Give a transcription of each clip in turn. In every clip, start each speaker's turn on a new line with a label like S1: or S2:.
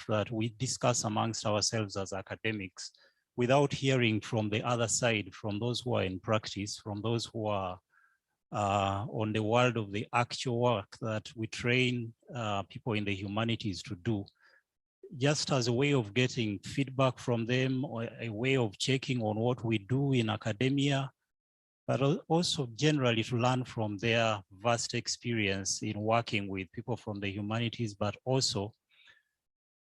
S1: that we discuss amongst ourselves as academics without hearing from the other side, from those who are in practice, from those who are on the world of the actual work that we train people in the humanities to do, just as a way of getting feedback from them, or a way of checking on what we do in academia, but also generally to learn from their vast experience in working with people from the humanities, but also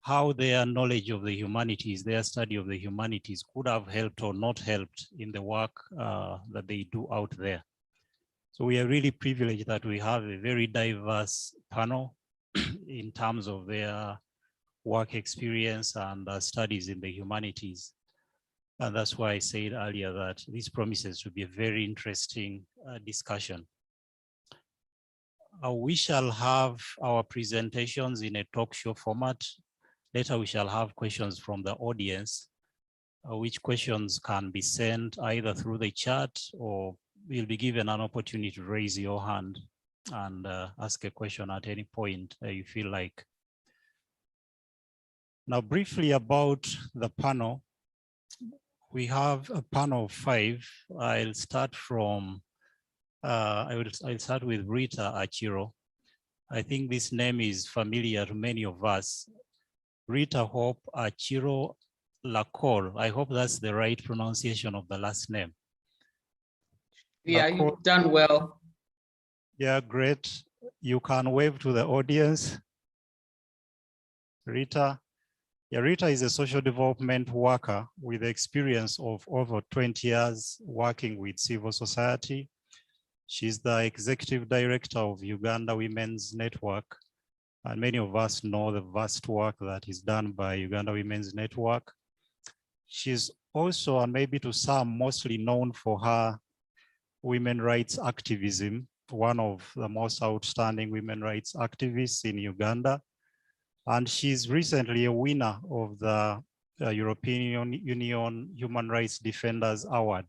S1: how their knowledge of the humanities, their study of the humanities could have helped or not helped in the work that they do out there. So we are really privileged that we have a very diverse panel in terms of their work experience and studies in the humanities. And that's why I said earlier that this promises to be a very interesting discussion. We shall have our presentations in a talk show format. Later we shall have questions from the audience, which questions can be sent either through the chat, or you'll be given an opportunity to raise your hand and ask a question at any point you feel like. Now, briefly about the panel. We have a panel of 5. I'll start from, I'll start with Rita Achiro. I think this name is familiar to many of us. Rita Hope Achiro Lacole. I hope that's the right pronunciation of the last name.
S2: Yeah, you've done well.
S1: Yeah, great. You can wave to the audience. Rita. Yeah, Rita is a social development worker with experience of over 20 years working with civil society. She's the executive director of Uganda Women's Network. And many of us know the vast work that is done by Uganda Women's Network. She's also, and maybe to some, mostly known for her women rights activism, one of the most outstanding women rights activists in Uganda. And she's recently a winner of the European Union Human Rights Defenders Award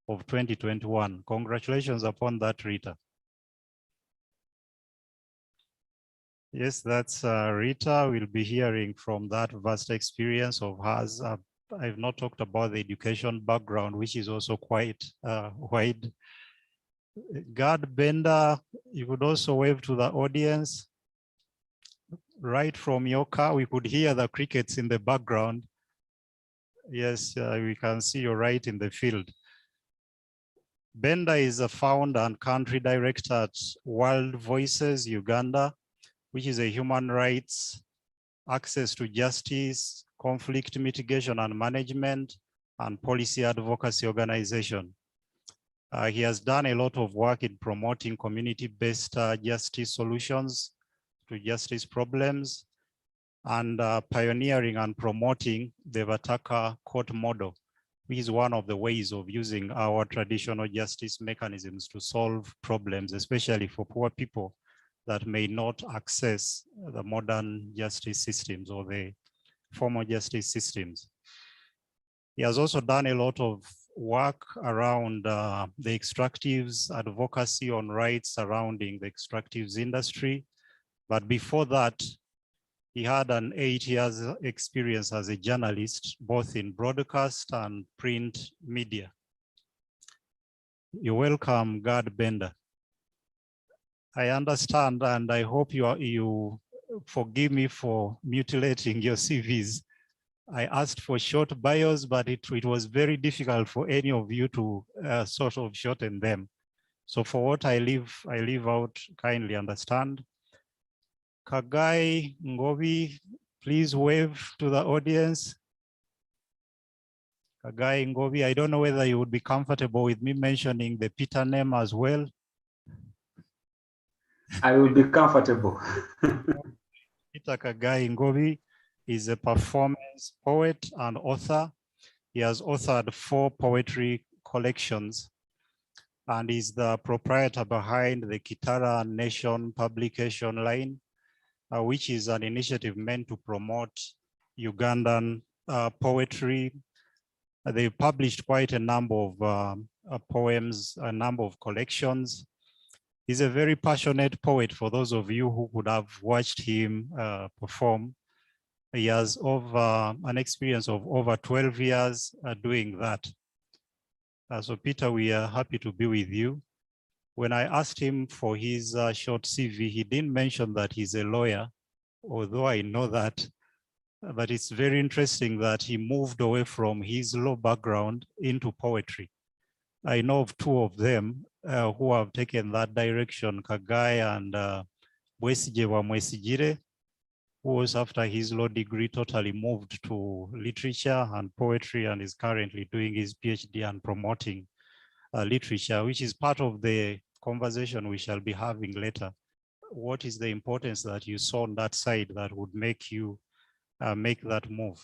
S1: of 2021. Congratulations upon that, Rita. Yes, that's Rita. We'll be hearing from that vast experience of hers. I've not talked about the education background, which is also quite wide. Gad Bender, you could also wave to the audience. Right from your car, we could hear the crickets in the background. Yes, we can see you right in the field. Benda is a founder and country director at World Voices Uganda, which is a human rights, access to justice, conflict mitigation and management, and policy advocacy organization. He has done a lot of work in promoting community-based justice solutions to justice problems, and pioneering and promoting the Vataka court model, which is one of the ways of using our traditional justice mechanisms to solve problems, especially for poor people that may not access the modern justice systems or the formal justice systems. He has also done a lot of work around the extractives, advocacy on rights surrounding the extractives industry. But before that, he had an 8 years experience as a journalist, both in broadcast and print media. You're welcome, Gad Bender. I understand, and I hope you forgive me for mutilating your CVs. I asked for short bios, but it was very difficult for any of you to sort of shorten them. So for what I leave out, kindly understand. Kagai Ngovi, please wave to the audience. Kagai Ngovi, I don't know whether you would be comfortable with me mentioning the Peter name as well.
S3: I will be comfortable.
S1: Peter Kagai Ngovi is a performance poet and author. He has authored 4 poetry collections and is the proprietor behind the Kitara Nation publication line, which is an initiative meant to promote Ugandan poetry. They published quite a number of poems, a number of collections. He's a very passionate poet for those of you who could have watched him perform. He has an experience of over 12 years doing that. So Peter, we are happy to be with you. When I asked him for his short CV, he didn't mention that he's a lawyer, although I know that. But it's very interesting that he moved away from his law background into poetry. I know of two of them who have taken that direction, Kagai and Bwesige wa Mwesigire, who was after his law degree totally moved to literature and poetry and is currently doing his PhD and promoting literature, which is part of the conversation we shall be having later. What is the importance that you saw on that side that would make you make that move?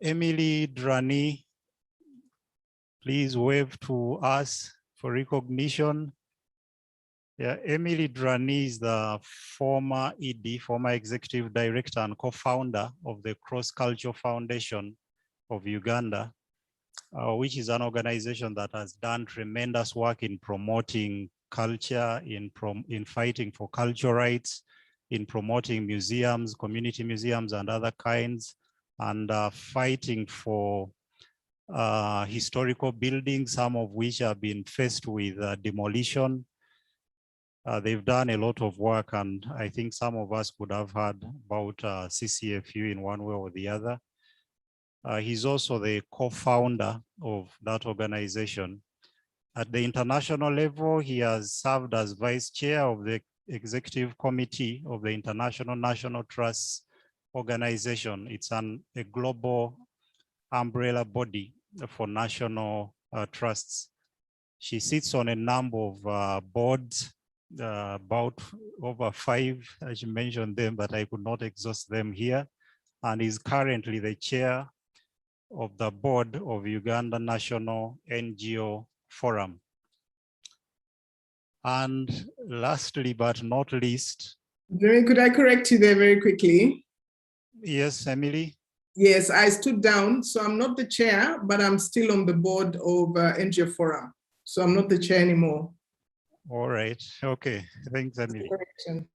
S1: Emily Drani, please wave to us for recognition. Yeah, Emily Drani is the former ED, former executive director and co-founder of the Cross Culture Foundation of Uganda, which is an organization that has done tremendous work in promoting culture, in fighting for cultural rights, in promoting museums, community museums and other kinds, and fighting for historical buildings, some of which have been faced with demolition. They've done a lot of work, and I think some of us could have heard about CCFU in one way or the other. He's also the co-founder of that organization. At the international level, he has served as vice chair of the executive committee of the International National Trust Organization. It's a global umbrella body for national trusts. She sits on a number of boards, about over 5, as you mentioned them, but I could not exhaust them here, and is currently the chair of the board of Uganda National NGO Forum. And lastly, but not least.
S4: Jerry, could I correct you there very quickly?
S1: Yes, Emily?
S4: Yes, I stood down, so I'm not the chair, but I'm still on the board of NGO Forum. So I'm not the chair anymore.
S1: All right, okay, thanks, Emily.
S4: Correction.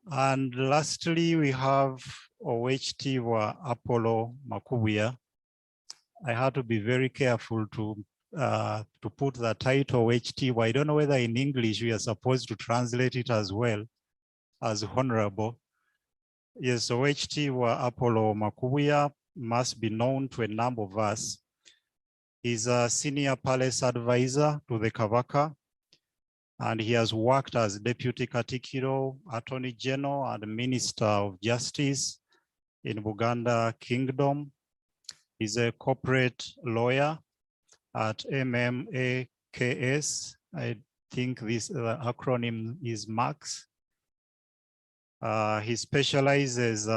S1: And lastly, we have OHT Apollo Makubuya. I had to be very careful to put the title OHT. I don't know whether in English we are supposed to translate it as well as honorable. Yes, OHT Apollo Makubuya must be known to a number of us. He's a senior palace advisor to the Kabaka, and he has worked as Deputy Katikiro, Attorney General, and Minister of Justice in Buganda Kingdom. He's a corporate lawyer at MMAKS. I think this acronym is MAX. He specializes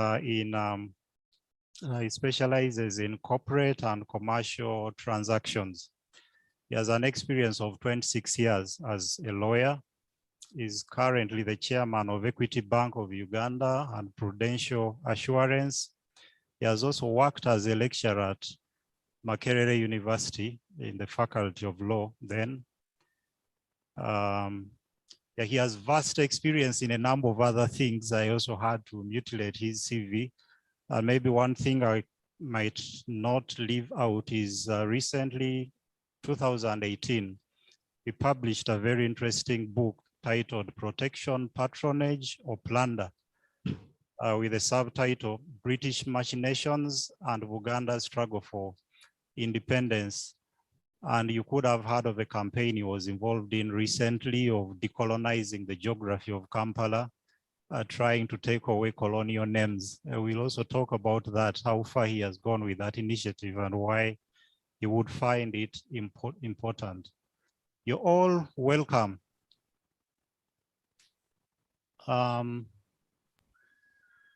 S1: in corporate and commercial transactions. He has an experience of 26 years as a lawyer. He's currently the chairman of Equity Bank of Uganda and Prudential Assurance. He has also worked as a lecturer at Makerere University in the Faculty of Law then. Yeah, he has vast experience in a number of other things. I also had to mutilate his CV. Maybe one thing I might not leave out is recently, 2018, he published a very interesting book titled Protection, Patronage, or Plunder, with the subtitle, British Machinations and Uganda's Struggle for Independence. And you could have heard of a campaign he was involved in recently of decolonizing the geography of Kampala, trying to take away colonial names. We'll also talk about that, how far he has gone with that initiative and why you would find it important. You're all welcome. The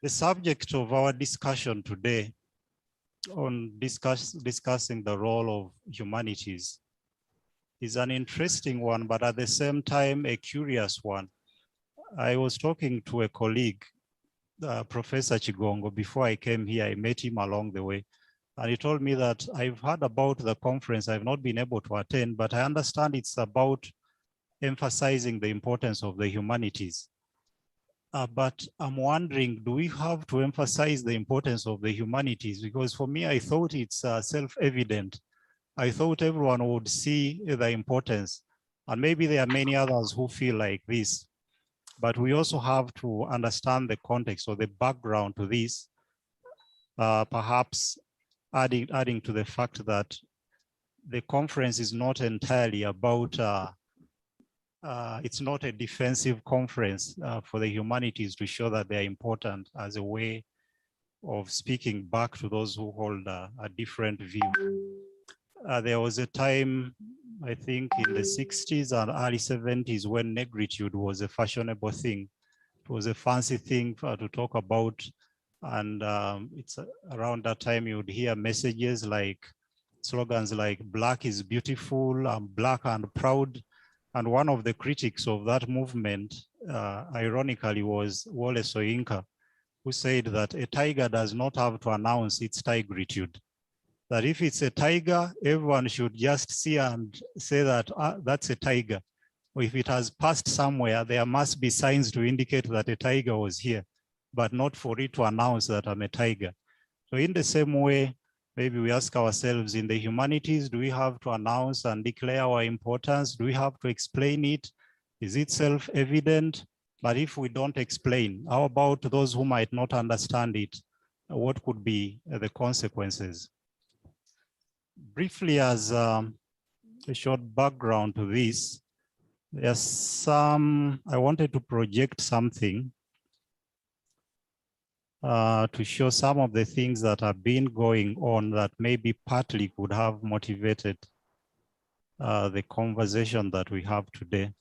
S1: subject of our discussion today on discussing the role of humanities is an interesting one, but at the same time, a curious one. I was talking to a colleague, Professor Chigongo, before I came here. I met him along the way. And he told me that I've heard about the conference. I've not been able to attend, but I understand it's about emphasizing the importance of the humanities. but I'm wondering, do we have to emphasize the importance of the humanities? Because for me, I thought it's self-evident. I thought everyone would see the importance, and maybe there are many others who feel like this, but we also have to understand the context or the background to this, perhaps adding to the fact that the conference is not entirely about, it's not a defensive conference for the humanities to show that they're important as a way of speaking back to those who hold a different view. There was a time, I think in the 60s and early 70s, when negritude was a fashionable thing. It was a fancy thing to talk about. And it's around that time you would hear messages like, slogans like "Black is beautiful," "I'm black and proud." And one of the critics of that movement, ironically, was Wole Soyinka, who said that a tiger does not have to announce its tigritude. That if it's a tiger, everyone should just see and say that that's a tiger. Or if it has passed somewhere, there must be signs to indicate that a tiger was here, but not for it to announce that I'm a tiger. So in the same way, maybe we ask ourselves, in the humanities, do we have to announce and declare our importance? Do we have to explain it? Is it self-evident? But if we don't explain, how about those who might not understand it? What could be the consequences? Briefly, as a short background to this, there's some, I wanted to project something to show some of the things that have been going on that maybe partly could have motivated the conversation that we have today.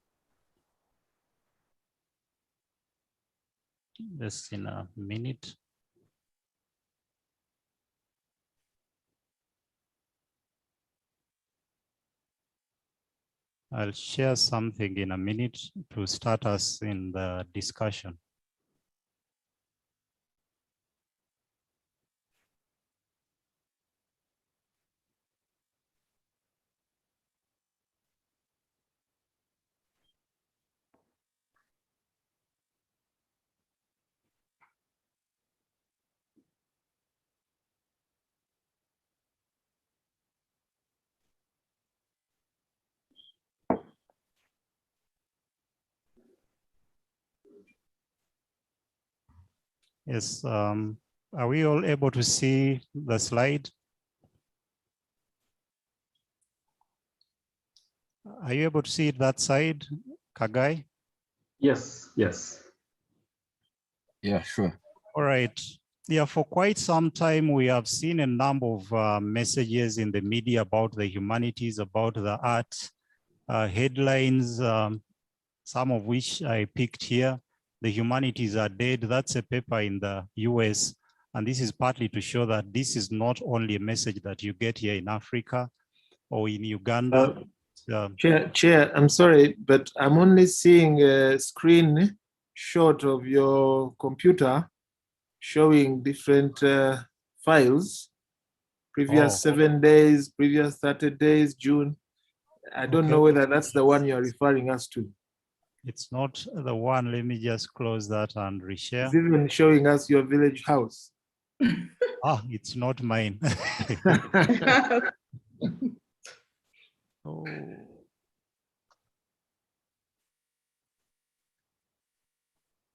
S1: Just in a minute. I'll share something in a minute to start us in the discussion. Yes, are we all able to see the slide? Are you able to see it that side, Kagai?
S3: Yes, yes.
S5: Yeah, sure.
S1: All right. Yeah, for quite some time, we have seen a number of messages in the media about the humanities, about the art, headlines, some of which I picked here. The humanities are dead. That's a paper in the US. And this is partly to show that this is not only a message that you get here in Africa or in Uganda.
S6: Chair, I'm sorry, but I'm only seeing a screen shot of your computer showing different files, previous 7 days, previous 30 days, June. I don't know whether that's the one you're referring us to.
S1: It's not the one. Let me just close that and reshare.
S6: It's even showing us your village house.
S1: It's not mine. Oh.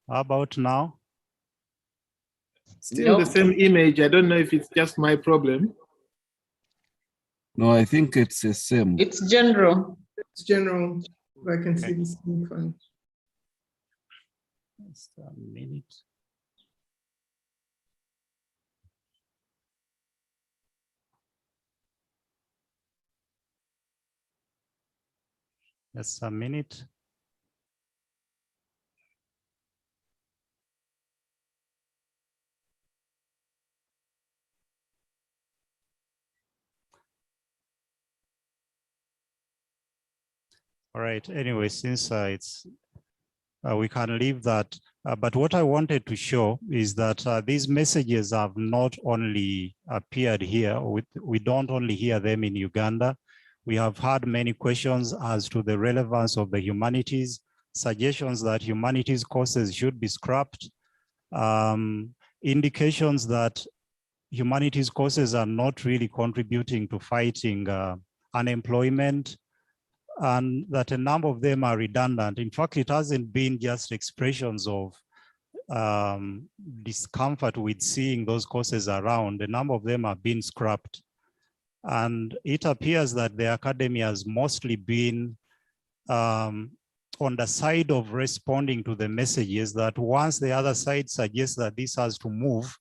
S1: How about now?
S6: Still the same image. I don't know if it's just my problem.
S5: No, I think it's the same.
S2: It's general.
S4: It's general. I can see this thing fine.
S1: Just a minute. Just a minute. All right, anyway, since we can leave that. But what I wanted to show is that these messages have not only appeared here, we don't only hear them in Uganda. We have had many questions as to the relevance of the humanities. suggestions that humanities courses should be scrapped, indications that humanities courses are not really contributing to fighting unemployment, and that a number of them are redundant. In fact, it hasn't been just expressions of discomfort with seeing those courses around. A number of them have been scrapped. And it appears that the academy has mostly been on the side of responding to the messages that once the other side suggests that this has to move,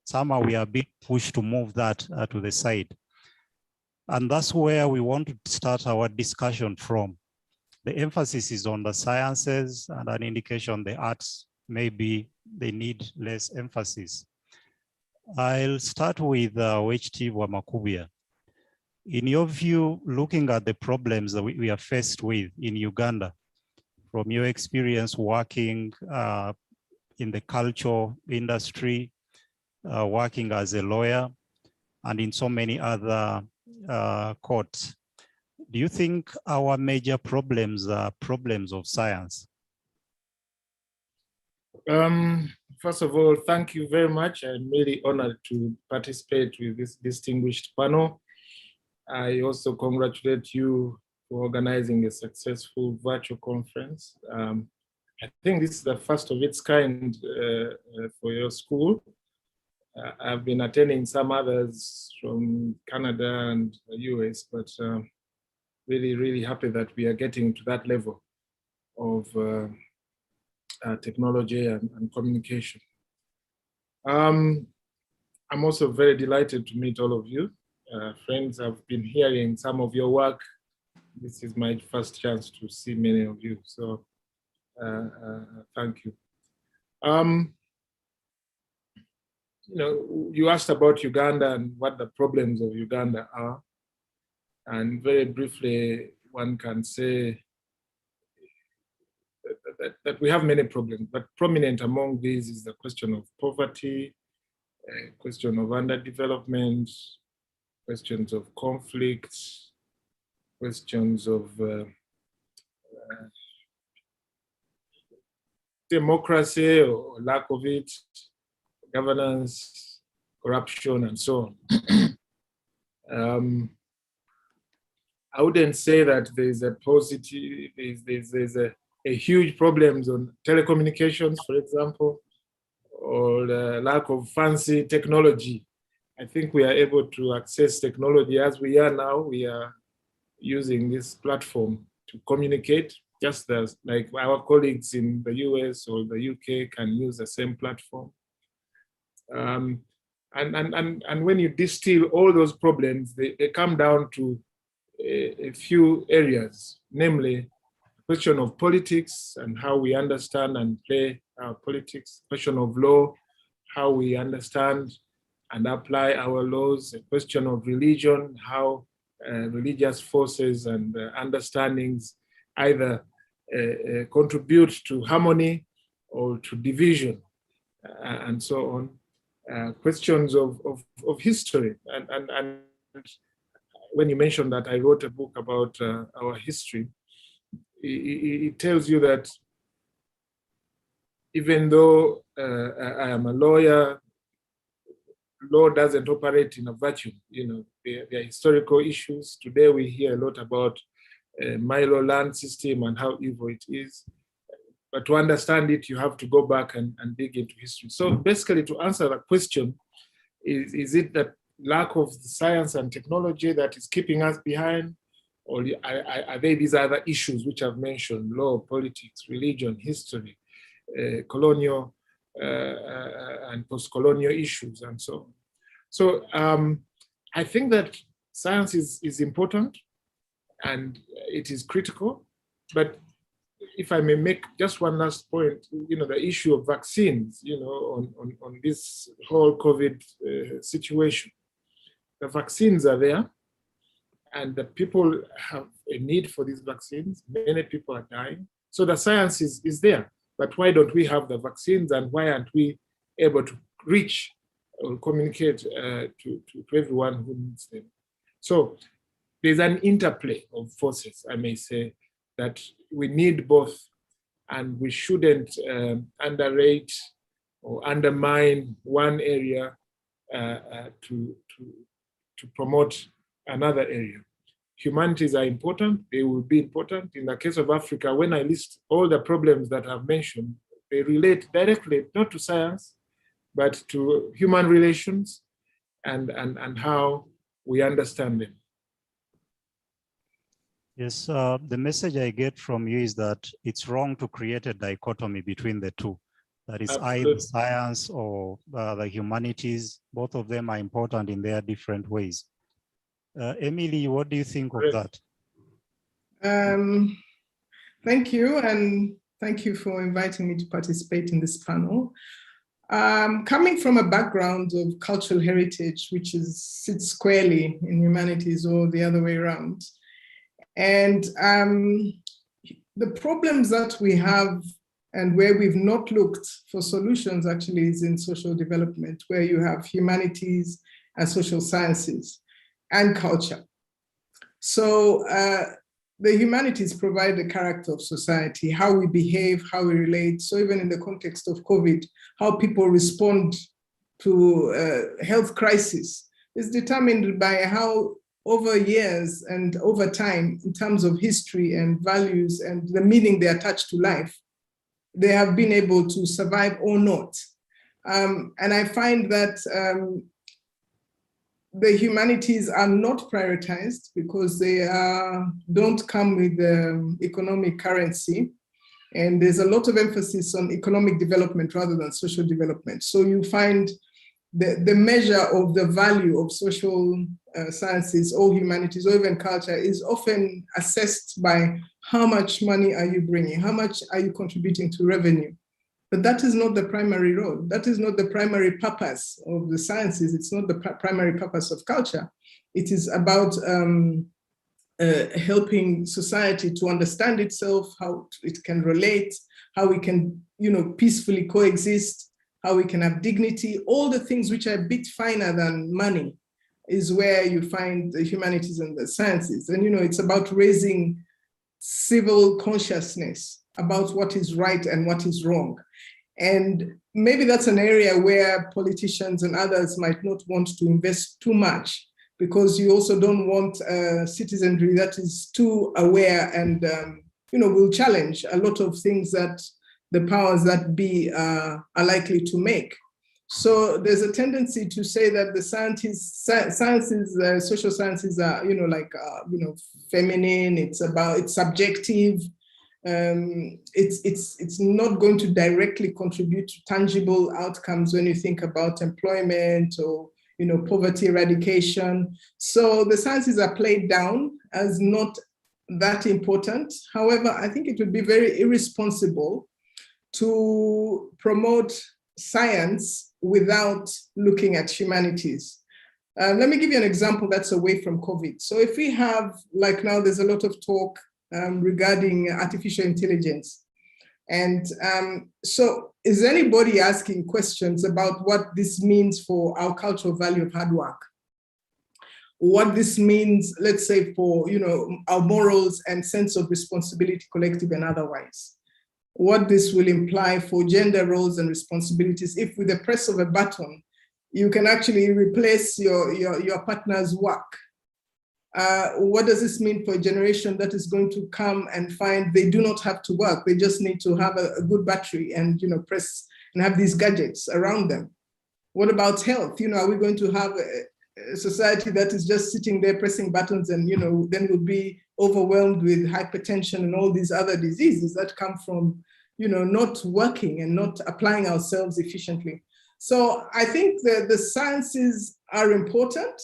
S1: somehow we are being pushed to move that to the side. And that's where we want to start our discussion from. The emphasis is on the sciences, and an indication the arts, maybe they need less emphasis. I'll start with HT Wamakubia. In your view, looking at the problems that we are faced with in Uganda, from your experience working in the cultural industry, working as a lawyer, and in so many other courts, do you think our major problems are problems of science?
S6: First of all, thank you very much. I'm really honored to participate with this distinguished panel. I also congratulate you for organizing a successful virtual conference. I think this is the first of its kind for your school. I've been attending some others from Canada and the US, but really, really happy that we are getting to that level of technology and communication. I'm also very delighted to meet all of you. Friends, I've been hearing some of your work. This is my first chance to see many of you, so thank you. You know, you asked about Uganda and what the problems of Uganda are. And very briefly, one can say that we have many problems, but prominent among these is the question of poverty, question of underdevelopment, questions of conflict, questions of democracy or lack of it, governance, corruption, and so on. I wouldn't say that there's a positive, there's a huge problems on telecommunications, for example, or the lack of fancy technology. I think we are able to access technology as we are now. We are using this platform to communicate, just as like our colleagues in the US or the UK can use the same platform. And when you distill all those problems, they come down to a few areas, namely the question of politics and how we understand and play our politics, question of law, how we understand and apply our laws, a question of religion, how religious forces and understandings either contribute to harmony or to division, and so on. Questions of history. And when you mentioned that I wrote a book about our history, it tells you that even though I am a lawyer, law doesn't operate in a vacuum. You know, there are historical issues. Today we hear a lot about Milo land system and how evil it is. But to understand it, you have to go back and dig into history. So basically, to answer the question, is it that lack of science and technology that is keeping us behind? Or are there these other issues which I've mentioned, law, politics, religion, history, colonial and post-colonial issues, and so on? So I think that science is important and it is critical, but if I may make just one last point, you know, the issue of vaccines, you know, on this whole COVID situation. The vaccines are there and the people have a need for these vaccines. Many people are dying. So the science is there, but why don't we have the vaccines and why aren't we able to reach or communicate to everyone who needs them? So there's an interplay of forces, I may say, that we need both and we shouldn't underrate or undermine one area to promote another area. Humanities are important, they will be important. In the case of Africa, when I list all the problems that I've mentioned, they relate directly, not to science, but to human relations and how we understand them.
S1: Yes, the message I get from you is that it's wrong to create a dichotomy between the two. That is
S6: Absolutely.
S1: either science or the humanities. Both of them are important in their different ways. Emily, what do you think of that?
S4: Thank you, and thank you for inviting me to participate in this panel. Coming from a background of cultural heritage, which sits squarely in humanities or the other way around, and the problems that we have and where we've not looked for solutions actually is in social development, where you have humanities and social sciences and culture. So the humanities provide the character of society, how we behave, how we relate. So even in the context of COVID, how people respond to health crisis is determined by how over years and over time, in terms of history and values and the meaning they attach to life, they have been able to survive or not. And I find that the humanities are not prioritized because they don't come with economic currency. And there's a lot of emphasis on economic development rather than social development. So you find the measure of the value of social sciences or humanities or even culture is often assessed by how much money are you bringing, how much are you contributing to revenue. But that is not the primary role. That is not the primary purpose of the sciences. It's not the primary purpose of culture. It is about helping society to understand itself, how it can relate, how we can, peacefully coexist, how we can have dignity. All the things which are a bit finer than money is where you find the humanities and the sciences. And, it's about raising civil consciousness about what is right and what is wrong. And maybe that's an area where politicians and others might not want to invest too much, because you also don't want citizenry that is too aware and, will challenge a lot of things that the powers that be are likely to make. So there's a tendency to say that the sciences, social sciences are, feminine, it's subjective. It's not going to directly contribute to tangible outcomes when you think about employment or poverty eradication. So the sciences are played down as not that important. However, I think it would be very irresponsible to promote science without looking at humanities. Let me give you an example that's away from COVID. So if we have, like now, there's a lot of talk regarding artificial intelligence. And so is anybody asking questions about what this means for our cultural value of hard work? What this means, let's say, for our morals and sense of responsibility, collective and otherwise? What this will imply for gender roles and responsibilities if with the press of a button, you can actually replace your partner's work. What does this mean for a generation that is going to come and find they do not have to work, they just need to have a good battery and press and have these gadgets around them? What about health? Are we going to have a society that is just sitting there pressing buttons and then we'll be overwhelmed with hypertension and all these other diseases that come from not working and not applying ourselves efficiently? So I think that the sciences are important,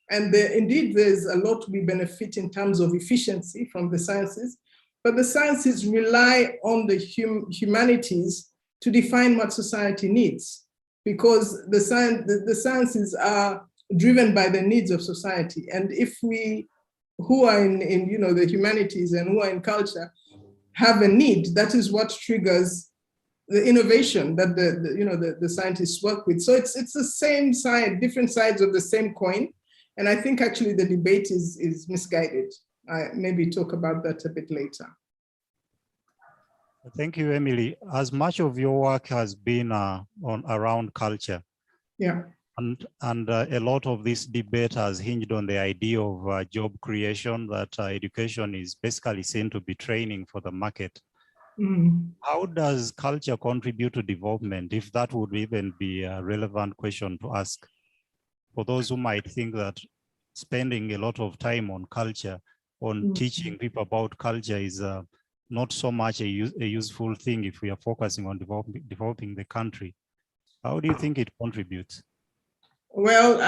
S4: and indeed there's a lot we benefit in terms of efficiency from the sciences, but the sciences rely on the humanities to define what society needs, because the sciences are driven by the needs of society. And if we who are in the humanities and who are in culture have a need, that is what triggers the innovation that the scientists work with. So it's the same side, different sides of the same coin. And I think actually the debate is misguided. I maybe talk about that a bit later.
S1: Thank you, Emily. As much of your work has been around culture,
S4: Yeah.
S1: and a lot of this debate has hinged on the idea of job creation, that education is basically seen to be training for the market. How does culture contribute to development, if that would even be a relevant question to ask for those who might think that spending a lot of time on culture, on teaching people about culture is not so much a useful thing if we are focusing on developing the country? How do you think it contributes?
S4: Well,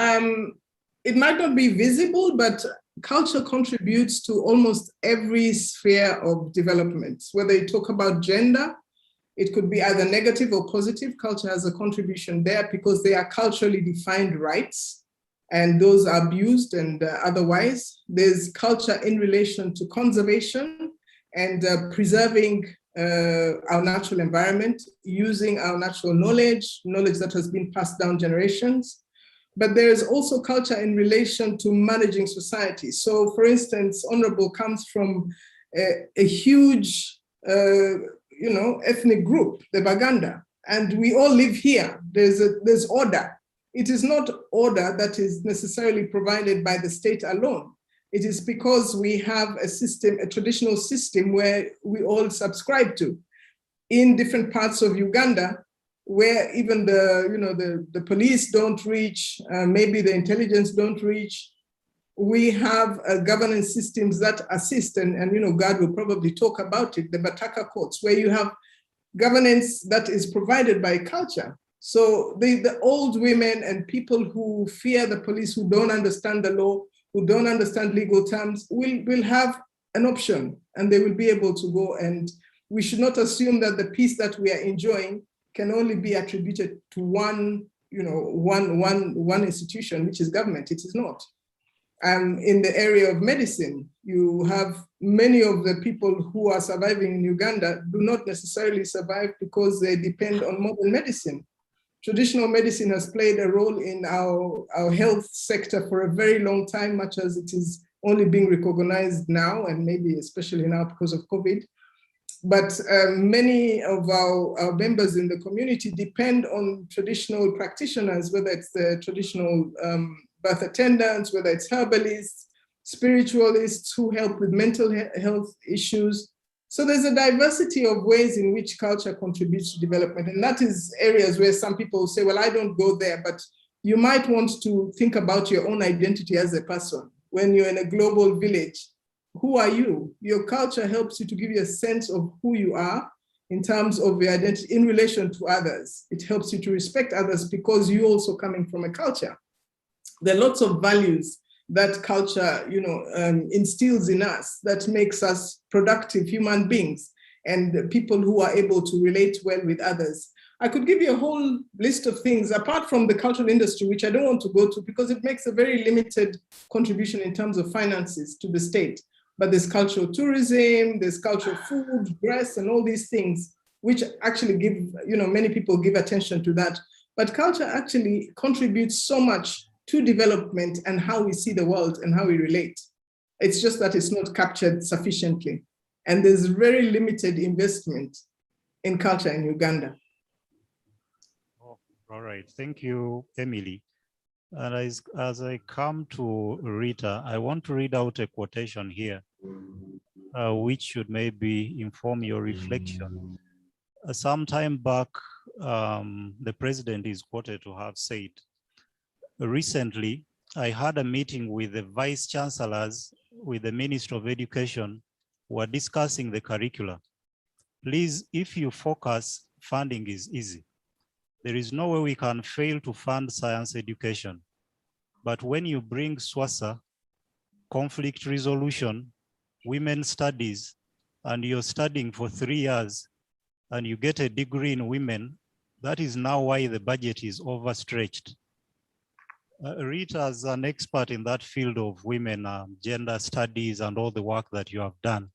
S4: it might not be visible, but culture contributes to almost every sphere of development. Whether you talk about gender, it could be either negative or positive. Culture has a contribution there because they are culturally defined rights, and those are abused and otherwise. There's culture in relation to conservation and preserving our natural environment, using our natural knowledge that has been passed down generations. But there is also culture in relation to managing society. So for instance, Honorable comes from a huge ethnic group, the Baganda, and we all live here. There's order. It is not order that is necessarily provided by the state alone. It is because we have a system, a traditional system where we all subscribe to. In different parts of Uganda, where even the police don't reach, maybe the intelligence don't reach, we have governance systems that assist, and God will probably talk about it, the Bataka courts, where you have governance that is provided by culture. So the old women and people who fear the police, who don't understand the law, who don't understand legal terms, will have an option, and they will be able to go. And we should not assume that the peace that we are enjoying can only be attributed to one institution, which is government. It is not. In the area of medicine, you have many of the people who are surviving in Uganda do not necessarily survive because they depend on modern medicine. Traditional medicine has played a role in our health sector for a very long time, much as it is only being recognized now, and maybe especially now because of COVID. But many of our members in the community depend on traditional practitioners, whether it's the traditional birth attendants, whether it's herbalists, spiritualists who help with mental health issues. So there's a diversity of ways in which culture contributes to development. And that is areas where some people say, well, I don't go there, but you might want to think about your own identity as a person. When you're in a global village, who are you? Your culture helps you to give you a sense of who you are in terms of your identity in relation to others. It helps you to respect others because you're also coming from a culture. There are lots of values that culture, instills in us that makes us productive human beings and people who are able to relate well with others. I could give you a whole list of things apart from the cultural industry, which I don't want to go to because it makes a very limited contribution in terms of finances to the state. But there's cultural tourism, there's cultural food, dress, and all these things, which actually give, many people give attention to that. But culture actually contributes so much to development and how we see the world and how we relate. It's just that it's not captured sufficiently. And there's very limited investment in culture in Uganda.
S1: Oh, all right, thank you, Emily. And as I come to Rita, I want to read out a quotation here, which should maybe inform your reflection. Some time back, the president is quoted to have said, recently, I had a meeting with the vice chancellors, with the Minister of Education, who are discussing the curricula. Please, if you focus, funding is easy. There is no way we can fail to fund science education. But when you bring SWASA, conflict resolution, women's studies, and you're studying for 3 years, and you get a degree in women, that is now why the budget is overstretched. Rita, as an expert in that field of women, gender studies, and all the work that you have done,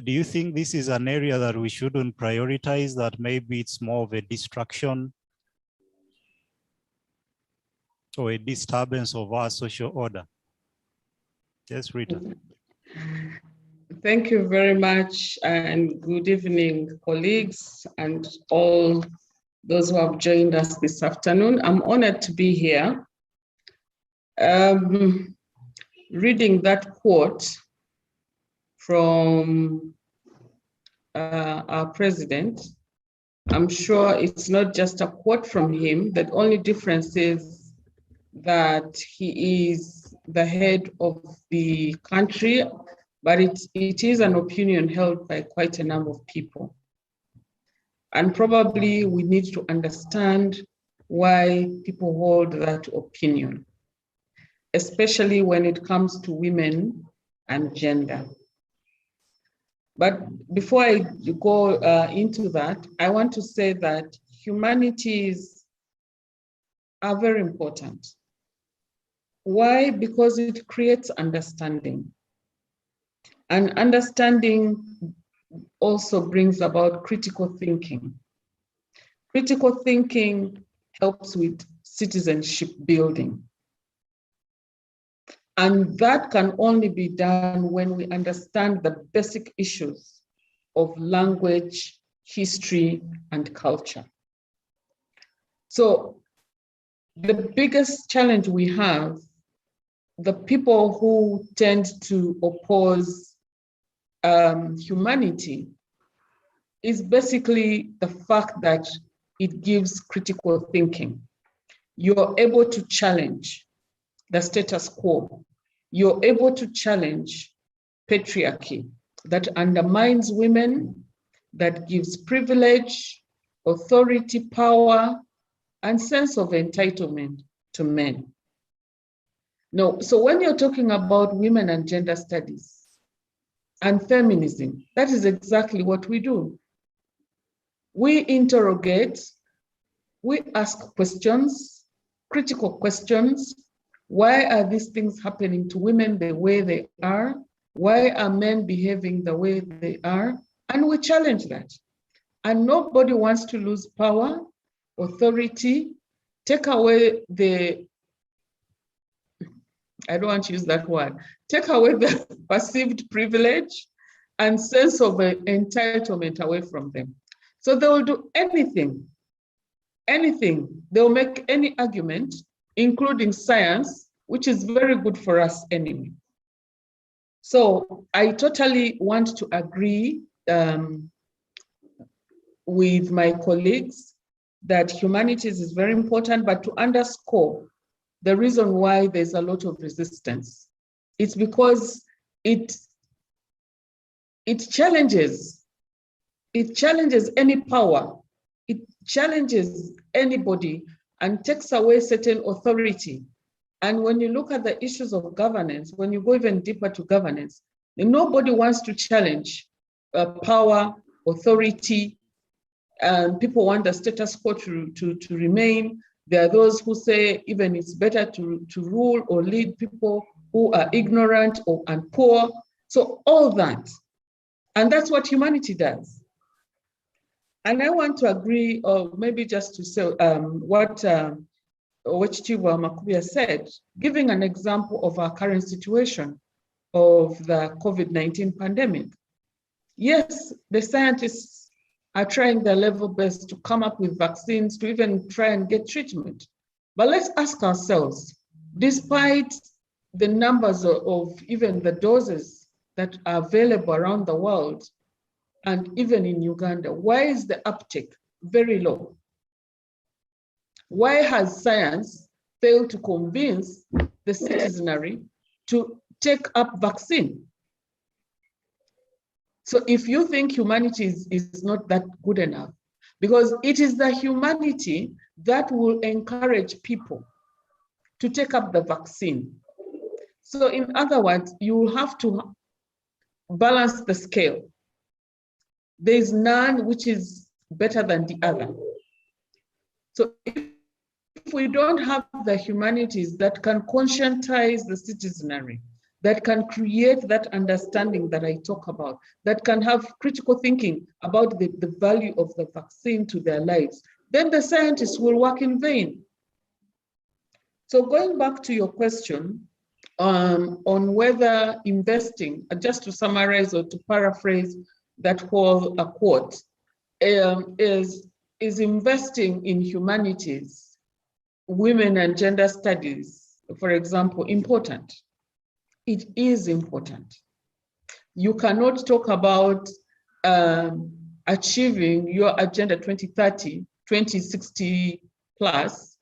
S1: do you think this is an area that we shouldn't prioritize, that maybe it's more of a distraction or a disturbance of our social order? Yes, Rita.
S2: Thank you very much, and good evening, colleagues, and all those who have joined us this afternoon. I'm honored to be here. Reading that quote from our president, I'm sure it's not just a quote from him. The only difference is that he is the head of the country, but it is an opinion held by quite a number of people. And probably we need to understand why people hold that opinion, especially when it comes to women and gender. But before I go into that, I want to say that humanities are very important. Why? Because it creates understanding. And understanding also brings about critical thinking. Critical thinking helps with citizenship building. And that can only be done when we understand the basic issues of language, history, and culture. So the biggest challenge we have, the people who tend to oppose humanity, is basically the fact that it gives critical thinking. You're able to challenge the status quo. You're able to challenge patriarchy that undermines women, that gives privilege, authority, power, and sense of entitlement to men. No, so when you're talking about women and gender studies and feminism, that is exactly what we do. We interrogate, we ask questions, critical questions. Why are these things happening to women the way they are? Why are men behaving the way they are? And we challenge that. And nobody wants to lose power, authority, take away the, I don't want to use that word, take away the perceived privilege and sense of entitlement away from them. So they will do anything, anything. They'll make any argument, including science, which is very good for us anyway. So I totally want to agree with my colleagues that humanities is very important, but to underscore the reason why there's a lot of resistance, it's because it challenges any power, it challenges anybody and takes away certain authority. And when you look at the issues of governance, when you go even deeper to governance, nobody wants to challenge power, authority, and people want the status quo to remain. There are those who say even it's better to rule or lead people who are ignorant and poor. So all that, and that's what humanity does. And I want to agree, or maybe just to say what Chiwa Makubia said, giving an example of our current situation of the COVID-19 pandemic. Yes, the scientists are trying their level best to come up with vaccines, to even try and get treatment. But let's ask ourselves, despite the numbers of even the doses that are available around the world, and even in Uganda, why is the uptake very low? Why has science failed to convince the citizenry to take up vaccine? So if you think humanity is not that good enough, because it is the humanity that will encourage people to take up the vaccine. So in other words, you will have to balance the scale. There is none which is better than the other. So if we don't have the humanities that can conscientize the citizenry, that can create that understanding that I talk about, that can have critical thinking about the value of the vaccine to their lives, then the scientists will work in vain. So going back to your question, on whether investing, just to summarize or to paraphrase that whole quote, is investing in humanities, women and gender studies, for example, important? It is important. You cannot talk about achieving your Agenda 2030, 2060 plus,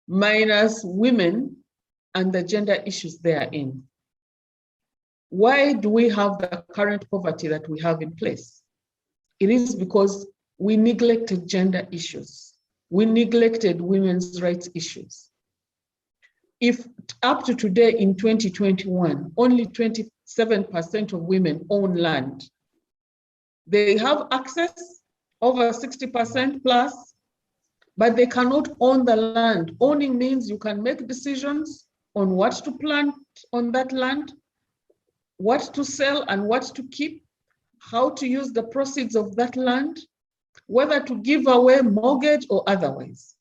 S2: minus women and the gender issues therein. Why do we have the current poverty that we have in place? It is because we neglected gender issues. We neglected women's rights issues. If up to today in 2021, only 27% of women own land, they have access over 60% plus, but they cannot own the land. Owning means you can make decisions on what to plant on that land, what to sell and what to keep, how to use the proceeds of that land, whether to give away, mortgage or otherwise.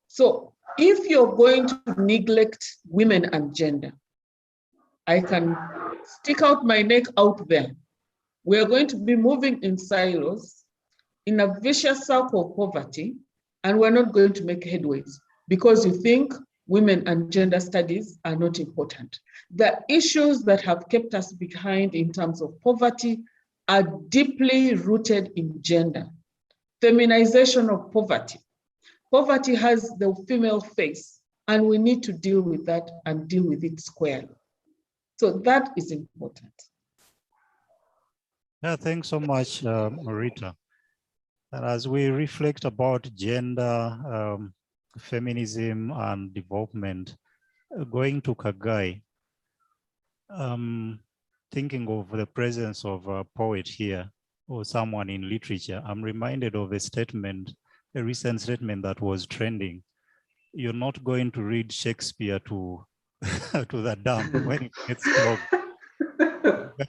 S2: So if you're going to neglect women and gender, I can stick out my neck out there. We're going to be moving in silos in a vicious circle of poverty, and we're not going to make headways because you think women and gender studies are not important. The issues that have kept us behind in terms of poverty are deeply rooted in gender. Feminization of poverty. Poverty has the female face, and we need to deal with that and deal with it squarely. So that is important.
S1: Yeah, thanks so much, Rita. And as we reflect about gender, feminism and development, going to Kagai, thinking of the presence of a poet here or someone in literature, I'm reminded of a statement, a recent statement that was trending. You're not going to read Shakespeare to, to the dump when it gets clogged.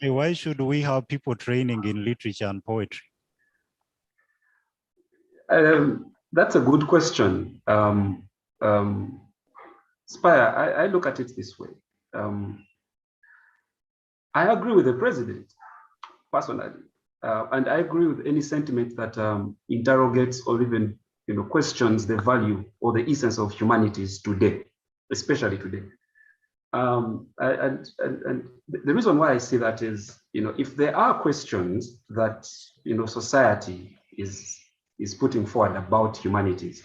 S1: Why should we have people training in literature and poetry?
S3: That's a good question. Spire, I look at it this way. I agree with the president, personally, and I agree with any sentiment that interrogates or even questions the value or the essence of humanities today, especially today. And the reason why I say that is, if there are questions that society is putting forward about humanities,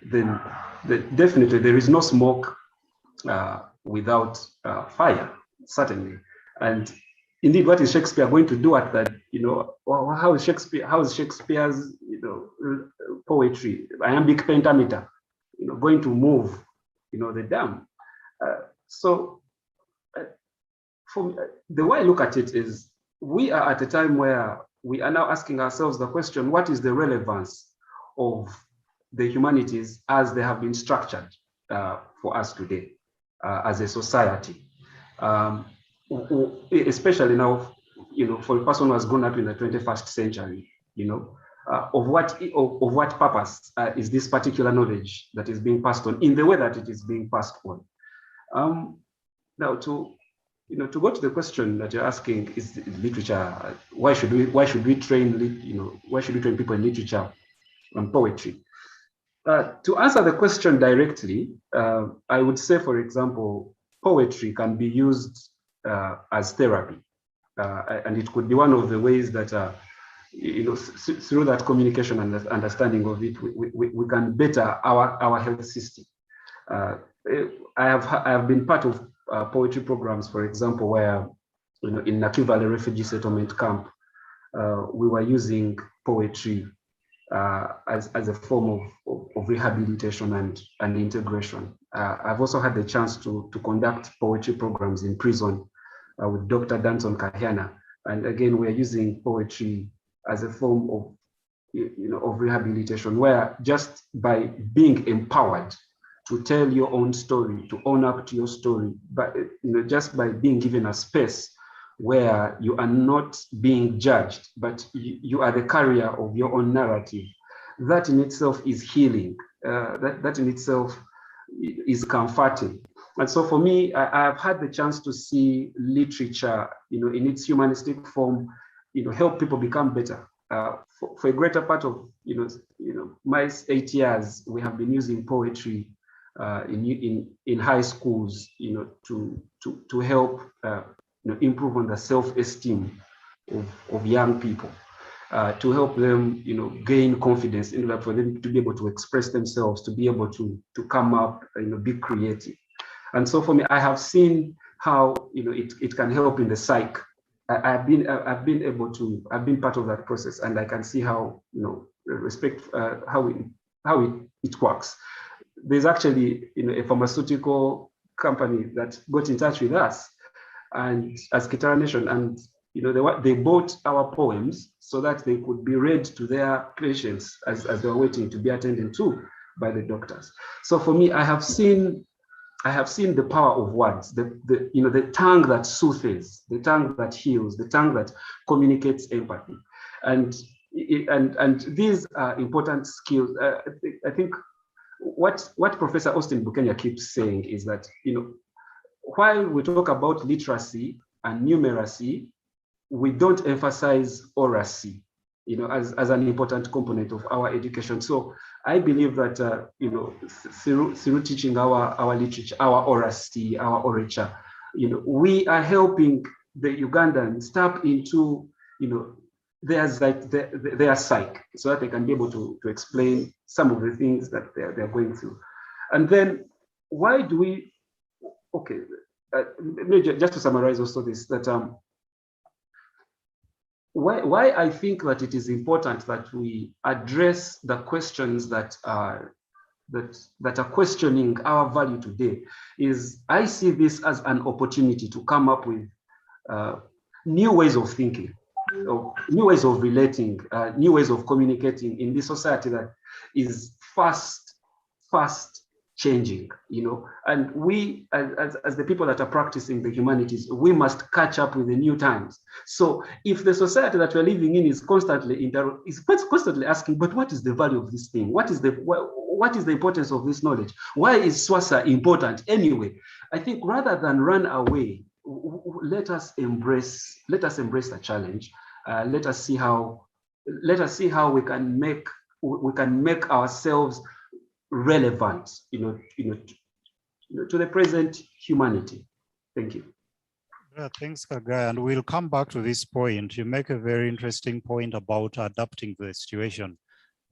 S3: then definitely there is no smoke without fire, certainly. And indeed, what is Shakespeare going to do at that? How is Shakespeare's poetry, iambic pentameter, going to move, the dam? So, for me, the way I look at it is, we are at a time where we are now asking ourselves the question: what is the relevance of the humanities as they have been structured for us today as a society? Especially now, for a person who has grown up in the 21st century, of what purpose is this particular knowledge that is being passed on in the way that it is being passed on? Now, to go to the question that you're asking, is literature? Why should we train? Why should we train people in literature and poetry? To answer the question directly, I would say, for example, poetry can be used as therapy, and it could be one of the ways that through that communication and understanding of it, we can better our health system. I have been part of poetry programs, for example, where in Nakivale Valley refugee settlement camp, we were using poetry as a form of rehabilitation and integration. I've also had the chance to conduct poetry programs in prison with Dr. Danton Kahiana, and again, we're using poetry as a form of rehabilitation, where just by being empowered to tell your own story, to own up to your story, but just by being given a space where you are not being judged, but you are the carrier of your own narrative, that in itself is healing. That in itself is comforting. And so for me, I've had the chance to see literature, in its humanistic form, help people become better. For a greater part of, my 8 years, we have been using poetry in high schools, to help, improve on the self-esteem of young people, to help them, gain confidence in order for them to be able to express themselves, to be able to come up, be creative. And so for me, I have seen how, it can help in the psyche. I've been part of that process, and I can see how, how it works. There's actually, a pharmaceutical company that got in touch with us, and as Kitara Nation, and they bought our poems so that they could be read to their patients as they were waiting to be attended to by the doctors. So for me, I have seen the power of words, the tongue that soothes, the tongue that heals, the tongue that communicates empathy, and these are important skills. I think what Professor Austin Bukenya keeps saying is that, while we talk about literacy and numeracy, we don't emphasize oracy, as an important component of our education. So I believe that, through teaching our literature, our oracy, our orature, we are helping the Ugandans tap into, their psyche, so that they can be able to explain some of the things that they're going through. And then why do we, just to summarize also this, that why I think that it is important that we address the questions that are questioning our value today is, I see this as an opportunity to come up with new ways of thinking, new ways of relating, new ways of communicating in this society that is fast changing, and we, as the people that are practicing the humanities, we must catch up with the new times. So if the society that we're living in is constantly asking, but what is the value of this thing? What is the importance of this knowledge? Why is SWASA important anyway? I think rather than run away, let us embrace the challenge. Let us see how we can make ourselves relevant, to the present humanity. Thank you.
S1: Yeah, thanks, Kagai. And we'll come back to this point. You make a very interesting point about adapting to the situation,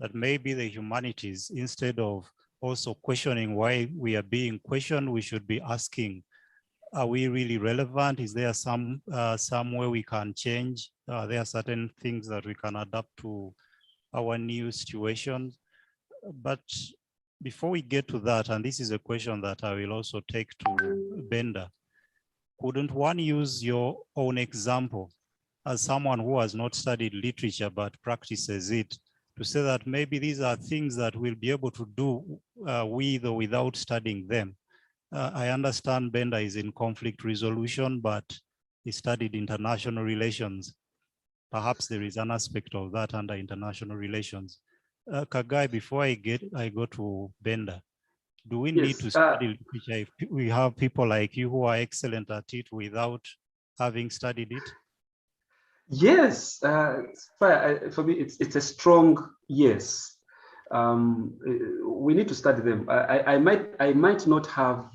S1: that maybe the humanities, instead of also questioning why we are being questioned, we should be asking, are we really relevant? Is there some way we can change? There are certain things that we can adapt to our new situations. But before we get to that, and this is a question that I will also take to Benda, couldn't one use your own example as someone who has not studied literature but practices it, to say that maybe these are things that we'll be able to do with or without studying them? I understand Benda is in conflict resolution, but he studied international relations. Perhaps there is an aspect of that under international relations. Kagai, before I go to Benda, do we need to study literature if we have people like you who are excellent at it without having studied it?
S3: Yes, for me, it's a strong yes. We need to study them. I might not have,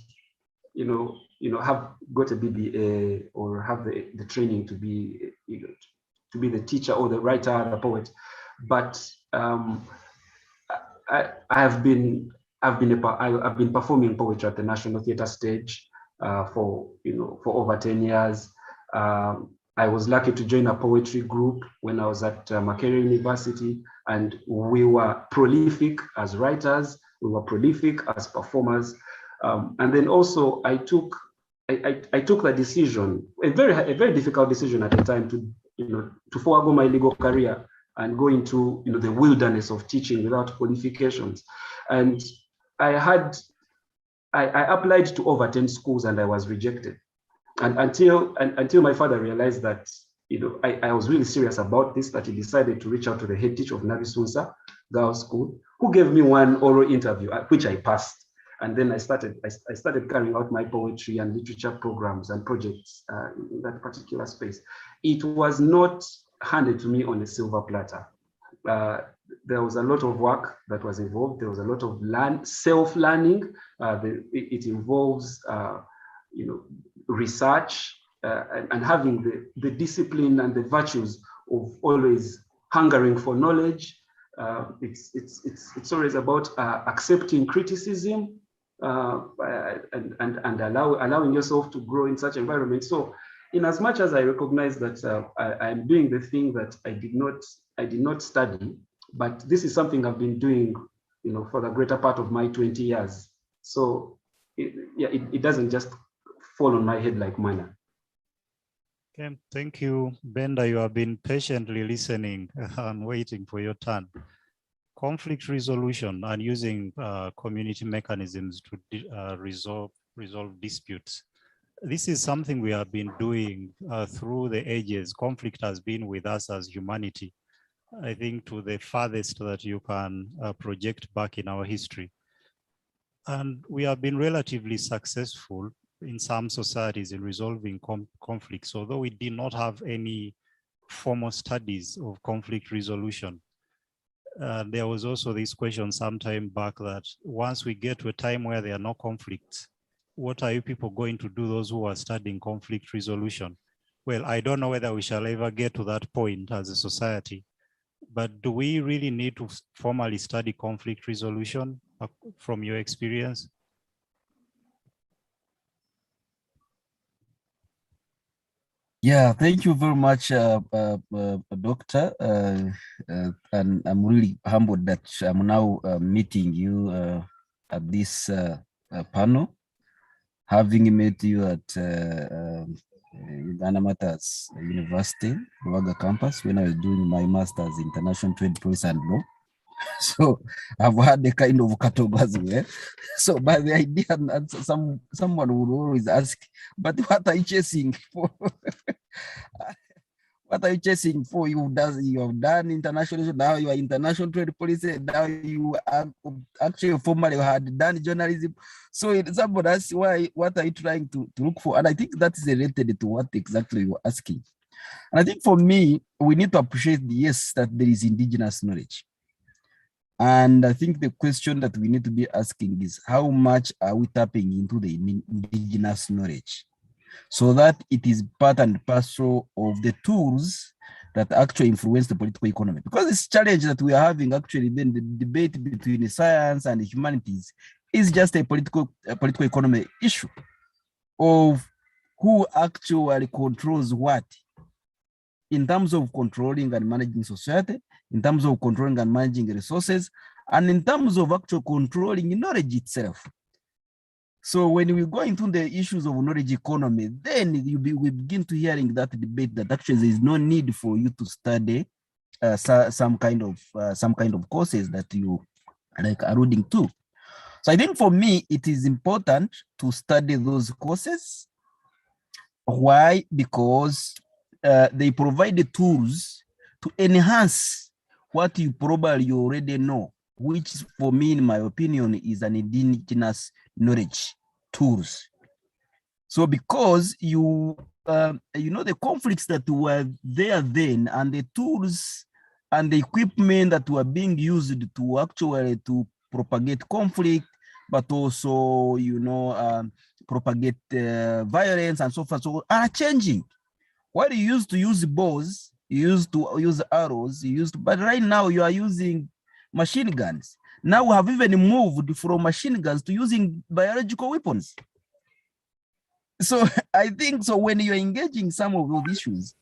S3: have got a BBA or have the training to be, to be the teacher or the writer or the poet, but I've been performing poetry at the National Theatre stage for over 10 years. I was lucky to join a poetry group when I was at Makerere University, and we were prolific as writers, we were prolific as performers. And then also I took the decision, a very difficult decision at the time, to forego my legal career and go into the wilderness of teaching without qualifications. And I applied to over 10 schools and I was rejected. And until my father realized that I was really serious about this, that he decided to reach out to the head teacher of Nabisunsa Girls School, who gave me one oral interview, which I passed. And then I started carrying out my poetry and literature programs and projects in that particular space. It was not handed to me on a silver platter. There was a lot of work that was involved. There was a lot of self-learning. It involves, research and having the discipline and the virtues of always hungering for knowledge. It's always about accepting criticism and allowing yourself to grow in such environment. So, in as much as I recognize that I'm doing the thing that I did not study, but this is something I've been doing, for the greater part of my 20 years. So, it doesn't just fall on my head like manna.
S1: Okay, thank you, Benda. You have been patiently listening and waiting for your turn. Conflict resolution and using community mechanisms to resolve disputes. This is something we have been doing through the ages. Conflict has been with us as humanity, I think, to the farthest that you can project back in our history. And we have been relatively successful in some societies in resolving conflicts, although we did not have any formal studies of conflict resolution. There was also this question some time back that once we get to a time where there are no conflicts, what are you people going to do, those who are studying conflict resolution? Well, I don't know whether we shall ever get to that point as a society, but do we really need to formally study conflict resolution from your experience?
S5: Yeah, thank you very much, Doctor. And I'm really humbled that I'm now meeting you at this panel, having met you at Uganda Matters University, Ruaga campus, when I was doing my master's in international trade policy and law. So I've had the kind of catalogue as well. So by the idea, someone would always ask, but what are you chasing for? What are you chasing for? You have done international, now you are international trade policy, now you are actually formerly had done journalism. So somebody asks, what are you trying to look for? And I think that is related to what exactly you're asking. And I think for me, we need to appreciate, yes, that there is indigenous knowledge. And I think the question that we need to be asking is, how much are we tapping into the indigenous knowledge so that it is part and parcel of the tools that actually influence the political economy? Because this challenge that we are having, actually, then the debate between science and the humanities is just a political economy issue of who actually controls what in terms of controlling and managing society, in terms of controlling and managing resources, and in terms of actually controlling knowledge itself. So when we go into the issues of knowledge economy, then we begin to hearing that debate that actually there is no need for you to study some kind of courses that you like alluding to. So I think for me, it is important to study those courses. Why? Because they provide the tools to enhance what you probably already know, which for me, in my opinion, is an indigenous knowledge tools. So because you know the conflicts that were there then, and the tools and the equipment that were being used to actually to propagate conflict, but also, propagate violence and so forth, so are changing. While you used to use bows, you used to use arrows, but right now you are using machine guns. Now we have even moved from machine guns to using biological weapons. So I think so when you're engaging some of those issues,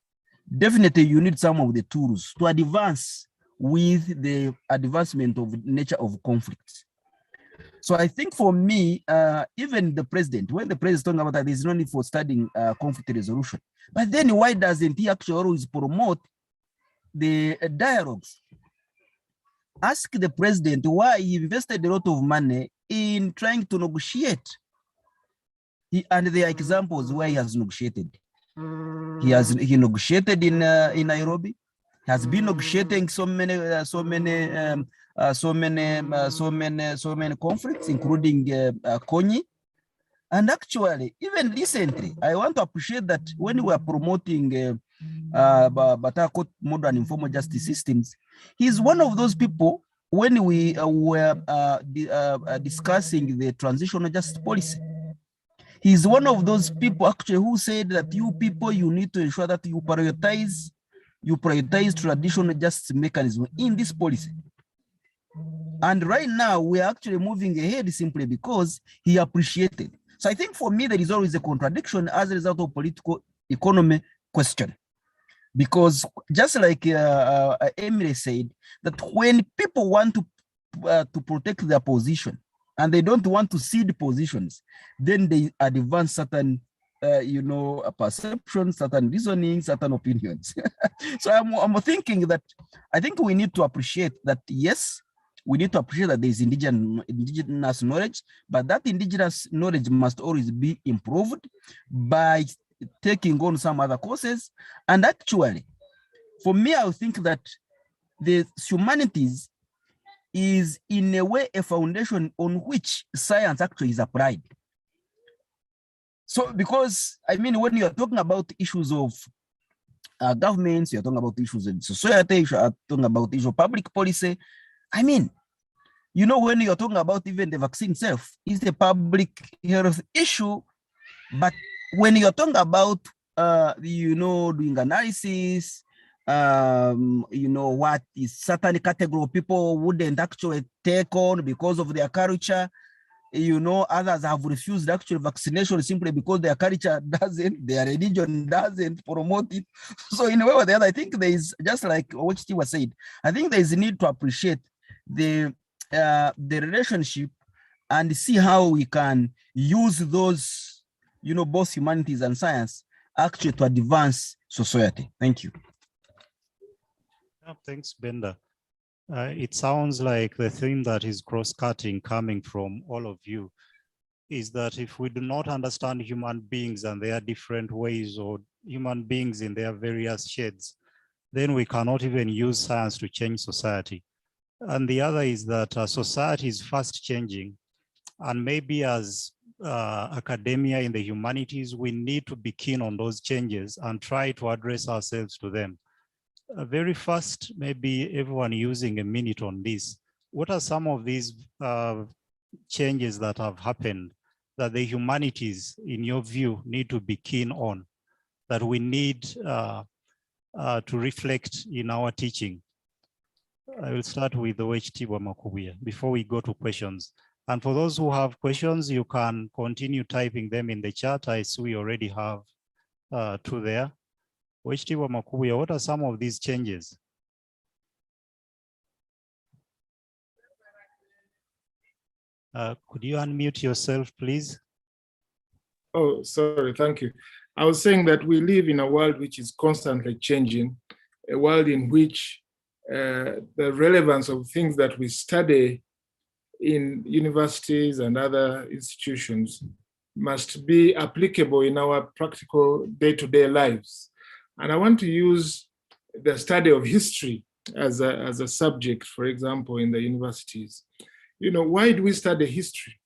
S5: definitely you need some of the tools to advance with the advancement of nature of conflict. So I think for me, even the president, when the president is talking about that, there's no need for studying conflict resolution. But then why doesn't he actually always promote the dialogues? Ask the president why he invested a lot of money in trying to negotiate. And there are examples where he has negotiated. He negotiated in Nairobi. He has been negotiating so many so many conflicts, including Konyi. And actually, even recently, I want to appreciate that when we were promoting Batakot modern informal justice systems, he's one of those people when we were discussing the transitional justice policy. He's one of those people actually who said that you people, you need to ensure that you prioritize traditional justice mechanism in this policy. And right now we are actually moving ahead simply because he appreciated. So I think for me, there is always a contradiction as a result of political economy question. Because just like Emily said, that when people want to protect their position and they don't want to cede positions, then they advance certain perceptions, certain reasoning, certain opinions. So I'm thinking that I think we need to appreciate that, yes, we need to appreciate that there is indigenous knowledge, but that indigenous knowledge must always be improved by taking on some other courses. And actually, for me, I think that the humanities is in a way a foundation on which science actually is applied. So, because I mean, when you're talking about issues of governments, you're talking about issues in society, you're talking about issues of public policy. I mean, you know, when you're talking about even the vaccine itself, it's a public health issue. But when you're talking about, doing analysis, what is certain category of people wouldn't actually take on because of their culture, others have refused actual vaccination simply because their culture doesn't, their religion doesn't promote it. So in a way or the other, I think there is, just like what Steve was said, I think there is a need to appreciate the relationship and see how we can use those, both humanities and science actually to advance society. Thank you.
S1: Yeah, thanks, Benda. It sounds like the theme that is cross-cutting coming from all of you is that if we do not understand human beings and their different ways, or human beings in their various shades, then we cannot even use science to change society. And the other is that society is fast changing, and maybe as academia in the humanities, we need to be keen on those changes and try to address ourselves to them. Very fast, maybe everyone using a minute on this. What are some of these changes that have happened that the humanities, in your view, need to be keen on, that we need to reflect in our teaching? I will start with the Wechitibwa Makubuya before we go to questions. And for those who have questions, you can continue typing them in the chat. I see we already have two there. Wechitibwa Makubuya, what are some of these changes? Could you unmute yourself, please?
S6: Oh, sorry, thank you. I was saying that we live in a world which is constantly changing, a world in which the relevance of things that we study in universities and other institutions must be applicable in our practical day-to-day lives. And I want to use the study of history as a subject, for example, in the universities. Why do we study history?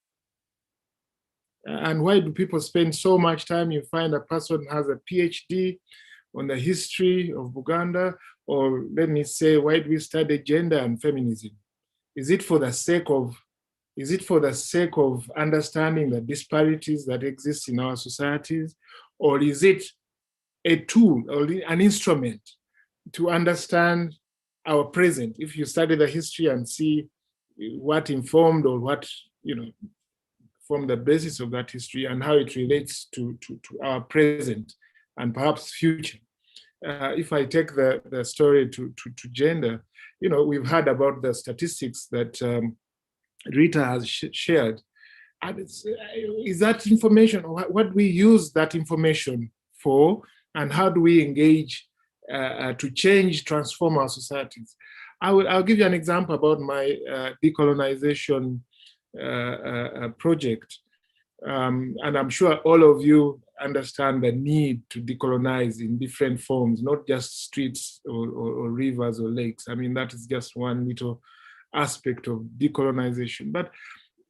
S6: And why do people spend so much time? You find a person has a PhD on the history of Buganda, or let me say, why do we study gender and feminism? Is it for the sake of understanding the disparities that exist in our societies? Or is it a tool or an instrument to understand our present? If you study the history and see what informed or what, formed the basis of that history and how it relates to our present and perhaps future. If I take the story to gender, we've heard about the statistics that Rita has shared. And is that information, or what do we use that information for, and how do we engage to change, transform our societies? I'll give you an example about my decolonization project. And I'm sure all of you understand the need to decolonize in different forms, not just streets or rivers or lakes. I mean, that is just one little aspect of decolonization. But,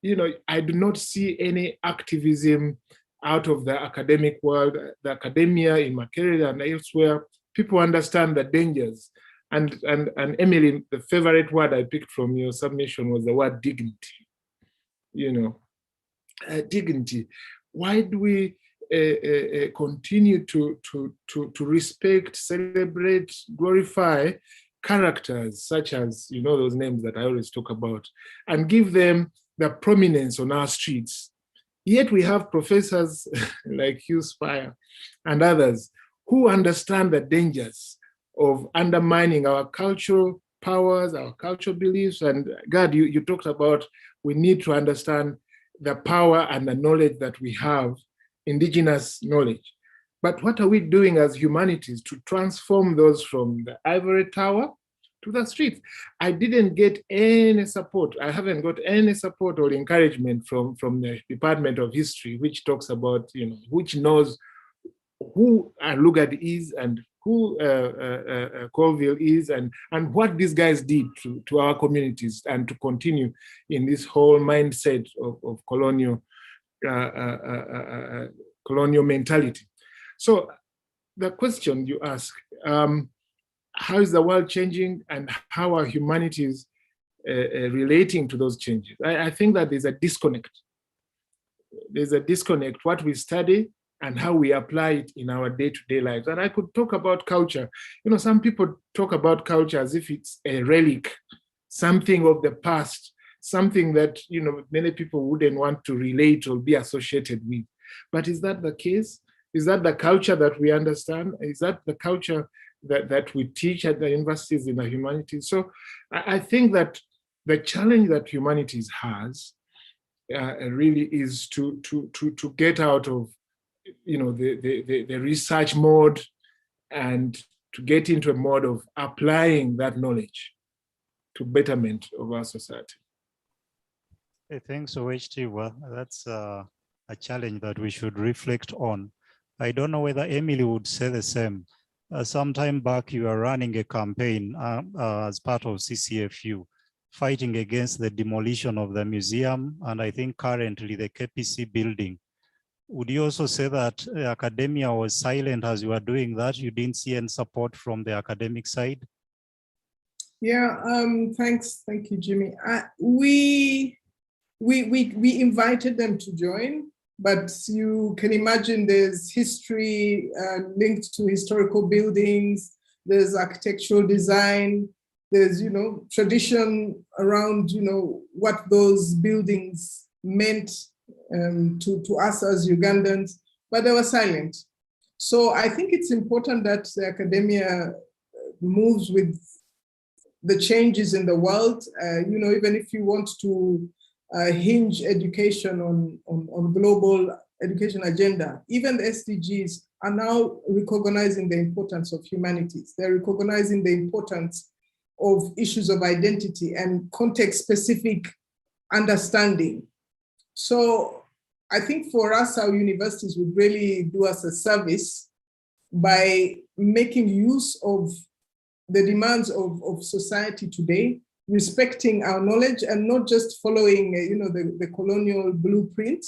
S6: you know, I do not see any activism out of the academic world, the academia in Makerere and elsewhere. People understand the dangers. And Emily, the favorite word I picked from your submission was the word dignity. You know, dignity. Why do we continue to respect, celebrate, glorify characters such as, you know, those names that I always talk about, and give them the prominence on our streets? Yet we have professors like Hugh Spire and others who understand the dangers of undermining our cultural powers, our cultural beliefs. And God, you talked about, we need to understand the power and the knowledge that we have, indigenous knowledge. But what are we doing as humanities to transform those from the ivory tower to the streets? I didn't get any support. I haven't got any support or encouragement from the Department of History, which talks about, you know, which knows who Lugard is and who Colville is, and what these guys did to our communities, and to continue in this whole mindset of colonial mentality. So the question you ask, how is the world changing and how are humanities relating to those changes? I think that there's a disconnect. There's a disconnect, what we study and how we apply it in our day-to-day lives. And I could talk about culture. You know, some people talk about culture as if it's a relic, something of the past, something that, you know, many people wouldn't want to relate or be associated with. But is that the case? Is that the culture that we understand? Is that the culture that we teach at the universities in the humanities? So I think that the challenge that humanities has really is to get out of, you know, the research mode and to get into a mode of applying that knowledge to betterment of our society.
S1: I think so, HT. Well, that's a challenge that we should reflect on. I don't know whether Emily would say the same. Some time back, you were running a campaign as part of CCFU, fighting against the demolition of the museum, and I think currently the KPC building. Would you also say that academia was silent as you were doing that? You didn't see any support from the academic side?
S4: Yeah, thanks. Thank you, Jimmy. We invited them to join, but you can imagine there's history linked to historical buildings, there's architectural design, there's, you know, tradition around, you know, what those buildings meant to us as Ugandans, but they were silent. So I think it's important that the academia moves with the changes in the world. You know, even if you want to hinge education on global education agenda, even the SDGs are now recognizing the importance of humanities. They're recognizing the importance of issues of identity and context-specific understanding. So I think for us, our universities would really do us a service by making use of the demands of society today, respecting our knowledge and not just following, you know, the colonial blueprint,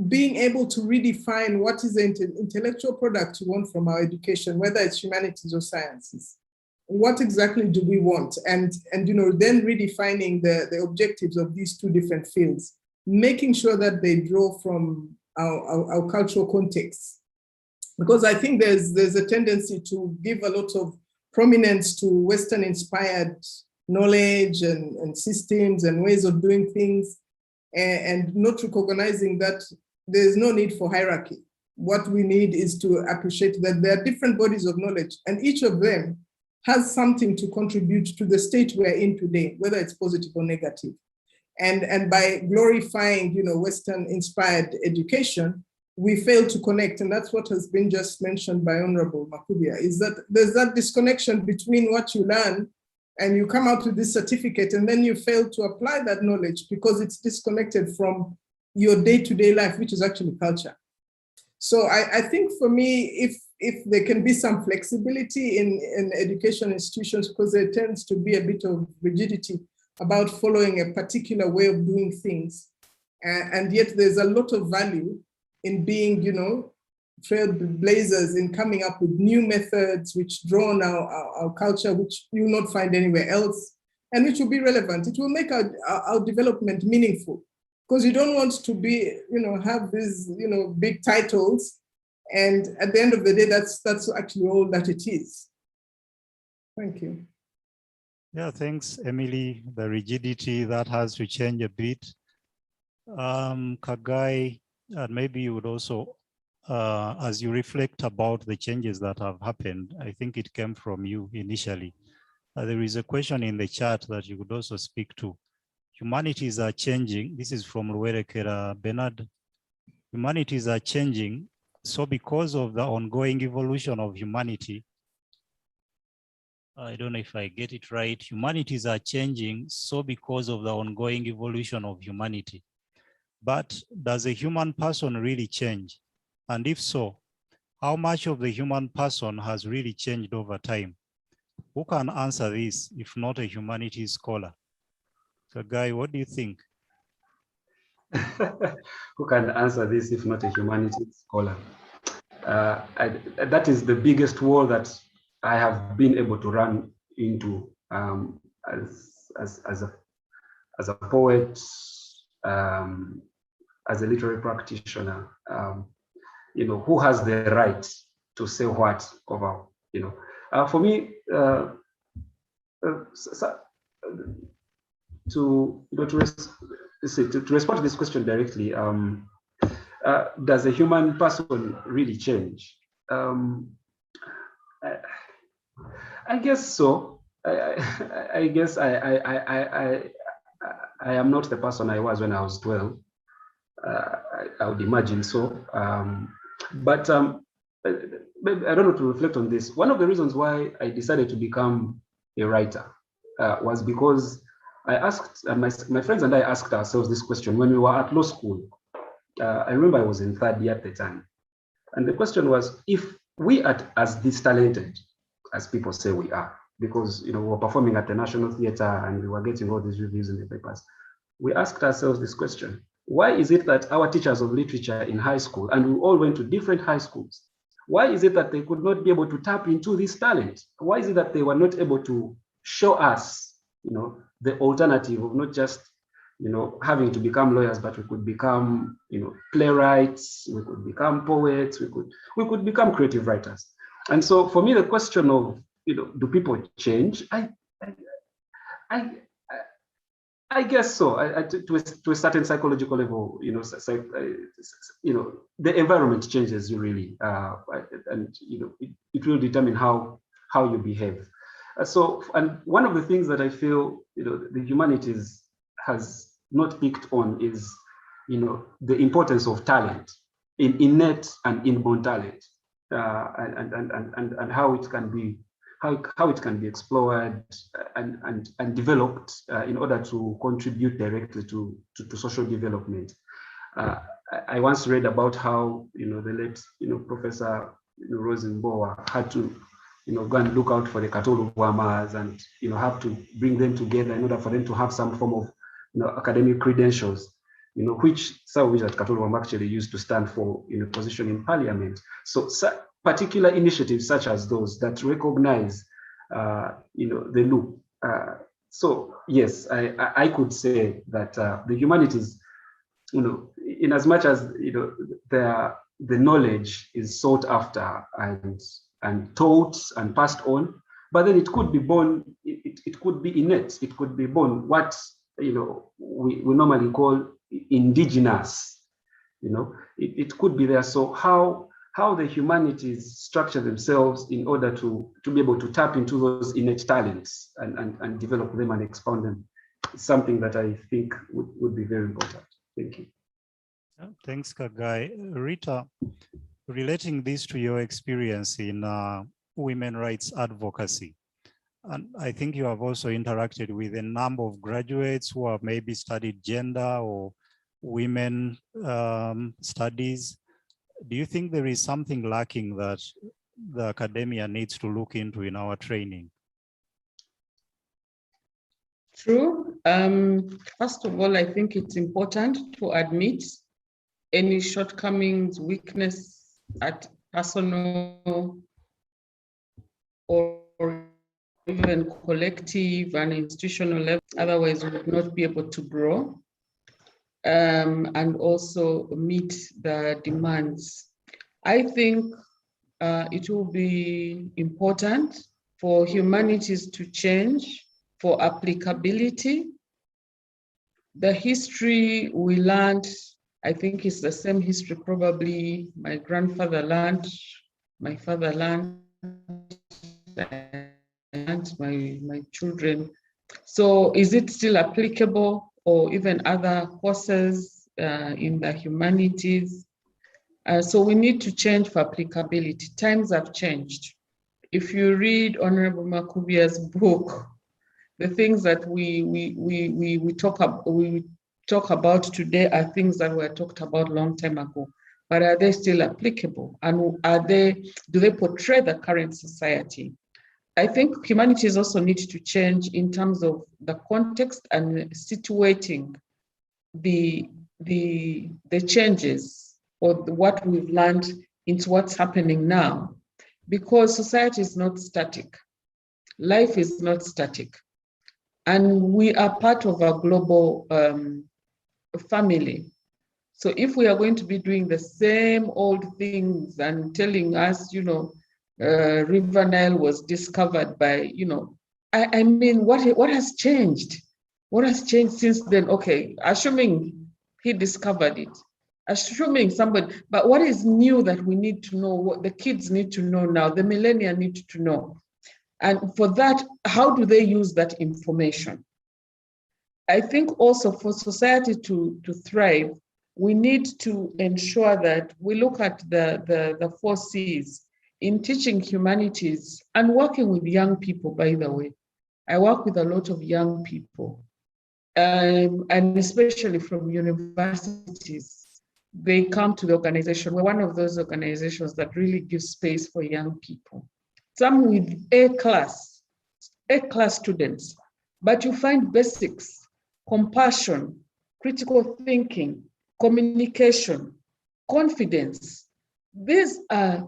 S4: being able to redefine what is the intellectual product we want from our education, whether it's humanities or sciences. What exactly do we want? And you know, then redefining the objectives of these two different fields, making sure that they draw from our cultural context. Because I think there's a tendency to give a lot of prominence to Western-inspired knowledge and systems and ways of doing things, and not recognizing that there's no need for hierarchy. What we need is to appreciate that there are different bodies of knowledge, and each of them has something to contribute to the state we're in today, whether it's positive or negative. And by glorifying, you know, Western-inspired education, we fail to connect, and that's what has been just mentioned by Honorable Makubia, is that there's that disconnection between what you learn and you come out with this certificate and then you fail to apply that knowledge because it's disconnected from your day-to-day life, which is actually culture. So I think for me, if there can be some flexibility in education institutions, because there tends to be a bit of rigidity about following a particular way of doing things. And yet there's a lot of value in being, you know, trailblazers in coming up with new methods which draw on our culture, which you will not find anywhere else, and which will be relevant. It will make our development meaningful, because you don't want to be, you know, have these, you know, big titles, and at the end of the day, that's actually all that it is. Thank you.
S1: Yeah, thanks, Emily. The rigidity that has to change a bit. Kagai, maybe you would also, as you reflect about the changes that have happened, I think it came from you initially. There is a question in the chat that you could also speak to. Humanities are changing. This is from Luerekera Bernard. Humanities are changing. So because of the ongoing evolution of humanity, I don't know if I get it right, humanities are changing. So because of the ongoing evolution of humanity. But does a human person really change? And if so, how much of the human person has really changed over time? Who can answer this if not a humanities scholar? So Guy, what do you think?
S3: Who can answer this if not a humanities scholar? That is the biggest wall that I have been able to run into as a poet, as a literary practitioner. You know, who has the right to say what over, you know? For me, to respond to this question directly, does a human person really change? I guess so. I guess I am not the person I was when I was 12. I would imagine so. But I don't know, to reflect on this. One of the reasons why I decided to become a writer was because I asked, my friends and I asked ourselves this question when we were at law school. I remember I was in third year at the time. And the question was, if we are as this talented as people say we are, because, you know, we were performing at the National Theatre and we were getting all these reviews in the papers, we asked ourselves this question: why is it that our teachers of literature in high school, and we all went to different high schools, why is it that they could not be able to tap into this talent? Why is it that they were not able to show us, you know, the alternative of not just, you know, having to become lawyers, but we could become, you know, playwrights, we could become poets, we could become creative writers. And so for me, the question of, you know, do people change? I guess so. To a certain psychological level, you know, you know, the environment changes you really, and you know, it will determine how you behave. So, and one of the things that I feel, you know, the humanities has not picked on is, you know, the importance of talent, innate and inborn talent, and how it can be. How it can be explored and developed in order to contribute directly to social development. I once read about how, you know, the late, you know, Professor, you know, Rosenboer had to, you know, go and look out for the Katolu Wamas and, you know, have to bring them together in order for them to have some form of, you know, academic credentials, you know, which some of which that Katolu Wama actually used to stand for, you know, position in parliament. So particular initiatives such as those that recognize, you know, the loop. So yes, I could say that the humanities, you know, in as much as, you know, the knowledge is sought after and taught and passed on, but then it could be born, it could be innate, it could be born what, you know, we normally call indigenous, you know, it could be there. So how the humanities structure themselves in order to be able to tap into those innate talents and develop them and expound them is something that I think would be very important. Thank you.
S1: Thanks, Kagai. Rita, relating this to your experience in women rights advocacy, and I think you have also interacted with a number of graduates who have maybe studied gender or women studies. Do you think there is something lacking that the academia needs to look into in our training?
S2: True. First of all, I think it's important to admit any shortcomings, weakness at personal or even collective and institutional level. Otherwise, we would not be able to grow and also meet the demands. I think it will be important for humanities to change for applicability. The history we learned, I think it's the same history probably my grandfather learned, my father learned, and my children. So is it still applicable, or even other courses in the humanities? So we need to change for applicability. Times have changed. If you read Honorable Makubia's book, the things that we talk about today are things that were talked about a long time ago. But are they still applicable? And do they portray the current society? I think humanities also need to change in terms of the context and situating the changes or what we've learned into what's happening now, because society is not static. Life is not static. And we are part of a global family. So if we are going to be doing the same old things and telling us, River Nile was discovered by, I mean, what has changed? What has changed since then? Okay, assuming he discovered it, assuming somebody, but what is new that we need to know, what the kids need to know now, the millennia need to know? And for that, how do they use that information? I think also for society to thrive, we need to ensure that we look at the 4 C's in teaching humanities and working with young people, by the way. I work with a lot of young people, and especially from universities. They come to the organization. We're one of those organizations that really gives space for young people. Some with A-class students, but you find basics, compassion, critical thinking, communication, confidence. These are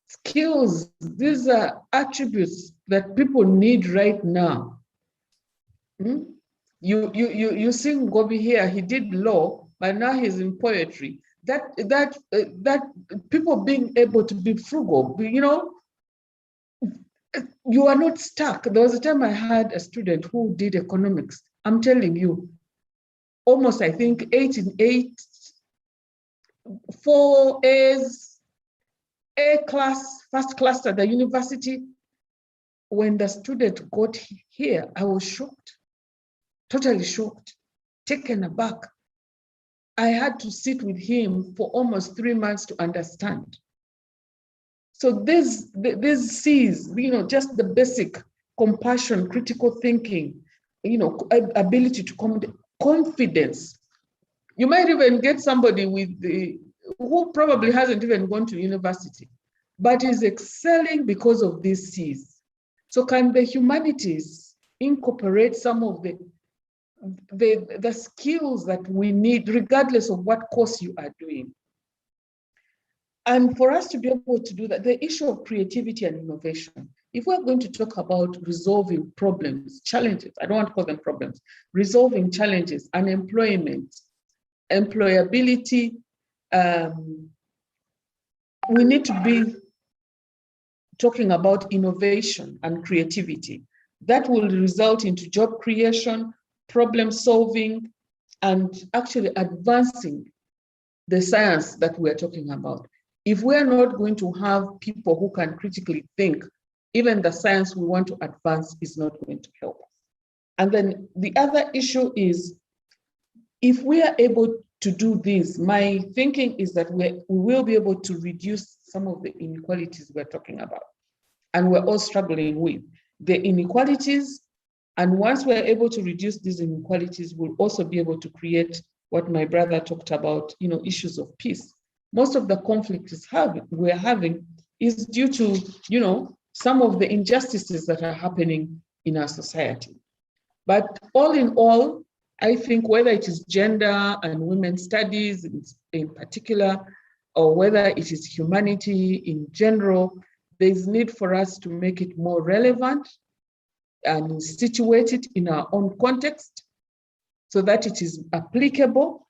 S2: skills, these are attributes that people need right now. You see Ngobi here, he did law, but now he's in poetry. That people being able to be frugal, you are not stuck. There was a time I had a student who did economics. I'm telling you, almost, I think, 8 in 8, 4 A's, A-class, first class at the university. When the student got here, I was shocked, totally shocked, taken aback. I had to sit with him for almost 3 months to understand. So these C's, just the basic compassion, critical thinking, ability to communicate, confidence. You might even get somebody who probably hasn't even gone to university, but is excelling because of these C's. So can the humanities incorporate some of the skills that we need, regardless of what course you are doing? And for us to be able to do that, the issue of creativity and innovation, if we're going to talk about resolving problems, challenges, I don't want to call them problems, resolving challenges, unemployment, employability, we need to be talking about innovation and creativity. That will result into job creation, problem solving, and actually advancing the science that we're talking about. If we're not going to have people who can critically think, even the science we want to advance is not going to help us. And then the other issue is, if we are able to do this, my thinking is that we will be able to reduce some of the inequalities we're talking about. And we're all struggling with the inequalities. And once we're able to reduce these inequalities, we'll also be able to create what my brother talked about, issues of peace. Most of the conflict we're having is due to, you know, some of the injustices that are happening in our society. But all in all, I think whether it is gender and women's studies in particular, or whether it is humanity in general, there's need for us to make it more relevant and situate it in our own context so that it is applicable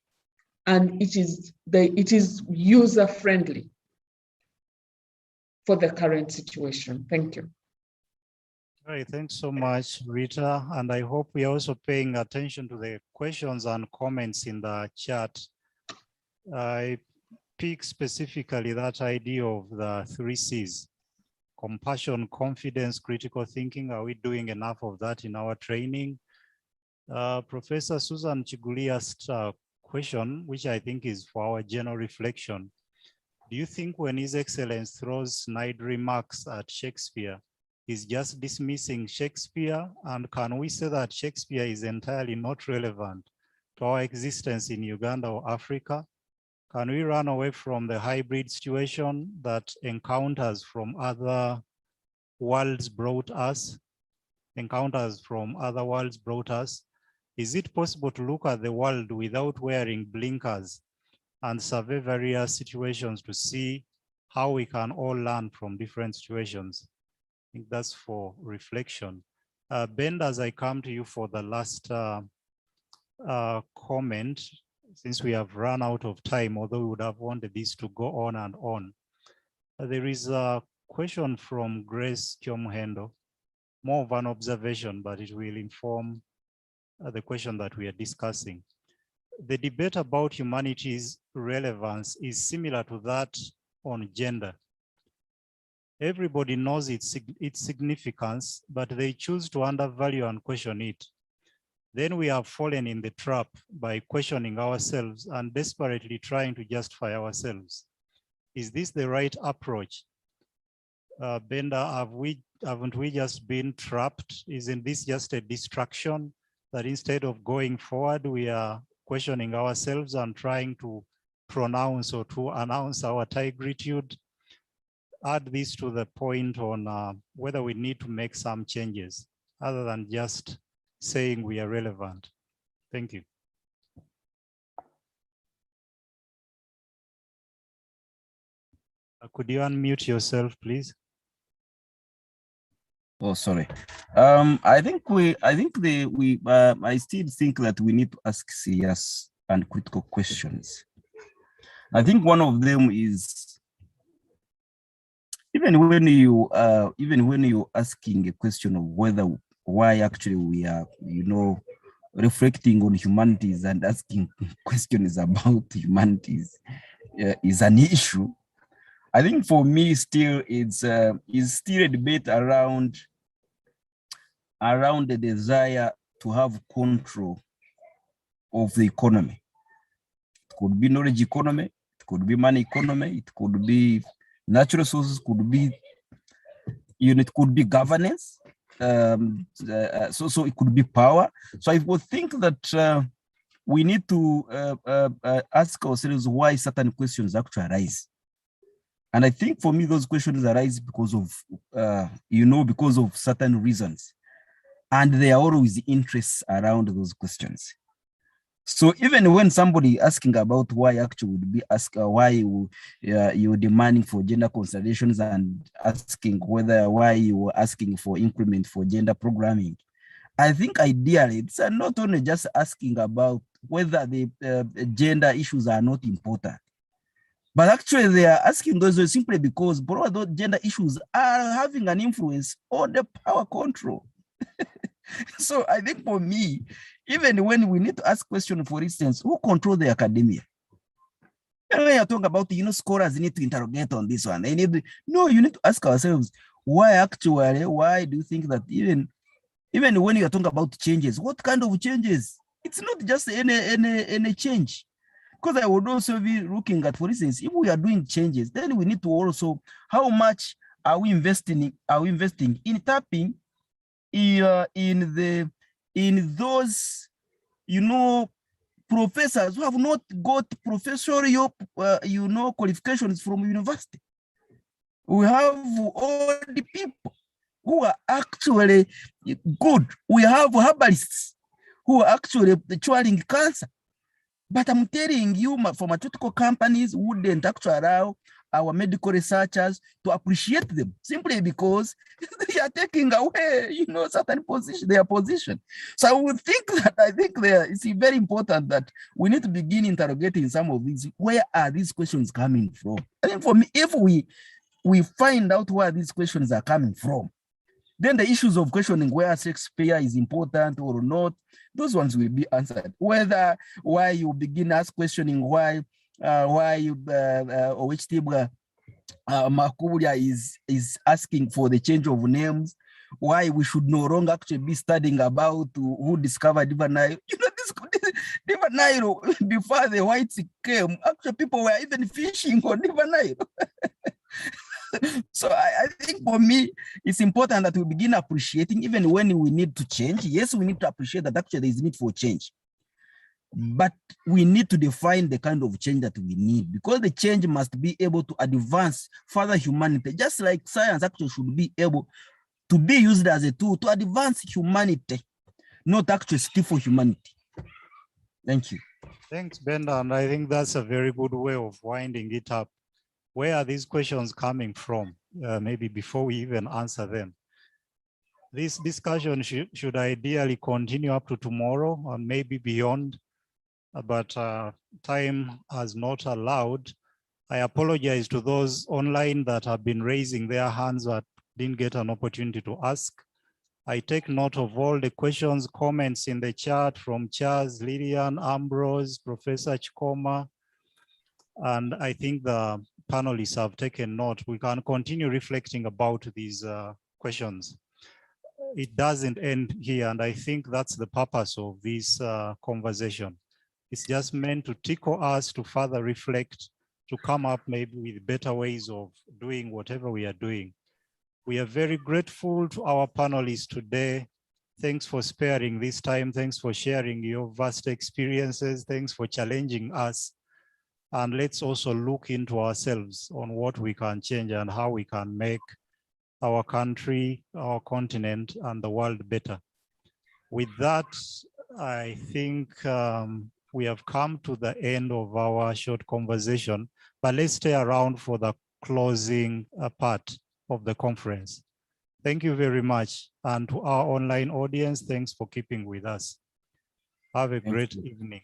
S2: and it is user-friendly for the current situation. Thank you.
S1: All right, thanks so much, Rita. And I hope we are also paying attention to the questions and comments in the chat. I pick specifically that idea of the 3 C's: compassion, confidence, critical thinking. Are we doing enough of that in our training? Professor Susan Chiguli asked a question, which I think is for our general reflection. Do you think when His Excellence throws snide remarks at Shakespeare, he's just dismissing Shakespeare? And can we say that Shakespeare is entirely not relevant to our existence in Uganda or Africa? Can we run away from the hybrid situation that encounters from other worlds brought us? Encounters from other worlds brought us? Is it possible to look at the world without wearing blinkers and survey various situations to see how we can all learn from different situations? I think that's for reflection. Ben, as I come to you for the last comment, since we have run out of time, although we would have wanted this to go on and on. There is a question from Grace Kyomuhendo, more of an observation, but it will inform the question that we are discussing. The debate about humanity's relevance is similar to that on gender. Everybody knows its significance, but they choose to undervalue and question it. Then we have fallen in the trap by questioning ourselves and desperately trying to justify ourselves. Is this the right approach? Benda, haven't we just been trapped? Isn't this just a distraction that instead of going forward, we are questioning ourselves and trying to pronounce or to announce our tigritude? Add this to the point on whether we need to make some changes other than just saying we are relevant. Thank you. Could you unmute yourself, please?
S5: Oh, sorry. I still think that we need to ask serious and critical questions. I think one of them is even when you asking a question of why actually we are, reflecting on humanities and asking questions about humanities is an issue. I think for me still it's still a debate around the desire to have control of the economy. It could be knowledge economy, it could be money economy, it could be natural resources, could be it could be governance. So it could be power. So I would think that we need to ask ourselves why certain questions actually arise. And I think for me, those questions arise because of, because of certain reasons. And there are always interests around those questions. So even when somebody asking about why actually would be why you're demanding for gender considerations and asking why you were asking for increment for gender programming, I think ideally it's not only just asking about whether the gender issues are not important, but actually they are asking those simply because those gender issues are having an influence on the power control. So I think for me, even when we need to ask questions, for instance, who control the academia? And when you're talking about, scholars need to interrogate on this one. You need to ask ourselves, why do you think that even when you're talking about changes, what kind of changes? It's not just any change. Because I would also be looking at, for instance, if we are doing changes, then we need to also, how much are we investing in tapping in those, professors who have not got professorial, qualifications from university. We have all the people who are actually good. We have herbalists who are actually curing cancer. But I'm telling you, pharmaceutical companies wouldn't actually allow our medical researchers to appreciate them simply because they are taking away, certain their position. So I would think that it's very important that we need to begin interrogating some of these. Where are these questions coming from? I think for me, if we find out where these questions are coming from, then the issues of questioning where Shakespeare is important or not, those ones will be answered. Why you begin questioning why Owechtibwa Makuburia is asking for the change of names, why we should no longer actually be studying about who discovered River Nile. This River Nile, before the whites came, actually people were even fishing on River Nile. So I think for me, it's important that we begin appreciating, even when we need to change. Yes, we need to appreciate that actually there is need for change. But we need to define the kind of change that we need, because the change must be able to advance further humanity, just like science actually should be able to be used as a tool to advance humanity, not actually stifle humanity. Thank you.
S1: Thanks, Benda. And I think that's a very good way of winding it up. Where are these questions coming from? Maybe before we even answer them. This discussion should ideally continue up to tomorrow and maybe beyond, but time has not allowed. I apologize to those online that have been raising their hands but didn't get an opportunity to ask. I take note of all the questions, comments in the chat from Charles, Lillian, Ambrose, Professor Chikoma, and I think the panelists have taken note. We can continue reflecting about these questions. It doesn't end here, and I think that's the purpose of this conversation. It's just meant to tickle us to further reflect, to come up maybe with better ways of doing whatever we are doing. We are very grateful to our panelists today. Thanks for sparing this time. Thanks for sharing your vast experiences. Thanks for challenging us. And let's also look into ourselves on what we can change and how we can make our country, our continent, and the world better. With that, I think we have come to the end of our short conversation, but let's stay around for the closing part of the conference. Thank you very much. And to our online audience, thanks for keeping with us. Have a great evening.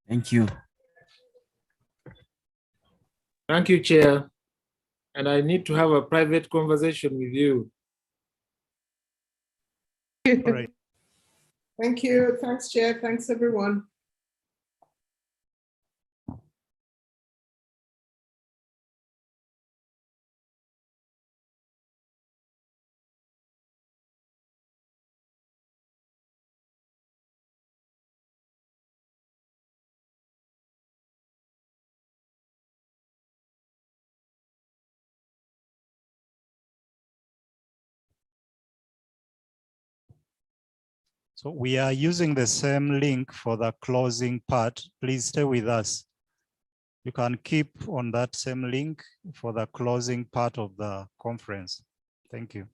S5: Thank you.
S6: Thank you, Chair. And I need to have a private conversation with you.
S1: All right.
S4: Thank you. Thanks, Chair. Thanks, everyone.
S1: So we are using the same link for the closing part. Please stay with us. You can keep on that same link for the closing part of the conference. Thank you.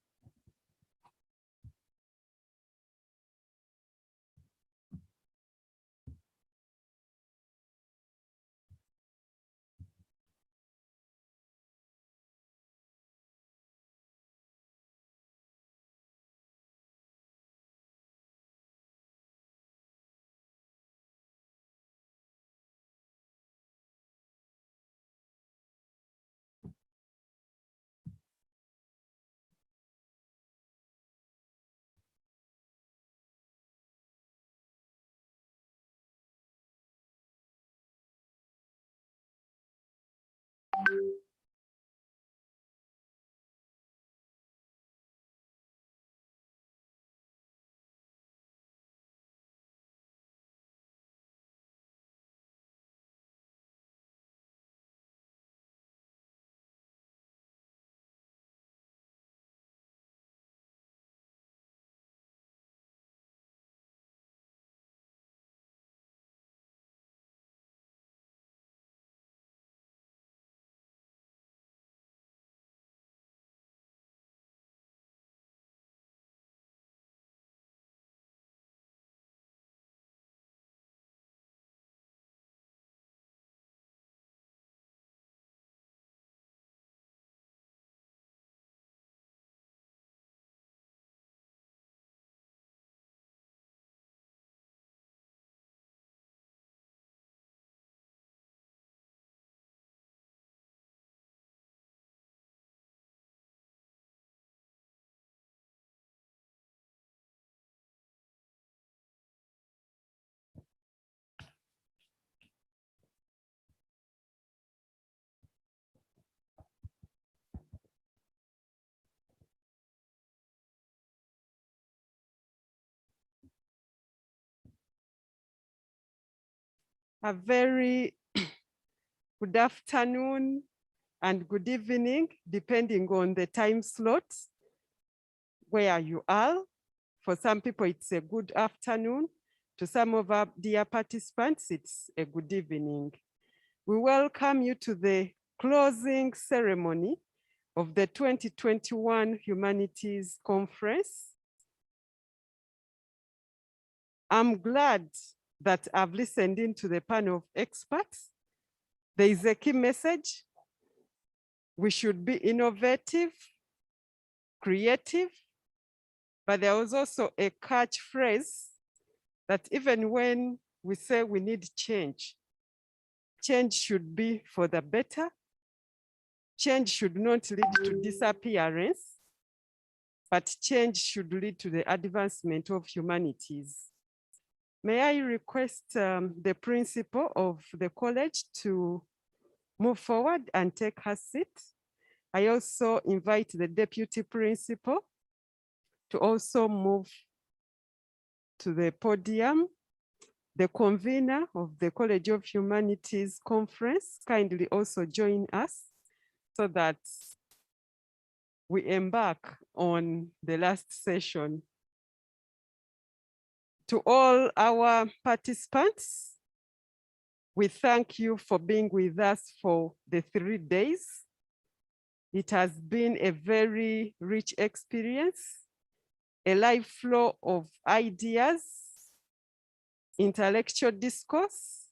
S7: A very good afternoon and good evening, depending on the time slot where you are. For some people, it's a good afternoon. To some of our dear participants, it's a good evening. We welcome you to the closing ceremony of the 2021 Humanities Conference. I'm glad that I've listened into the panel of experts. There is a key message. We should be innovative, creative, but there was also a catchphrase that even when we say we need change, change should be for the better. Change should not lead to disappearance, but change should lead to the advancement of humanities. May I request the principal of the college to move forward and take her seat. I also invite the deputy principal to also move to the podium. The convener of the College of Humanities Conference kindly also join us so that we embark on the last session. To all our participants, we thank you for being with us for the 3 days. It has been a very rich experience, a live flow of ideas, intellectual discourse.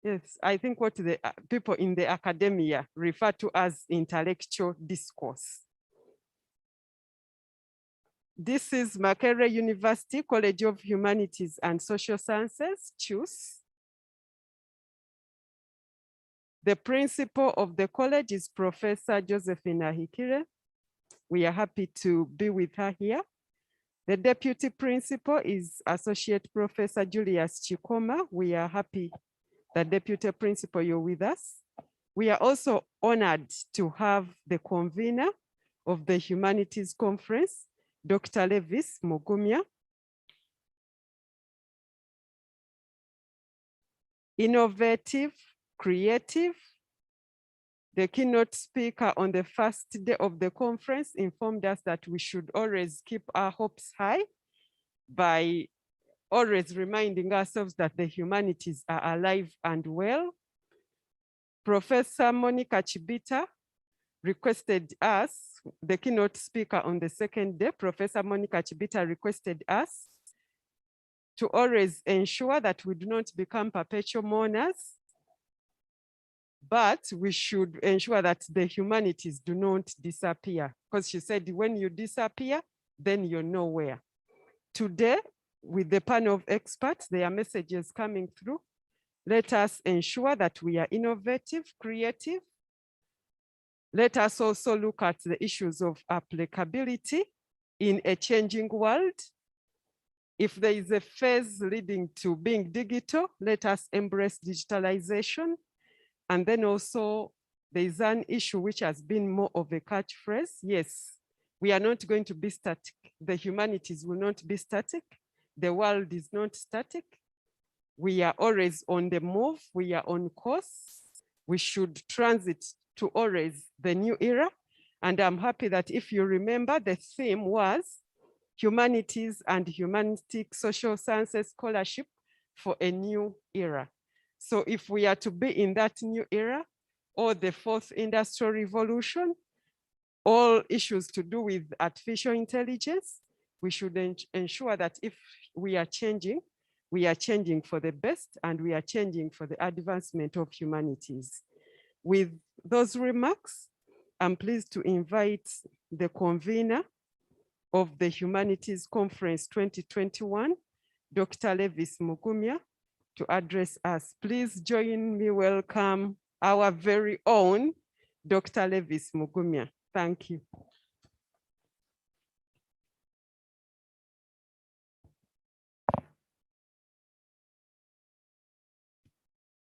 S7: Yes, I think what the people in the academia refer to as intellectual discourse. This is Makerere University College of Humanities and Social Sciences, CHUS. The principal of the college is Professor Josephine Ahikire. We are happy to be with her here. The deputy principal is Associate Professor Julius Chikoma. We are happy that deputy principal, you're with us. We are also honored to have the convener of the Humanities Conference, Dr. Levis Mugumya. Innovative, creative. The keynote speaker on the first day of the conference informed us that we should always keep our hopes high by always reminding ourselves that the humanities are alive and well. Professor Monica Chibita requested us, the keynote speaker on the second day, Professor Monica Chibita requested us to always ensure that we do not become perpetual mourners, but we should ensure that the humanities do not disappear. Because she said, when you disappear, then you're nowhere. Today, with the panel of experts, there are messages coming through. Let us ensure that we are innovative, creative. Let us also look at the issues of applicability in a changing world. If there is a phase leading to being digital, let us embrace digitalization. And then also there is an issue which has been more of a catchphrase. Yes, we are not going to be static. The humanities will not be static. The world is not static. We are always on the move. We are on course. We should transit to always the new era. And I'm happy that if you remember, the theme was humanities and humanistic social sciences scholarship for a new era. So if we are to be in that new era, or the fourth industrial revolution, all issues to do with artificial intelligence, we should ensure that if we are changing for the best, and we are changing for the advancement of humanities. With those remarks, I'm pleased to invite the convener of the Humanities Conference 2021, Dr. Levis Mugumya, to address us. Please join me welcome our very own Dr. Levis Mugumya. Thank you.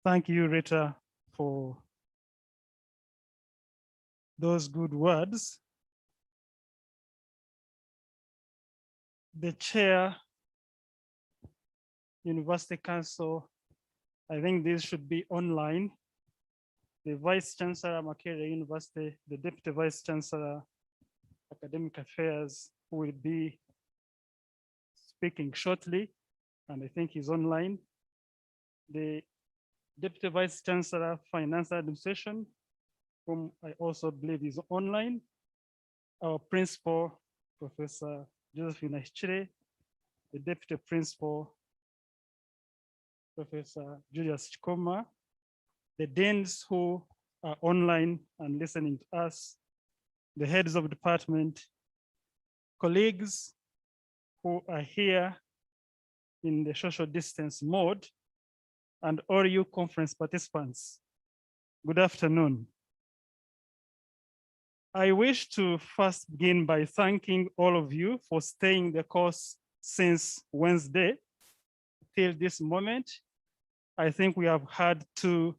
S8: Thank you, Rita, for those good words. The chair, University Council I think this should be online. The Vice Chancellor, Makerere University, the Deputy Vice Chancellor, Academic Affairs, who will be speaking shortly, and I think he's online. The Deputy Vice Chancellor, Finance Administration, whom I also believe is online. Our Principal, Professor Josephine Chire, the Deputy Principal, Professor Julius Chikoma, the deans who are online and listening to us, the heads of department, colleagues who are here in the social distance mode, and all you conference participants. Good afternoon. I wish to first begin by thanking all of you for staying the course since Wednesday till this moment. I think we have had 2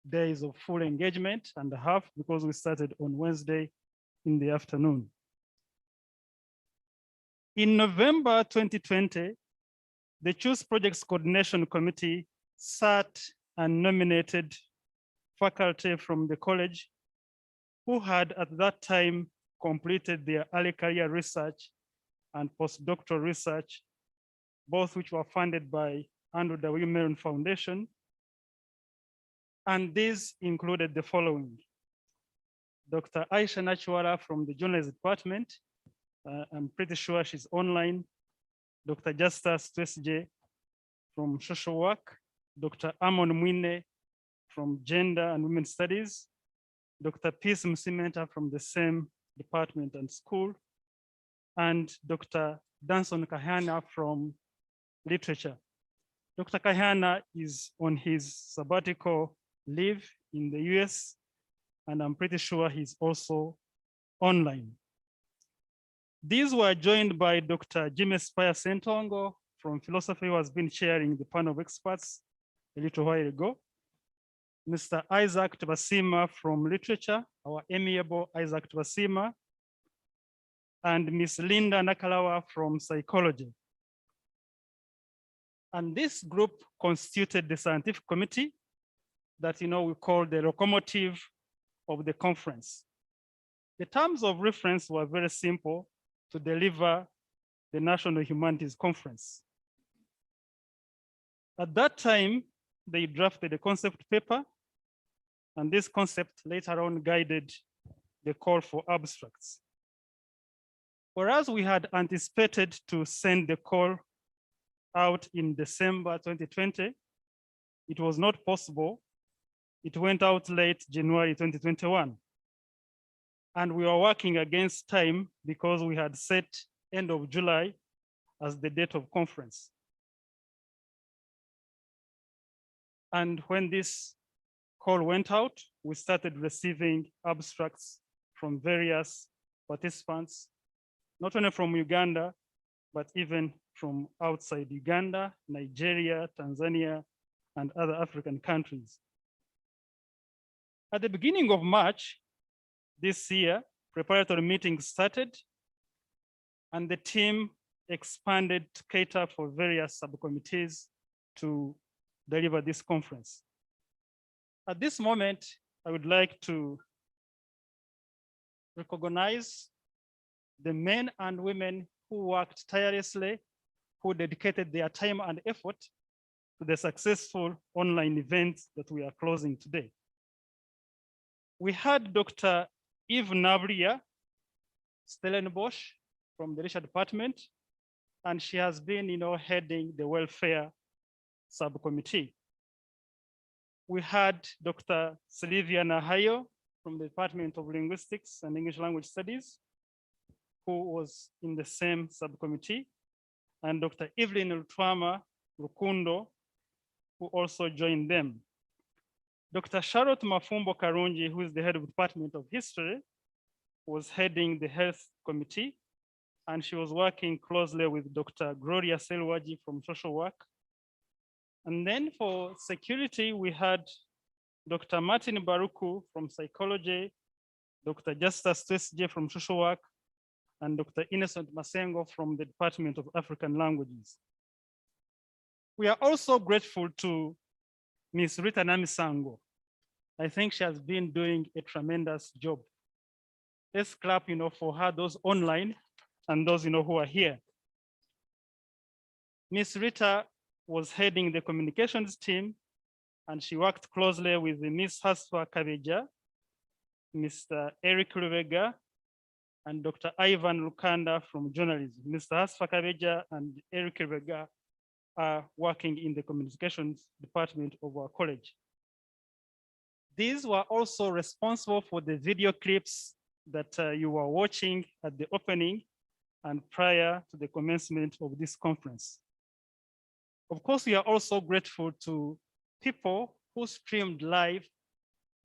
S8: days of full engagement and a half because we started on Wednesday in the afternoon. In November 2020, the Choose Projects Coordination Committee sat and nominated faculty from the college who had at that time completed their early career research and postdoctoral research, both which were funded by Andrew W. Mellon Foundation. And these included the following: Dr. Aisha Nachwara from the journalism department. I'm pretty sure she's online. Dr. Justus Twesje from social work. Dr. Amon Mwine from gender and women's studies. Dr. Peace Msimenta from the same department and school. And Dr. Danson Kahana from literature. Dr. Kahana is on his sabbatical leave in the US, and I'm pretty sure he's also online. These were joined by Dr. Jimmy Spire Sentongo from philosophy, who has been chairing the panel of experts a little while ago. Mr. Isaac Tubasima from literature, our amiable Isaac Tubasima, and Ms. Linda Nakalawa from psychology. And this group constituted the scientific committee that we call the locomotive of the conference. The terms of reference were very simple to deliver the National Humanities Conference. At that time, they drafted a concept paper, and this concept later on guided the call for abstracts. Whereas we had anticipated to send the call out in December 2020, it was not possible. It went out late January 2021. And we were working against time because we had set end of July as the date of conference. And when this call went out, we started receiving abstracts from various participants, not only from Uganda, but even from outside Uganda, Nigeria, Tanzania, and other African countries. At the beginning of March this year, preparatory meetings started, and the team expanded to cater for various subcommittees to deliver this conference. At this moment, I would like to recognize the men and women who worked tirelessly, who dedicated their time and effort to the successful online event that we are closing today. We had Dr. Eve Nabria Stellenbosch from the Research Department, and she has been heading the welfare subcommittee. We had Dr. Sylvia Nahayo from the Department of Linguistics and English Language Studies, who was in the same subcommittee, and Dr. Evelyn Lutwama Rukundo, who also joined them. Dr. Charlotte Mafumbo Karunji, who is the head of the Department of History, was heading the Health Committee, and she was working closely with Dr. Gloria Selwaji from Social Work. And then for security, we had Dr. Martin Baruku from Psychology, Dr. Justus Twesje from Social Work, and Dr. Innocent Masengo from the Department of African Languages. We are also grateful to Ms. Rita Namisango. I think she has been doing a tremendous job. Let's clap, for her, those online and those, who are here. Ms. Rita was heading the communications team, and she worked closely with Ms. Hasfa Kabeja, Mr. Eric Rubega, and Dr. Ivan Lukanda from journalism. Mr. Hasfa Kabeja and Eric Rubega are working in the communications department of our college. These were also responsible for the video clips that you were watching at the opening and prior to the commencement of this conference. Of course, we are also grateful to people who streamed live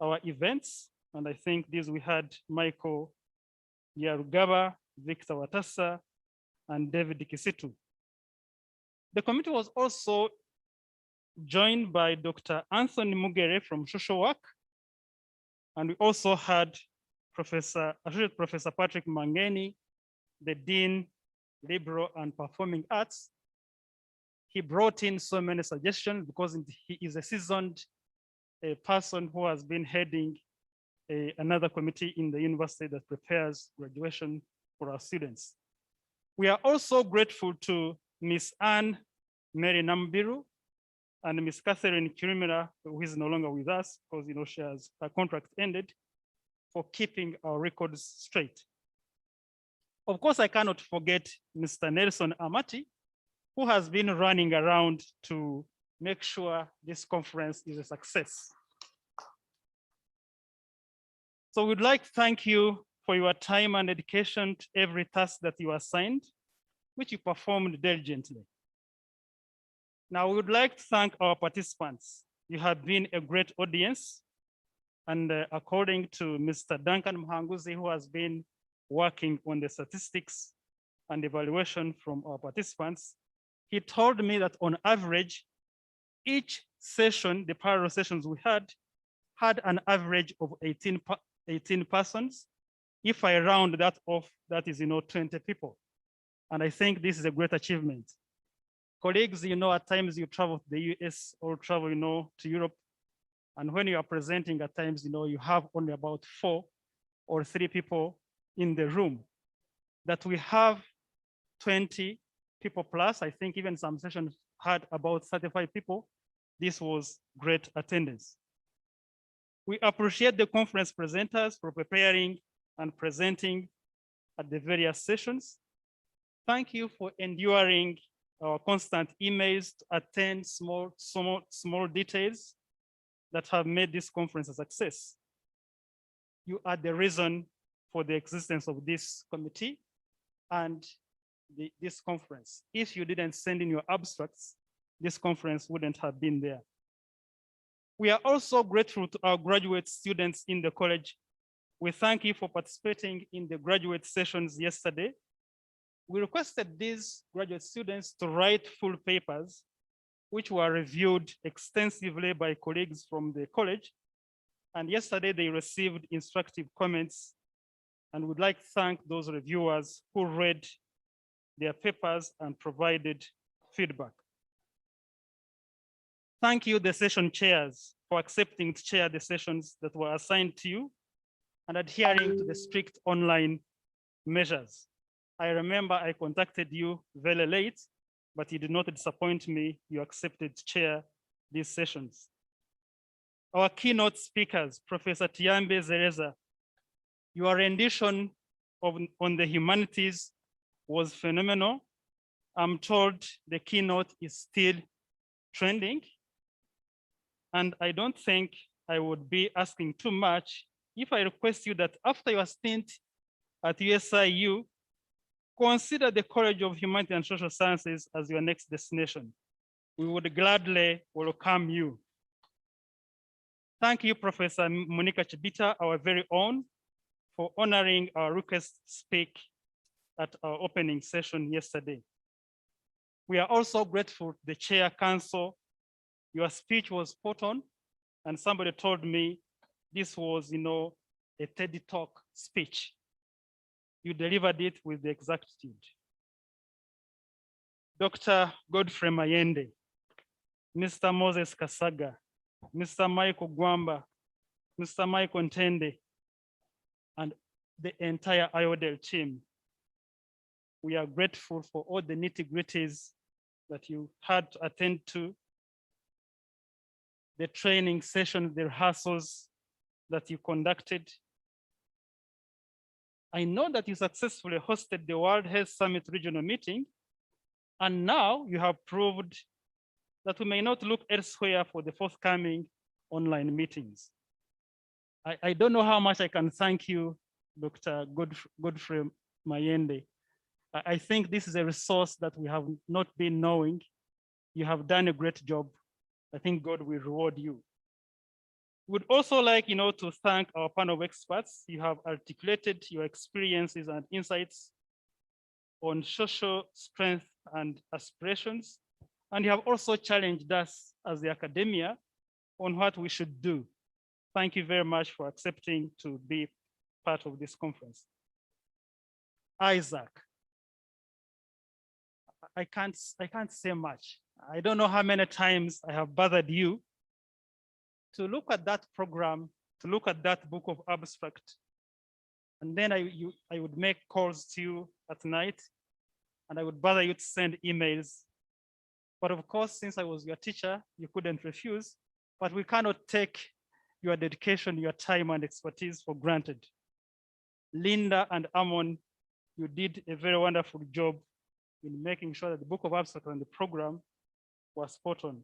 S8: our events. And I think these we had Michael Yarugaba, Victor Watassa, and David Kisitu. The committee was also joined by Dr. Anthony Mugere from social work. And we also had Associate Professor Patrick Mangeni, the Dean, Liberal and Performing Arts. He brought in so many suggestions because he is a seasoned person who has been heading another committee in the university that prepares graduation for our students. We are also grateful to Ms. Anne Mary Nambiru and Ms. Catherine Kirimira, who is no longer with us because she has her contract ended, for keeping our records straight. Of course, I cannot forget Mr. Nelson Amati, who has been running around to make sure this conference is a success. So we'd like to thank you for your time and dedication to every task that you assigned, which you performed diligently. Now we would like to thank our participants. You have been a great audience. And according to Mr. Duncan Mhanguzi, who has been working on the statistics and evaluation from our participants, he told me that on average, each session, the parallel sessions we had an average of 18 persons. If I round that off, that is 20 people. And I think this is a great achievement. Colleagues, at times you travel to the US or travel to Europe. And when you are presenting at times, you have only about 4 or 3 people in the room. That we have 20 people plus, I think even some sessions had about 35 people. This was great attendance. We appreciate the conference presenters for preparing and presenting at the various sessions. Thank you for enduring our constant emails to attend small details that have made this conference a success. You are the reason for the existence of this committee and this conference. If you didn't send in your abstracts, this conference wouldn't have been there. We are also grateful to our graduate students in the college. We thank you for participating in the graduate sessions yesterday. We requested these graduate students to write full papers, which were reviewed extensively by colleagues from the college. And yesterday they received instructive comments, and would like to thank those reviewers who read their papers and provided feedback. Thank you, the session chairs, for accepting to chair the sessions that were assigned to you and adhering to the strict online measures. I remember I contacted you very late, but you did not disappoint me. You accepted to chair these sessions. Our keynote speakers, Professor Tiambe Zereza, your rendition on the humanities was phenomenal. I'm told the keynote is still trending. And I don't think I would be asking too much if I request you that after your stint at USIU, consider the College of Humanities and Social Sciences as your next destination. We would gladly welcome you. Thank you, Professor Monica Chibita, our very own, for honoring our request to speak at our opening session yesterday. We are also grateful to the Chair Council. Your speech was spot on, and somebody told me this was, a TED Talk speech. You delivered it with the exactitude. Dr. Godfrey Mayende, Mr. Moses Kasaga, Mr. Michael Gwamba, Mr. Michael Ntende, and the entire IODEL team. We are grateful for all the nitty-gritties that you had to attend to, the training sessions, the rehearsals that you conducted. I know that you successfully hosted the World Health Summit regional meeting, and now you have proved that we may not look elsewhere for the forthcoming online meetings. I don't know how much I can thank you, Dr. Godfrey Mayende. I think this is a resource that we have not been knowing. You have done a great job. I think God will reward you. Would also like to thank our panel of experts. You have articulated your experiences and insights on social strength and aspirations. And you have also challenged us as the academia on what we should do. Thank you very much for accepting to be part of this conference. Isaac, I can't say much. I don't know how many times I have bothered you to look at that program, to look at that book of abstract. And then I would make calls to you at night, and I would bother you to send emails. But of course, since I was your teacher, you couldn't refuse, but we cannot take your dedication, your time and expertise for granted. Linda and Amon, you did a very wonderful job in making sure that the book of abstract and the program was spot on.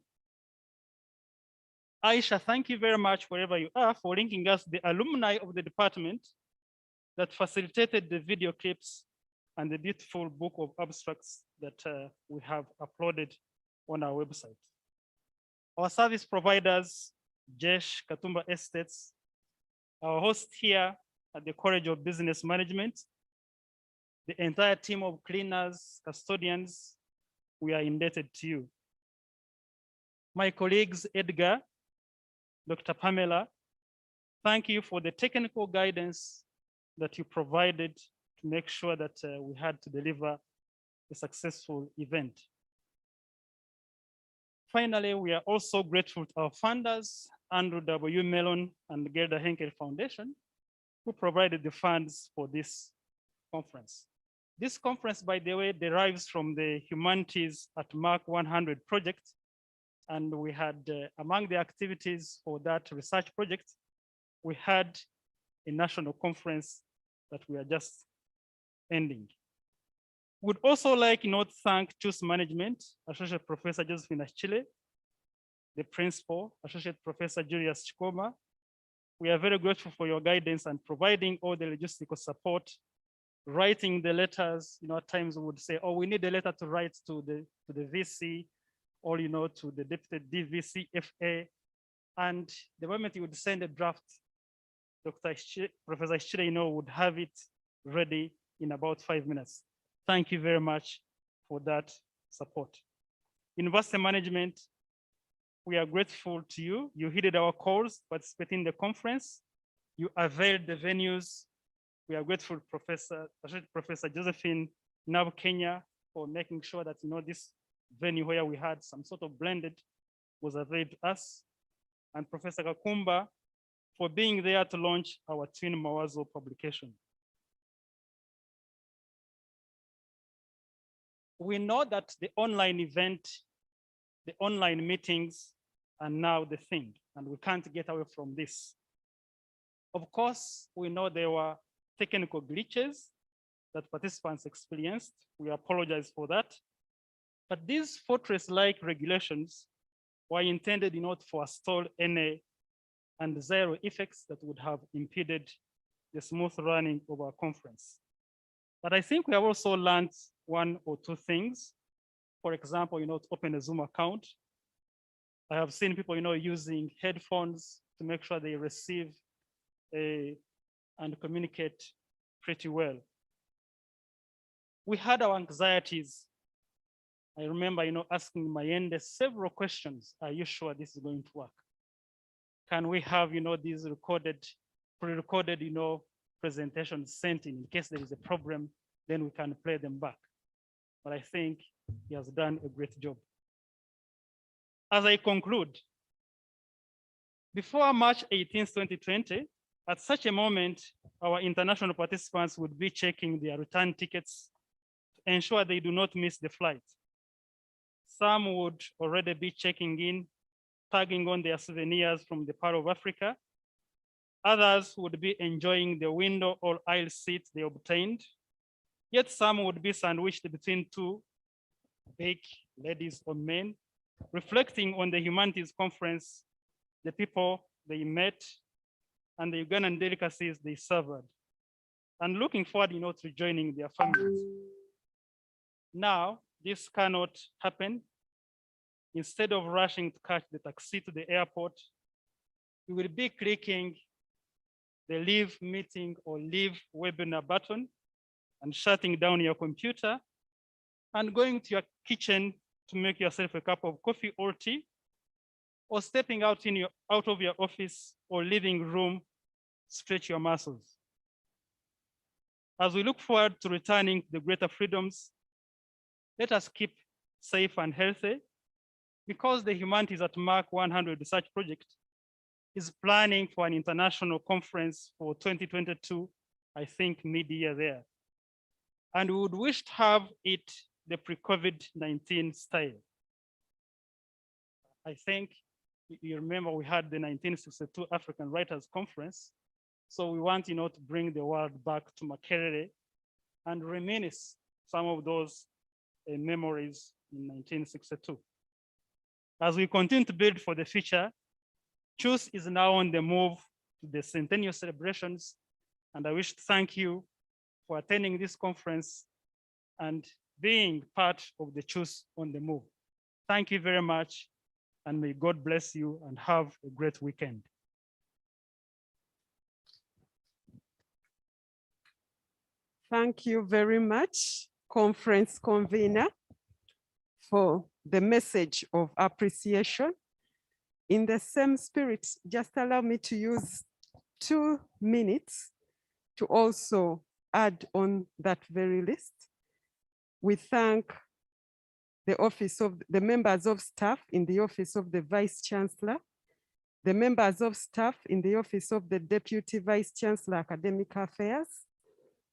S8: Aisha, thank you very much wherever you are for linking us the alumni of the department that facilitated the video clips and the beautiful book of abstracts that we have uploaded on our website. Our service providers, Jesh Katumba Estates, our host here at the College of Business Management, the entire team of cleaners, custodians, we are indebted to you. My colleagues, Edgar, Dr. Pamela, thank you for the technical guidance that you provided to make sure that we had to deliver a successful event. Finally, we are also grateful to our funders, Andrew W. Mellon and Gerda Henkel Foundation, who provided the funds for this conference. This conference, by the way, derives from the Humanities at Mark 100 project. And we had, among the activities for that research project, we had a national conference that we are just ending. Would also like to thank Choose Management, Associate Professor Josephine Achille, the Principal, Associate Professor Julius Chikoma. We are very grateful for your guidance and providing all the logistical support, writing the letters. At times we would say, oh, we need a letter to write to the VC, or to the Deputy DVCFA. And the moment you would send a draft, Professor Ishire, would have it ready in about 5 minutes. Thank you very much for that support. University management, we are grateful to you. You heeded our calls, participating in the conference. You availed the venues. We are grateful, Professor Josephine Nav Kenya, for making sure that this venue where we had some sort of blended was availed to us. And Professor Kakumba for being there to launch our Twin Mawazo publication. We know that the online event, the online meetings are now the thing, and we can't get away from this. Of course, we know there were technical glitches that participants experienced. We apologize for that. But these fortress-like regulations were intended to forestall any undesirable effects that would have impeded the smooth running of our conference. But I think we have also learned one or two things. For example, to open a Zoom account. I have seen people, using headphones to make sure they receive and communicate pretty well. We had our anxieties. I remember, asking Mayende several questions. Are you sure this is going to work? Can we have, these pre-recorded, presentations sent in case there is a problem, then we can play them back. But I think he has done a great job. As I conclude, Before March 18th, 2020, at such a moment, our international participants would be checking their return tickets to ensure they do not miss the flight. Some would already be checking in, tagging on their souvenirs from the Pearl of Africa. Others would be enjoying the window or aisle seats they obtained. Yet some would be sandwiched between two big ladies or men, reflecting on the Humanities Conference, the people they met, and the Ugandan delicacies they served, and looking forward, to joining their families. Now, this cannot happen. Instead of rushing to catch the taxi to the airport, you will be clicking the leave meeting or leave webinar button and shutting down your computer and going to your kitchen to make yourself a cup of coffee or tea, or stepping out of your office or living room, stretch your muscles. As we look forward to returning to the greater freedoms, let us keep safe and healthy, because the Humanities at Mark 100 Research Project is planning for an international conference for 2022, I think mid-year there. And we would wish to have it the pre-COVID-19 style. I think you remember we had the 1962 African Writers Conference. So we want to bring the world back to Makerere and reminisce some of those memories in 1962. As we continue to build for the future, CHUS is now on the move to the centennial celebrations, and I wish to thank you for attending this conference and being part of the CHUS on the move. Thank you very much, and may God bless you and have a great weekend.
S7: Thank you very much, conference convener, for the message of appreciation. In the same spirit, just allow me to use 2 minutes to also add on that very list. We thank the members of staff in the Office of the Vice Chancellor, the members of staff in the Office of the Deputy Vice Chancellor, Academic Affairs,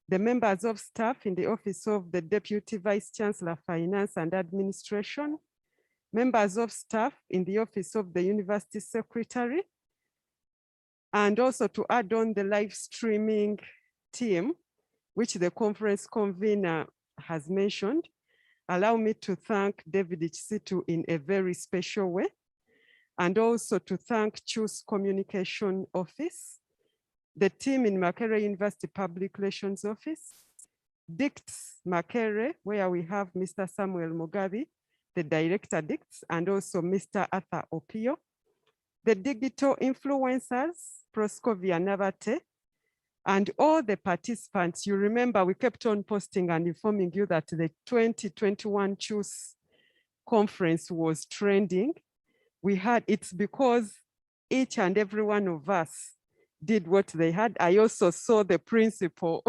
S7: the members of staff in the Office of the Deputy Vice Chancellor, Finance and Administration, members of staff in the Office of the University Secretary, and also to add on the live streaming team, which the conference convener has mentioned. Allow me to thank David Chisitu in a very special way, and also to thank CHUS Communication Office, the team in Makerere University Public Relations Office, DICTS Makerere, where we have Mr. Samuel Mugabi, the director DICTS, and also Mr. Arthur Opio, the digital influencers, Proscovia Navate, and all the participants. You remember we kept on posting and informing you that the 2021 CHUS conference was trending. It's because each and every one of us did what they had. I also saw the principal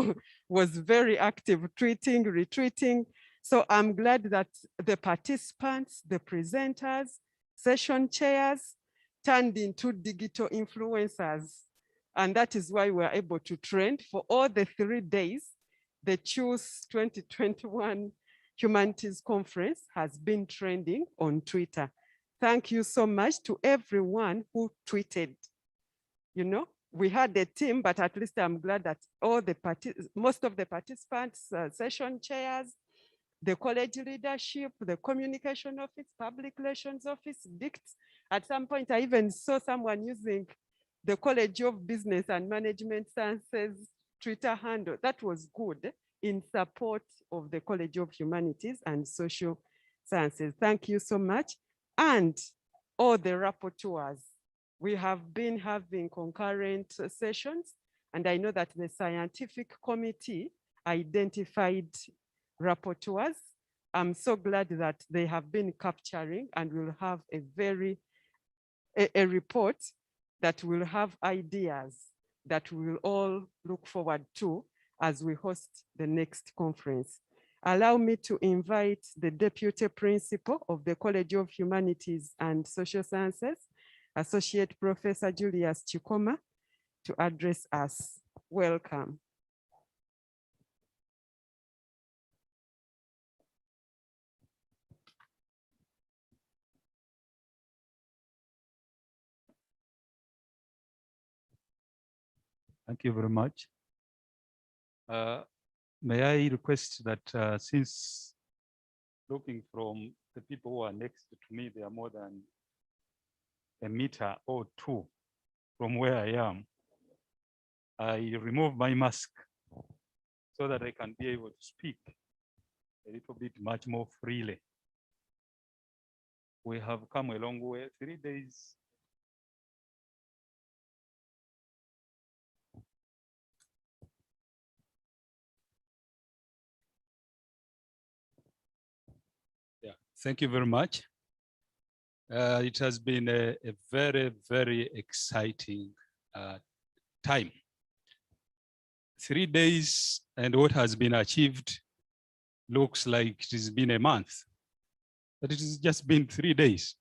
S7: was very active, tweeting, retweeting. So I'm glad that the participants, the presenters, session chairs turned into digital influencers. And that is why we're able to trend for all the 3 days. The CHUS 2021 Humanities Conference has been trending on Twitter. Thank you so much to everyone who tweeted. We had a team, but at least I'm glad that most of the participants, session chairs, the college leadership, the communication office, public relations office, DICTS. At some point, I even saw someone using the College of Business and Management Sciences Twitter handle. That was good in support of the College of Humanities and Social Sciences. Thank you so much. And all the rapporteurs. We have been having concurrent sessions, and I know that the scientific committee identified rapporteurs. I'm so glad that they have been capturing, and we'll have a report that will have ideas that we will all look forward to as we host the next conference. Allow me to invite the Deputy Principal of the College of Humanities and Social Sciences, Associate Professor Julius Chikoma to address us. Welcome.
S9: Thank you very much. May I request that since looking from the people who are next to me, they are more than a meter or two from where I am, I remove my mask so that I can be able to speak a little bit much more freely. We have come a long way, 3 days. Yeah, thank you very much. It has been a very, very exciting time. 3 days and what has been achieved looks like it has been a month, but it has just been 3 days.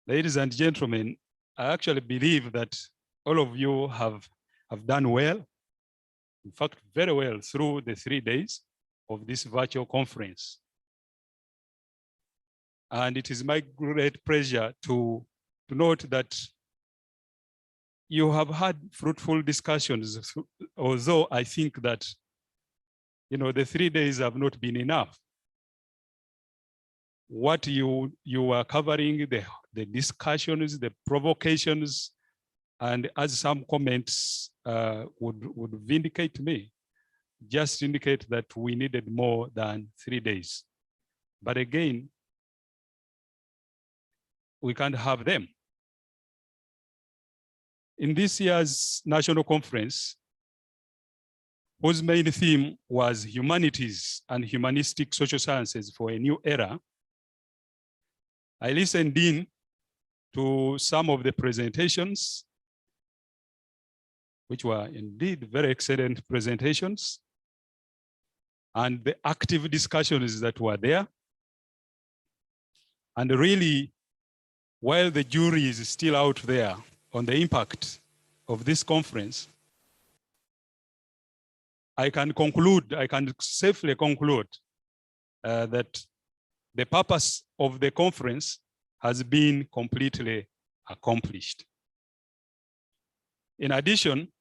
S9: Ladies and gentlemen, I actually believe that all of you have done well, in fact, very well through the 3 days of this virtual conference. And it is my great pleasure to note that you have had fruitful discussions, although I think that, you know, the 3 days have not been enough. What you are covering, the discussions, the provocations, and as some comments would vindicate me, just indicate that we needed more than 3 days. But again, we can't have them. In this year's national conference, whose main theme was humanities and humanistic social sciences for a new era, I listened in to some of the presentations, which were indeed very excellent presentations, and the active discussions that were there. And really, while the jury is still out there on the impact of this conference, I can safely conclude that the purpose of the conference has been completely accomplished. In addition,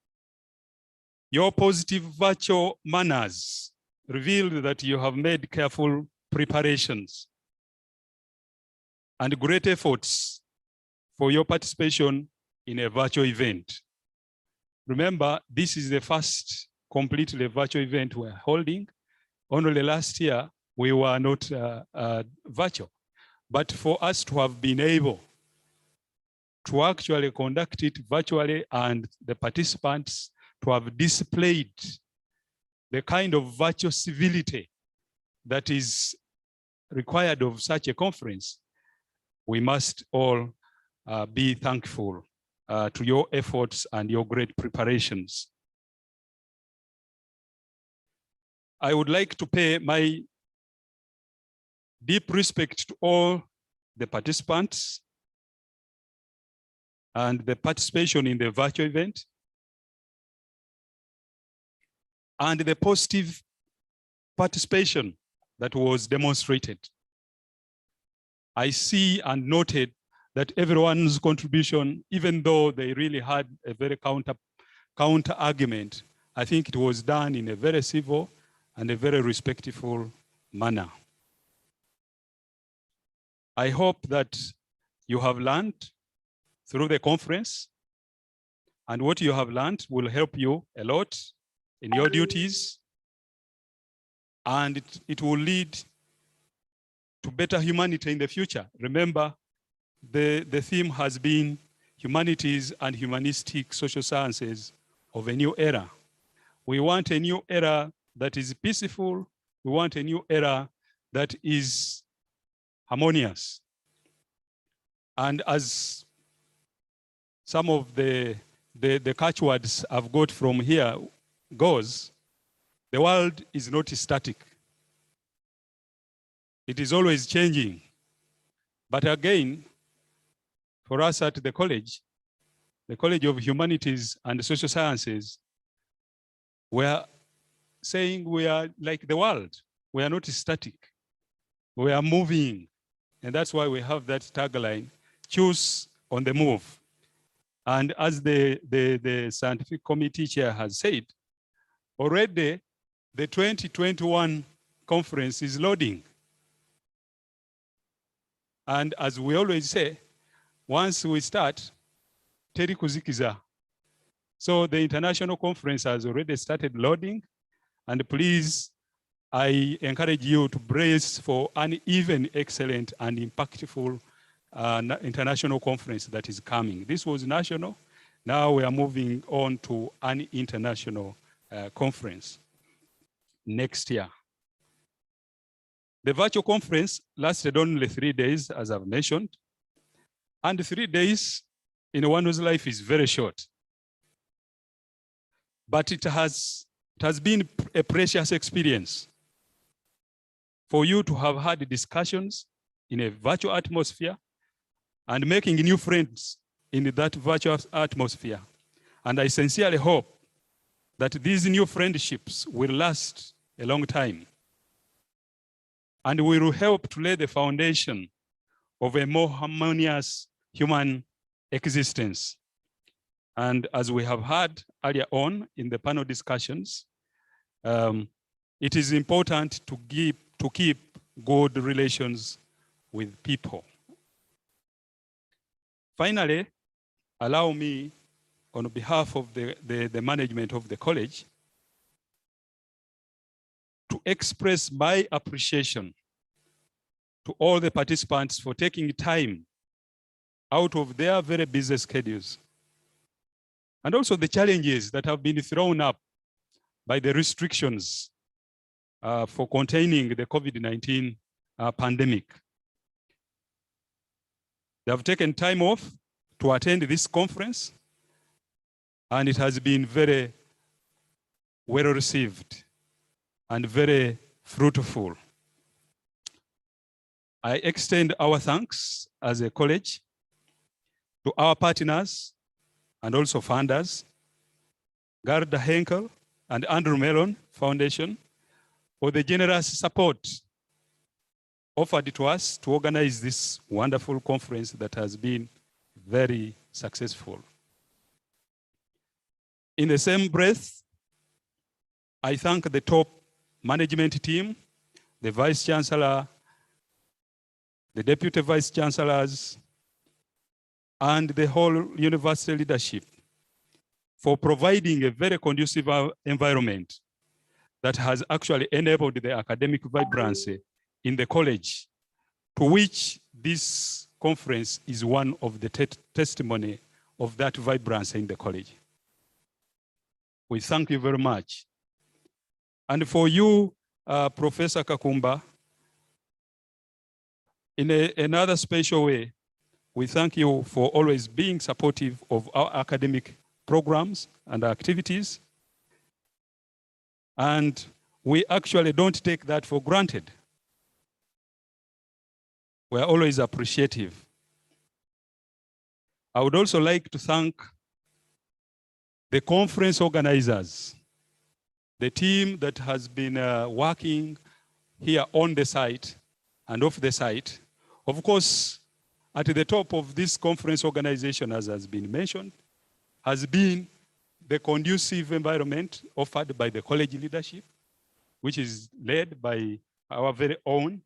S9: your positive virtual manners revealed that you have made careful preparations and great efforts for your participation in a virtual event. Remember, this is the first completely virtual event we're holding. Only last year, we were not virtual. But for us to have been able to actually conduct it virtually and the participants to have displayed the kind of virtual civility that is required of such a conference, we must all be thankful to your efforts and your great preparations. I would like to pay my deep respect to all the participants and the participation in the virtual event and the positive participation that was demonstrated. I see and noted that everyone's contribution, even though they really had a very counter argument, I think it was done in a very civil and a very respectful manner. I hope that you have learned through the conference, and what you have learned will help you a lot in your duties, and it will lead to better humanity in the future. Remember, the theme has been humanities and humanistic social sciences of a new era. We want a new era that is peaceful. We want a new era that is harmonious. And as some of the catchwords I've got from here goes, the world is not static. It is always changing. But again, for us at the College of Humanities and Social Sciences, we're saying we are like the world. We are not static. We are moving. And that's why we have that tagline, choose on the move. And as the scientific committee chair has said, already the 2021 conference is loading. And as we always say, once we start, teri kuzikiza. So the international conference has already started loading, and please, I encourage you to brace for an even excellent and impactful international conference that is coming. This was national. Now we are moving on to an international conference next year. The virtual conference lasted only 3 days, as I've mentioned. And 3 days in one's life is very short. But it has been a precious experience for you to have had discussions in a virtual atmosphere and making new friends in that virtual atmosphere. And I sincerely hope that these new friendships will last a long time and will help to lay the foundation of a more harmonious human existence. And as we have heard earlier on in the panel discussions, it is important to keep good relations with people. Finally, allow me, on behalf of the management of the college, to express my appreciation to all the participants for taking time out of their very busy schedules, and also the challenges that have been thrown up by the restrictions for containing the COVID-19 pandemic. They have taken time off to attend this conference, and it has been very well received and very fruitful. I extend our thanks as a college to our partners and also funders, Gerda Henkel and Andrew Mellon Foundation, for the generous support offered to us to organize this wonderful conference that has been very successful. In the same breath, I thank the top management team, the Vice Chancellor, the Deputy Vice Chancellors, and the whole university leadership for providing a very conducive environment that has actually enabled the academic vibrancy in the college, to which this conference is one of the testimony of that vibrancy in the college. We thank you very much. And for you, Professor Kakumba, in another special way, we thank you for always being supportive of our academic programs and activities. And we actually don't take that for granted. We're always appreciative. I would also like to thank the conference organizers, the team that has been working here on the site and off the site. Of course, at the top of this conference organization, as has been mentioned, has been the conducive environment offered by the college leadership, which is led by our very own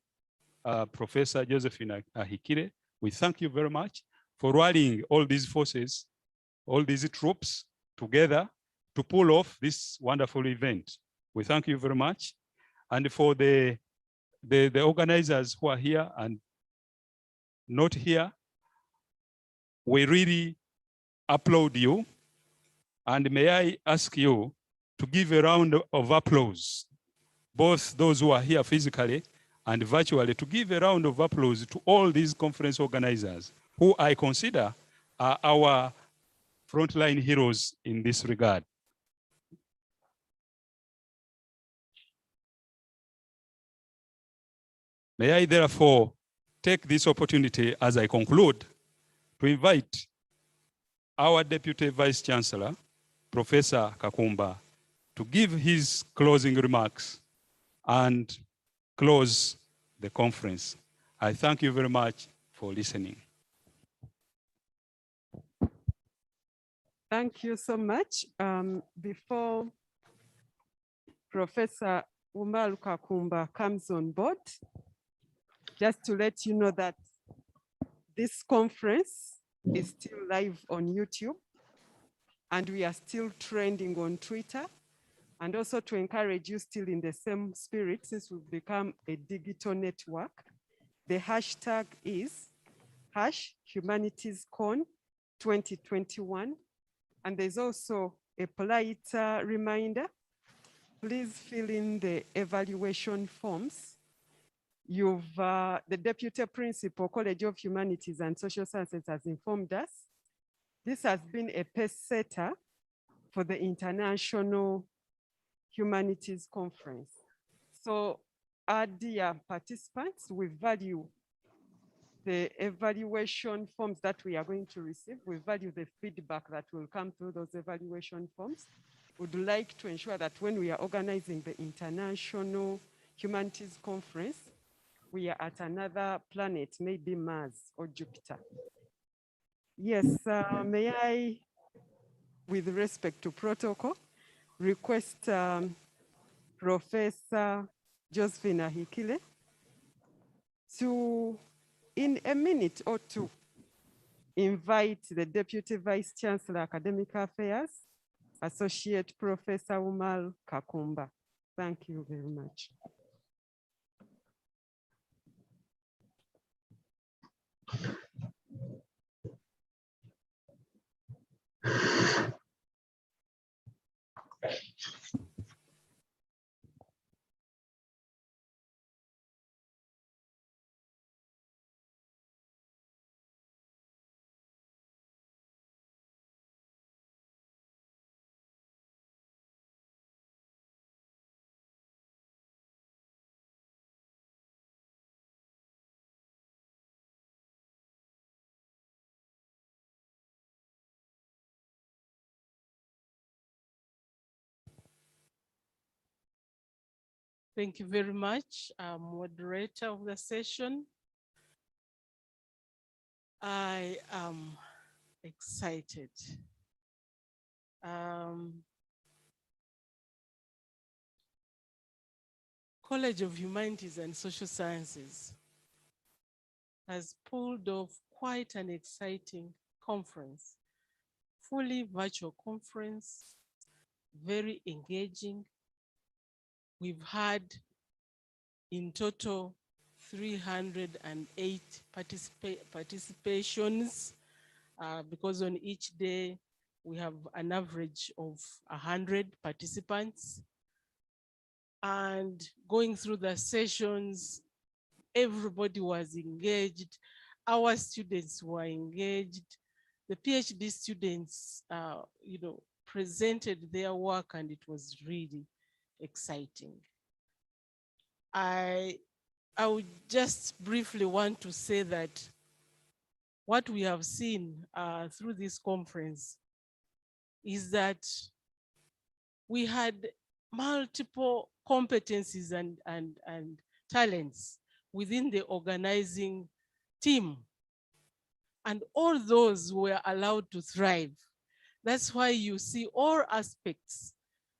S9: Professor Josephine Ahikire. We thank you very much for rallying all these forces, all these troops together to pull off this wonderful event. We thank you very much. And for the organizers who are here and not here, we really applaud you. And may I ask you to give a round of applause, both those who are here physically and virtually, to give a round of applause to all these conference organizers, who I consider are our frontline heroes in this regard. May I therefore take this opportunity as I conclude to invite our Deputy Vice Chancellor, Professor Kakumba, to give his closing remarks and close the conference. I thank you very much for listening.
S7: Thank you so much. Before Professor Umaru Kakumba comes on board, just to let you know that this conference is still live on YouTube, and we are still trending on Twitter. And also to encourage you still in the same spirit, since we've become a digital network, the hashtag is #HumanitiesCon 2021. And there's also a polite reminder, please fill in the evaluation forms. The Deputy Principal, College of Humanities and Social Sciences has informed us. This has been a pace setter for the International Humanities Conference. So our dear participants, we value the evaluation forms that we are going to receive. We value the feedback that will come through those evaluation forms. Would like to ensure that when we are organizing the International Humanities Conference, we are at another planet, maybe Mars or Jupiter. Yes, may I, with respect to protocol, request Professor Josephine Ahikile to, in a minute or two, invite the Deputy Vice Chancellor, Academic Affairs, Associate Professor Umaru Kakumba. Thank you very much.
S10: Thank you very much, moderator of the session. I am excited. College of Humanities and Social Sciences has pulled off quite an exciting conference, fully virtual conference, very engaging. We've had in total 308 participations because on each day we have an average of 100 participants. And going through the sessions, everybody was engaged. Our students were engaged. The PhD students, presented their work, and it was really exciting. I would just briefly want to say that what we have seen through this conference is that we had multiple competencies and talents within the organizing team, and all those were allowed to thrive. That's why you see all aspects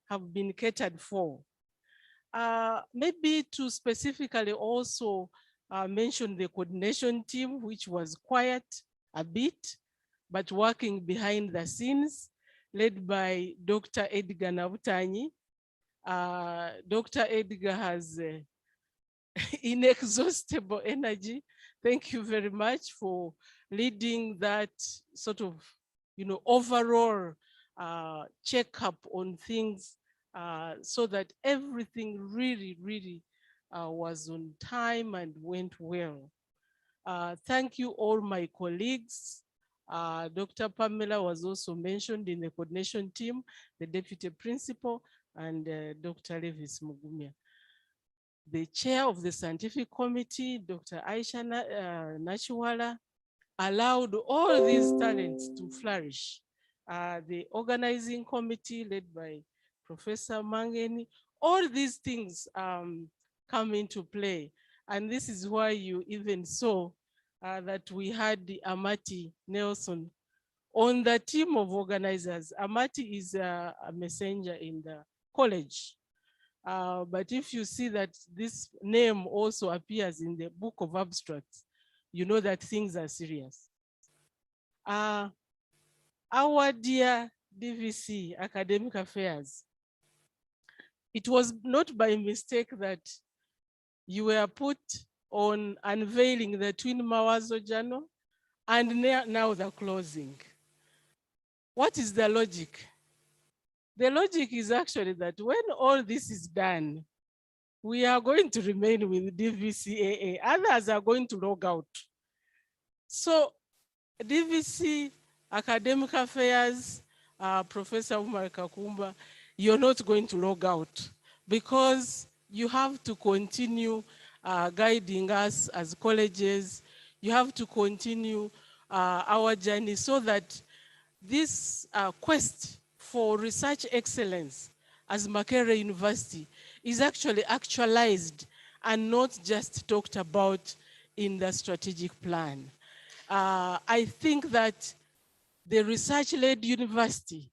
S10: have been catered for. Maybe to specifically also mention the coordination team, which was quiet a bit, but working behind the scenes, led by Dr. Edgar Nabutanyi. Dr. Edgar has inexhaustible energy. Thank you very much for leading that sort of, overall checkup on things so that everything really was on time and went well. Thank you all my colleagues. Dr. Pamela was also mentioned in the coordination team, the deputy principal, and Dr. Levis Mugumya. The chair of the scientific committee, Dr. Aisha Nachiwala, allowed all these talents to flourish. The organizing committee led by Professor Mangeni, all these things come into play. And this is why you even saw that we had the Amati Nelson on the team of organizers. Amati is a messenger in the college. But if you see that this name also appears in the book of abstracts, you know that things are serious. Our dear DVC, Academic Affairs, it was not by mistake that you were put on unveiling the Twin Mawazo Journal and now the closing. What is the logic? The logic is actually that when all this is done, we are going to remain with DVCAA. Others are going to log out. So DVC, Academic Affairs, Professor Umar Kakumba, you're not going to log out because you have to continue guiding us as colleges. You have to continue our journey so that this quest for research excellence as Makerere University is actually actualized and not just talked about in the strategic plan. I think that the research-led university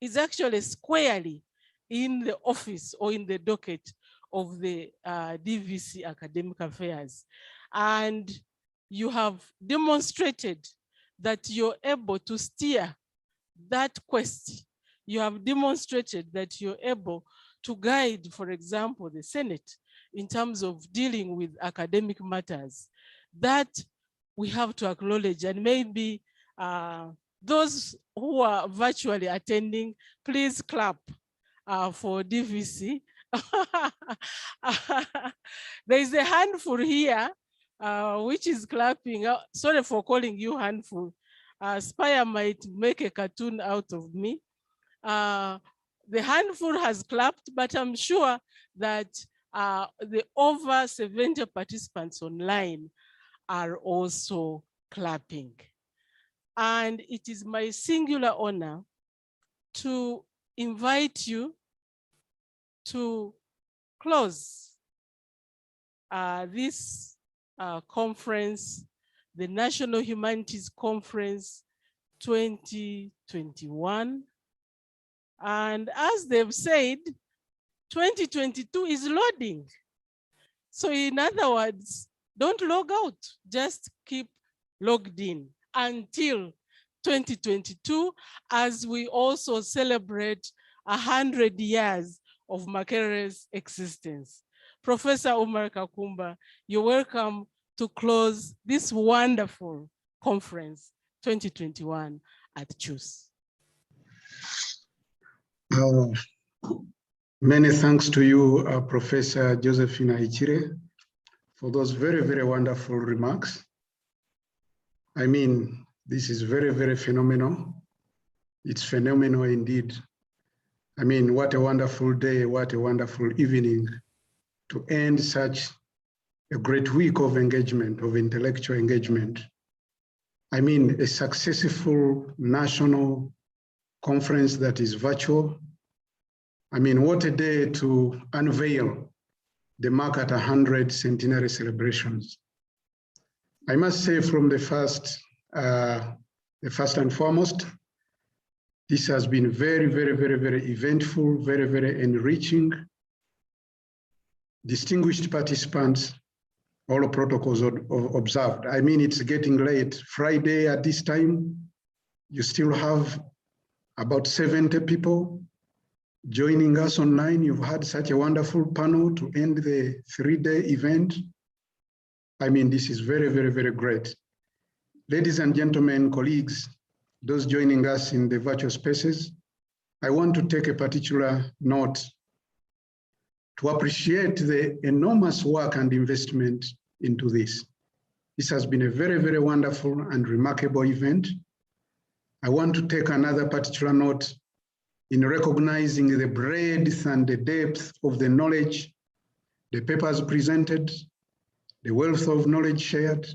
S10: is actually squarely in the office or in the docket of the DVC Academic Affairs. And you have demonstrated that you're able to steer that quest. You have demonstrated that you're able to guide, for example, the Senate in terms of dealing with academic matters. That we have to acknowledge, and maybe those who are virtually attending, please clap for DVC. There is a handful here, which is clapping. Sorry for calling you handful. Spire might make a cartoon out of me. The handful has clapped, but I'm sure that the over 70 participants online are also clapping. And it is my singular honor to invite you to close this conference, the National Humanities Conference 2021. And as they've said, 2022 is loading. So in other words, don't log out, just keep logged in until 2022, as we also celebrate 100 years of Makerere's existence. Professor Umar Kakumba, you're welcome to close this wonderful conference 2021 at CHUS.
S11: Many thanks to you, Professor Josephine Aichire, for those very, very wonderful remarks. I mean, this is very, very phenomenal. It's phenomenal indeed. I mean, what a wonderful day, what a wonderful evening to end such a great week of engagement, of intellectual engagement. I mean, a successful national conference that is virtual. I mean, what a day to unveil the mark at 100 centenary celebrations. I must say from the first and foremost, this has been very, very, very, very eventful, very, very enriching. Distinguished participants, all protocols observed. I mean, it's getting late. Friday at this time, you still have about 70 people joining us online. You've had such a wonderful panel to end the 3-day event. I mean, this is very, very, very great. Ladies and gentlemen, colleagues, those joining us in the virtual spaces, I want to take a particular note to appreciate the enormous work and investment into this. This has been a very, very wonderful and remarkable event. I want to take another particular note in recognizing the breadth and the depth of the knowledge, the papers presented, the wealth of knowledge shared.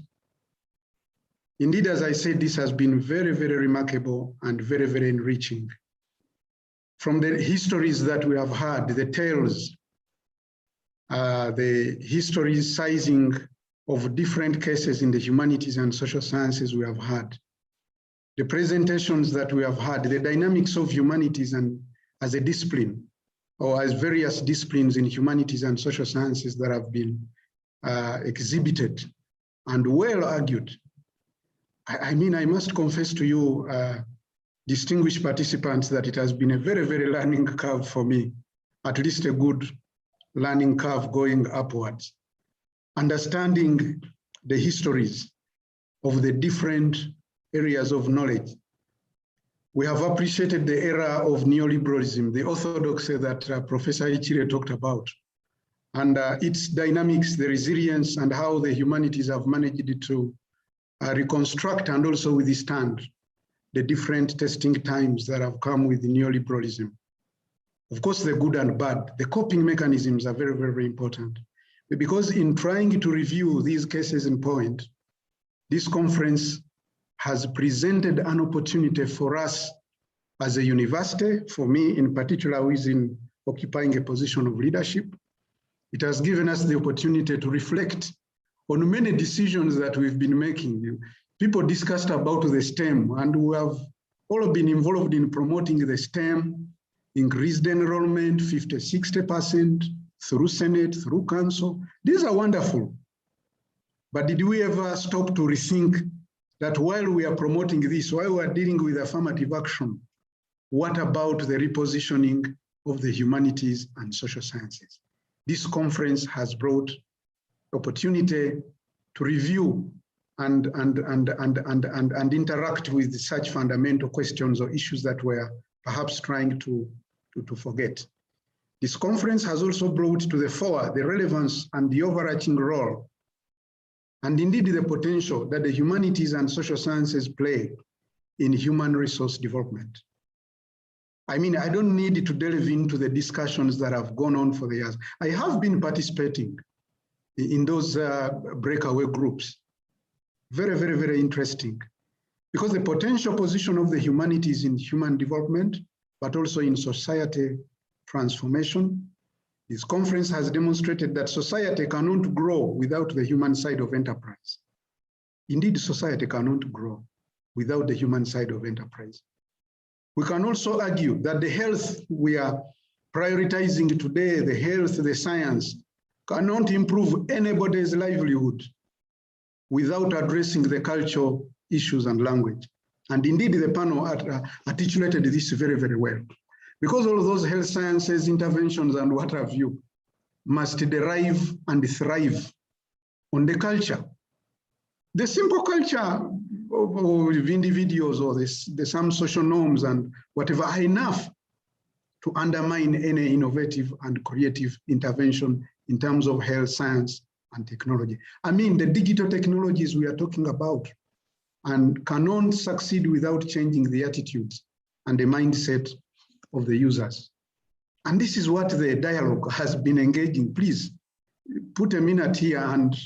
S11: Indeed, as I said, this has been very, very remarkable and very, very enriching. From the histories that we have had, the tales, the history sizing of different cases in the humanities and social sciences we have had, the presentations that we have had, the dynamics of humanities and as a discipline, or as various disciplines in humanities and social sciences that have been exhibited and well argued. I mean, I must confess to you, distinguished participants, that it has been a very, very learning curve for me, at least a good learning curve going upwards. Understanding the histories of the different areas of knowledge. We have appreciated the era of neoliberalism, the orthodoxy that Professor Ichire talked about, and its dynamics, the resilience, and how the humanities have managed to reconstruct and also withstand the different testing times that have come with neoliberalism. Of course, the good and bad, the coping mechanisms are very, very important. Because in trying to review these cases in point, this conference has presented an opportunity for us as a university, for me in particular, who is in occupying a position of leadership. It has given us the opportunity to reflect on many decisions that we've been making. People discussed about the STEM, and we have all been involved in promoting the STEM, increased enrollment, 50, 60%, through Senate, through Council. These are wonderful. But did we ever stop to rethink that while we are promoting this, while we are dealing with affirmative action, what about the repositioning of the humanities and social sciences? This conference has brought opportunity to review and interact with such fundamental questions or issues that we're perhaps trying to forget. This conference has also brought to the fore the relevance and the overarching role, and indeed the potential that the humanities and social sciences play in human resource development. I mean, I don't need to delve into the discussions that have gone on for the years. I have been participating in those breakaway groups. Very, very, very interesting. Because the potential position of the humanities in human development, but also in society transformation. This conference has demonstrated that society cannot grow without the human side of enterprise. Indeed, society cannot grow without the human side of enterprise. We can also argue that the health we are prioritizing today, the health, the science, cannot improve anybody's livelihood without addressing the cultural issues and language. And indeed, the panel articulated this very, very well. Because all of those health sciences, interventions, and what have you, must derive and thrive on the culture. The simple culture of individuals or some social norms and whatever are enough to undermine any innovative and creative intervention in terms of health science and technology. I mean, the digital technologies we are talking about and cannot succeed without changing the attitudes and the mindset of the users. And this is what the dialogue has been engaging. Please put a minute here and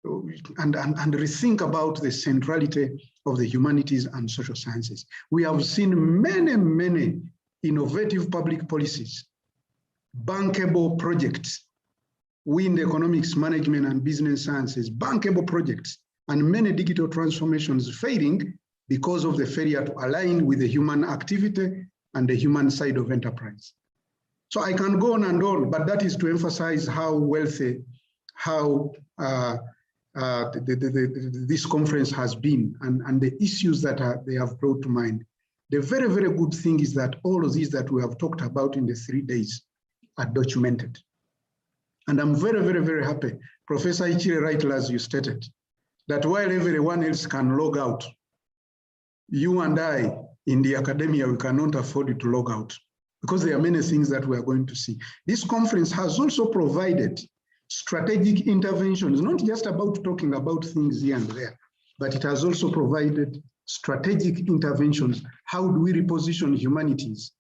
S11: rethink about the centrality of the humanities and social sciences. We have seen many, many innovative public policies, bankable projects, we in the economics, management, and business sciences, bankable projects, and many digital transformations failing because of the failure to align with the human activity and the human side of enterprise. So I can go on and on, but that is to emphasize how wealthy, how this conference has been and the issues that they have brought to mind. The very, very good thing is that all of these that we have talked about in the 3 days are documented. And I'm very, very, very happy, Professor Ichire, rightly as you stated, that while everyone else can log out, you and I in the academia, we cannot afford to log out because there are many things that we are going to see. This conference has also provided strategic interventions, not just about talking about things here and there, but it has also provided strategic interventions. How do we reposition humanities,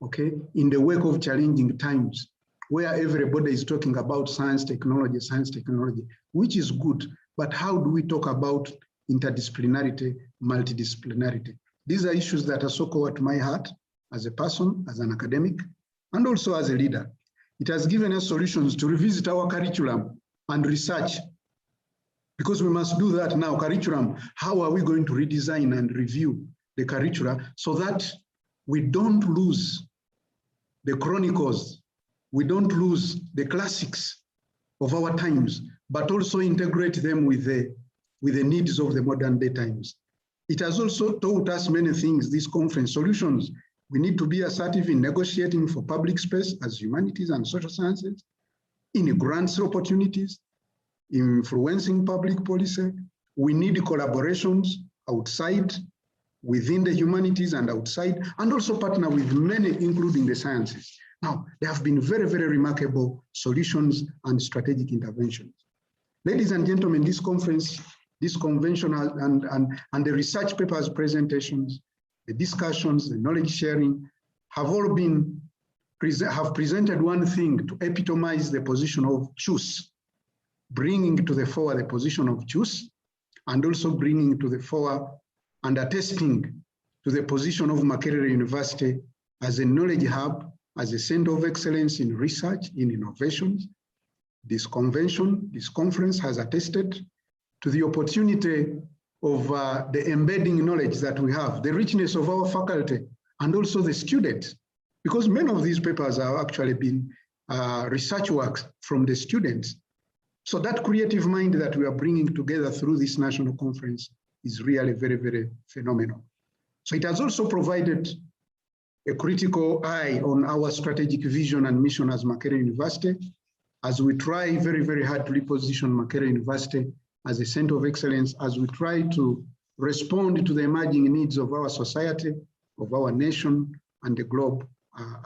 S11: okay, in the wake of challenging times, where everybody is talking about science, technology, which is good, but how do we talk about interdisciplinarity, multidisciplinarity. These are issues that are so core to my heart as a person, as an academic, and also as a leader. It has given us solutions to revisit our curriculum and research, because we must do that now. Curriculum, how are we going to redesign and review the curricula so that we don't lose the chronicles, we don't lose the classics of our times, but also integrate them with the needs of the modern day times. It has also taught us many things, this conference. Solutions: we need to be assertive in negotiating for public space as humanities and social sciences, in grants opportunities, influencing public policy. We need collaborations outside, within the humanities and outside, and also partner with many, including the sciences. Now, there have been very, very remarkable solutions and strategic interventions. Ladies and gentlemen, this conference, this convention and the research papers presentations, the discussions, the knowledge sharing have all been presented one thing: to epitomize the position of choose, bringing to the fore the position of choose, and also bringing to the fore and attesting to the position of Makerere University as a knowledge hub, as a center of excellence in research, in innovations. This convention, this conference has attested to the opportunity of the embedding knowledge that we have, the richness of our faculty, and also the students, because many of these papers have actually been research works from the students. So that creative mind that we are bringing together through this national conference is really very, very phenomenal. So it has also provided a critical eye on our strategic vision and mission as Makerere University, as we try very, very hard to reposition Makerere University as a center of excellence, as we try to respond to the emerging needs of our society, of our nation, and the globe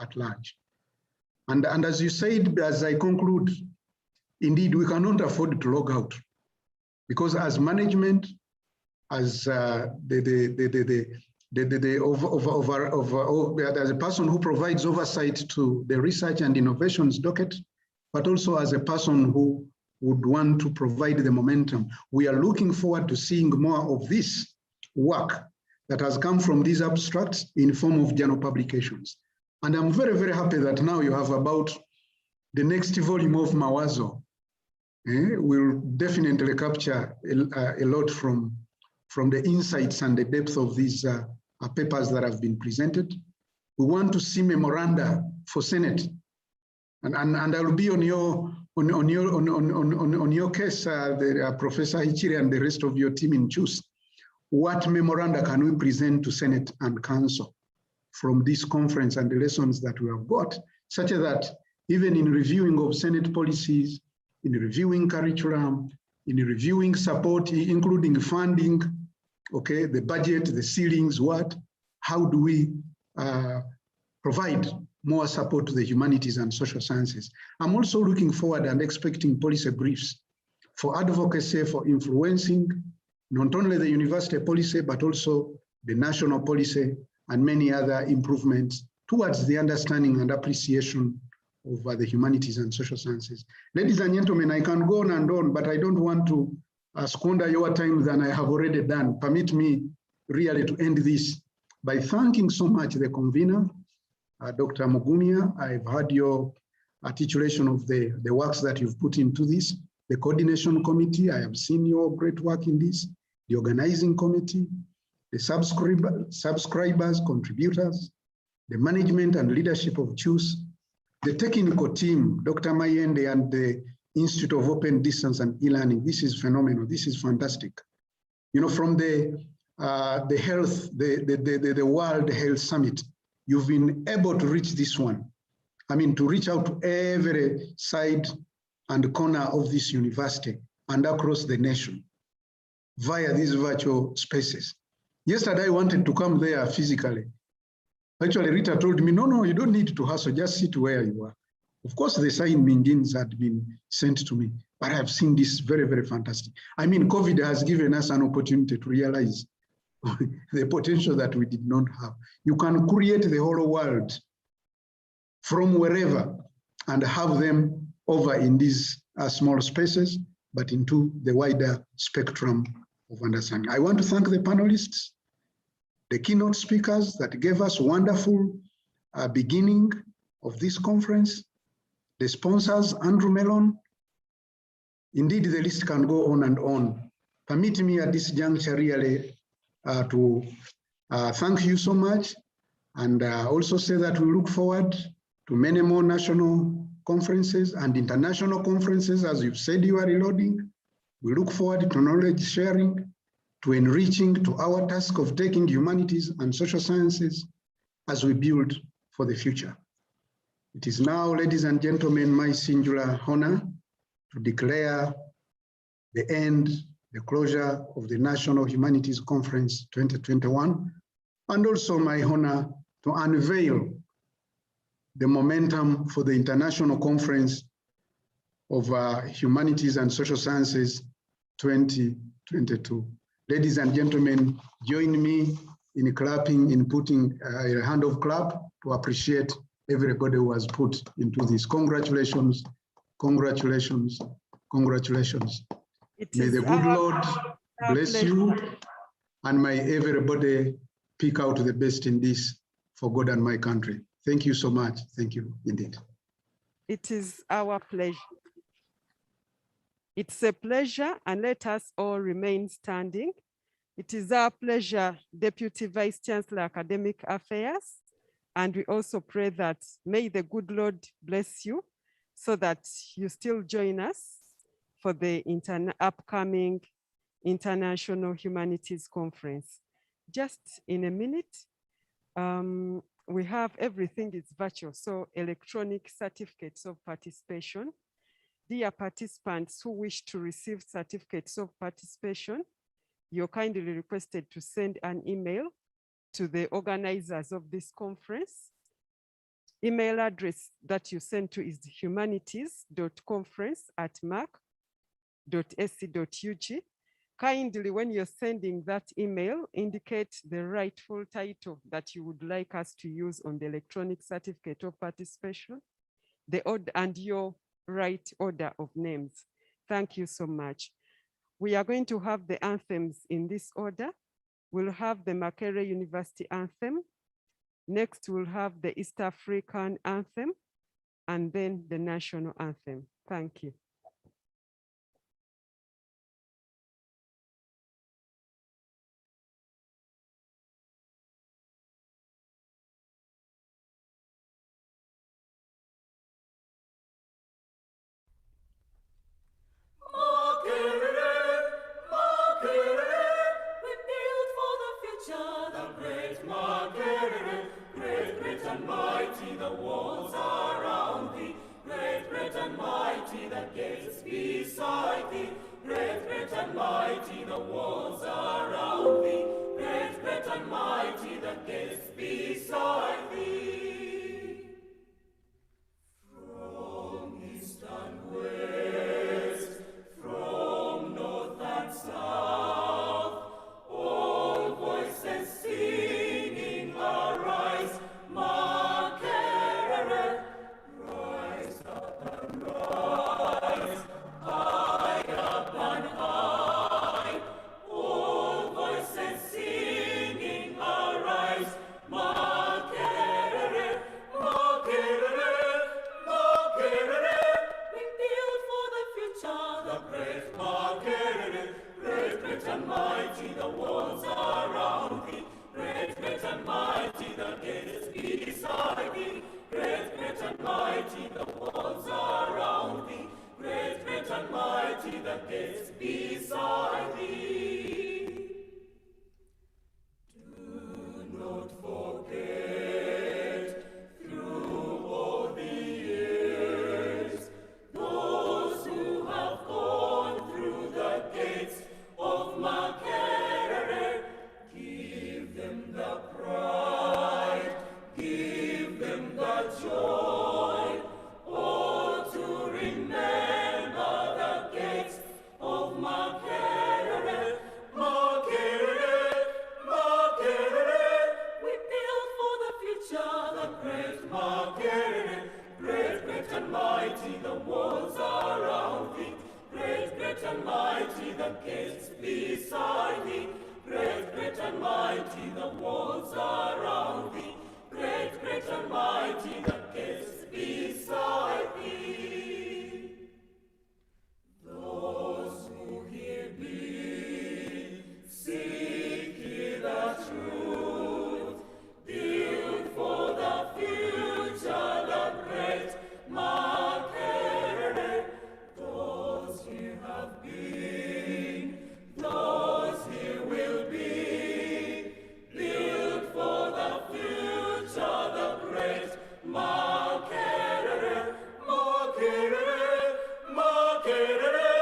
S11: at large. And as you said, as I conclude, indeed, we cannot afford to log out, because as management, as as a person who provides oversight to the research and innovations docket, but also as a person who would want to provide the momentum, we are looking forward to seeing more of this work that has come from these abstracts in form of journal publications. And I'm very, very happy that now you have about the next volume of Mawazo. Will definitely capture a lot from the insights and the depth of these papers that have been presented. We want to see memoranda for Senate, and I will be on your case, Professor Ichire and the rest of your team in CHUS. What memoranda can we present to Senate and Council from this conference and the lessons that we have got, such that even in reviewing of Senate policies, in reviewing curriculum, in reviewing support, including funding, okay, the budget, the ceilings, how do we provide more support to the humanities and social sciences? I'm also looking forward and expecting policy briefs for advocacy, for influencing not only the university policy, but also the national policy and many other improvements towards the understanding and appreciation of the humanities and social sciences. Ladies and gentlemen, I can go on and on, but I don't want to squander your time than I have already done. Permit me really to end this by thanking so much the convener, Dr. Mugumya. I've heard your articulation of the works that you've put into this, the coordination committee. I have seen your great work in this, the organizing committee, the subscribers, contributors, the management and leadership of CHUS, the technical team, Dr. Mayende and the Institute of Open Distance and E-Learning. This is phenomenal. This is fantastic. You know, from the World Health Summit, you've been able to reach this one. I mean, to reach out to every side and corner of this university and across the nation via these virtual spaces. Yesterday, I wanted to come there physically. Actually, Rita told me, no, you don't need to hustle, just sit where you are. Of course, the sign mingins had been sent to me, but I've seen this very, very fantastic. I mean, COVID has given us an opportunity to realize the potential that we did not have. You can create the whole world from wherever and have them over in these small spaces, but into the wider spectrum of understanding. I want to thank the panelists, the keynote speakers that gave us wonderful beginning of this conference, the sponsors, Andrew Mellon. Indeed, the list can go on and on. Permit me at this juncture really to thank you so much, and also say that we look forward to many more national conferences and international conferences. As you've said, you are reloading. We look forward to knowledge sharing, to enriching to our task of taking humanities and social sciences as we build for the future. It is now, ladies and gentlemen, my singular honor to declare the end, the closure of the National Humanities Conference 2021, and also my honor to unveil the momentum for the International Conference of Humanities and Social Sciences 2022. Ladies and gentlemen, join me in clapping, in putting a hand of clap to appreciate everybody who has put into this. Congratulations, congratulations, congratulations. May the good Lord bless you, and may everybody pick out the best in this for God and my country. Thank you so much. Thank you indeed.
S7: It is our pleasure. It's a pleasure, and let us all remain standing. It is our pleasure, Deputy Vice Chancellor, Academic Affairs, and we also pray that may the good Lord bless you so that you still join us for the upcoming International Humanities Conference. Just in a minute, we have everything is virtual, so electronic certificates of participation. Dear participants who wish to receive certificates of participation, you're kindly requested to send an email to the organizers of this conference. Email address that you send to is humanities.conference@mac.ac.ug. Kindly, when you're sending that email, indicate the rightful title that you would like us to use on the electronic certificate of participation, and your right order of names. Thank you so much. We are going to have the anthems in this order. We'll have the Makerere University anthem. Next, we'll have the East African anthem, and then the national anthem. Thank you.
S12: Great and mighty, the gates beside and mighty, the walls around thee. Great, great and mighty, the gates beside thee. Those who hear thee, seek ye the truth, build for the future the great Makerere. Those here have been, those here will be, build for the future the great Makerere, Makerere, Makerere.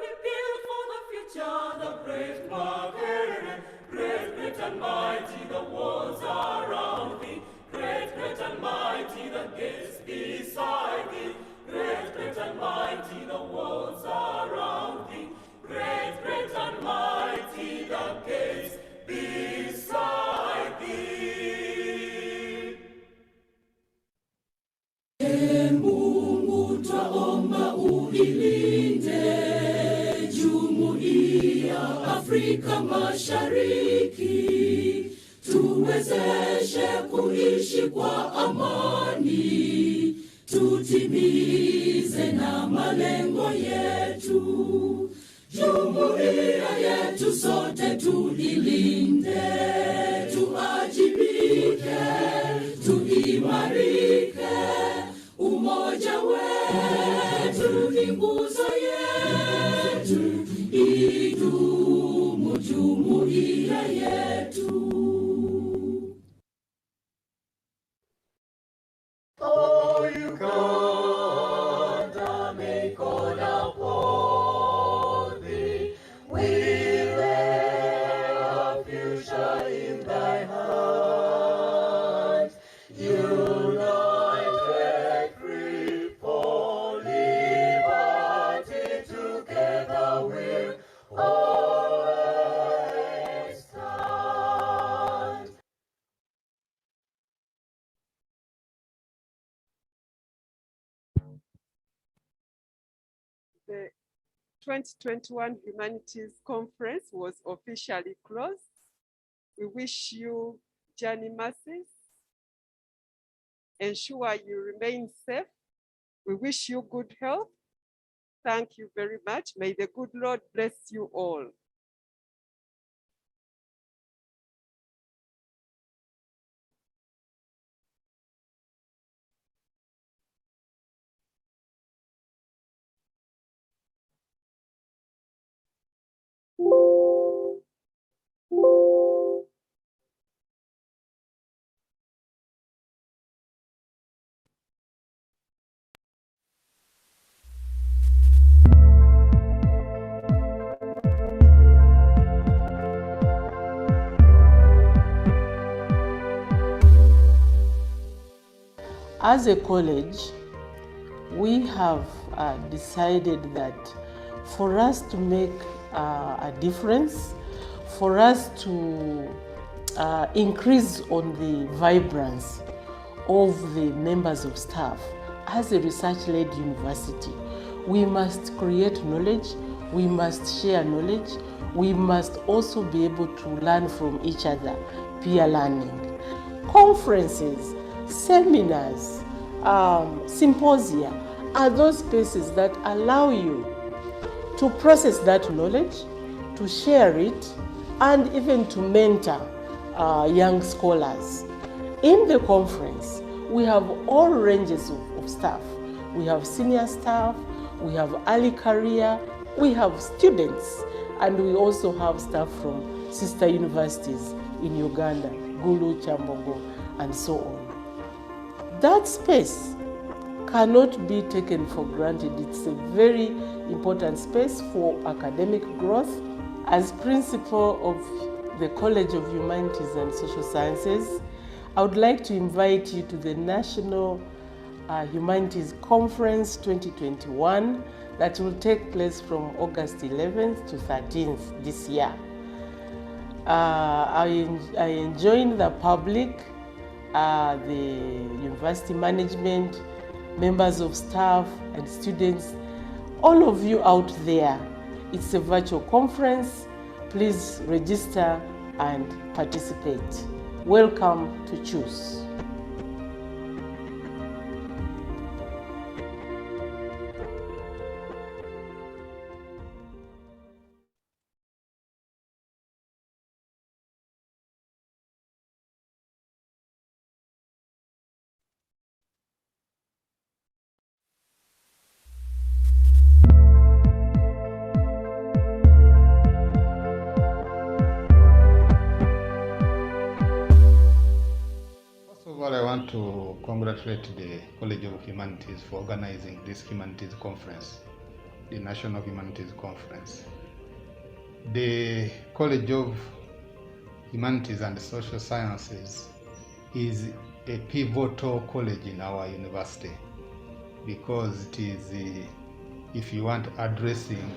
S12: We build for the future the great Makerere. Great, great and mighty, the walls around thee. Great, great and mighty, the gates beside thee. Great, great and mighty, the walls around thee. Great, great and mighty, the gates beside thee. Ee Mungu twaomba uilinde Jumuiya Afrika Mashariki, tuwezeshe kuishi kwa amani, tutimize na malengo yetu. Jumuiya yetu sote tuilinde, tuajibike, tuimarike. Umoja wetu ni nguzo yetu, idumu jumuiya yetu. Oh, Uganda, may God uphold thee. We lay our future in thy hands. United, free for liberty, together we'll always stand.
S7: The 2021 Humanities Conference was officially closed. We wish you journey mercies. Ensure you remain safe. We wish you good health. Thank you very much. May the good Lord bless you all.
S10: As a college, we have decided that for us to make a difference, for us to increase on the vibrance of the members of staff, as a research-led university, we must create knowledge, we must share knowledge, we must also be able to learn from each other, peer learning. Conferences, seminars, symposia are those spaces that allow you to process that knowledge, to share it, and even to mentor young scholars. In the conference, we have all ranges of staff. We have senior staff, we have early career, we have students, and we also have staff from sister universities in Uganda, Gulu, Chambogo, and so on. That space cannot be taken for granted. It's a very important space for academic growth. As principal of the College of Humanities and Social Sciences, I would like to invite you to the National Humanities Conference 2021 that will take place from August 11th to 13th this year. I enjoin the public, the university management, members of staff and students, all of you out there. It's a virtual conference. Please register
S13: and participate. Welcome to Choose.
S14: First of all, I want to congratulate the College of Humanities for organizing this Humanities Conference, the National Humanities Conference. The College of Humanities and Social Sciences is a pivotal college in our university because it is, if you want, addressing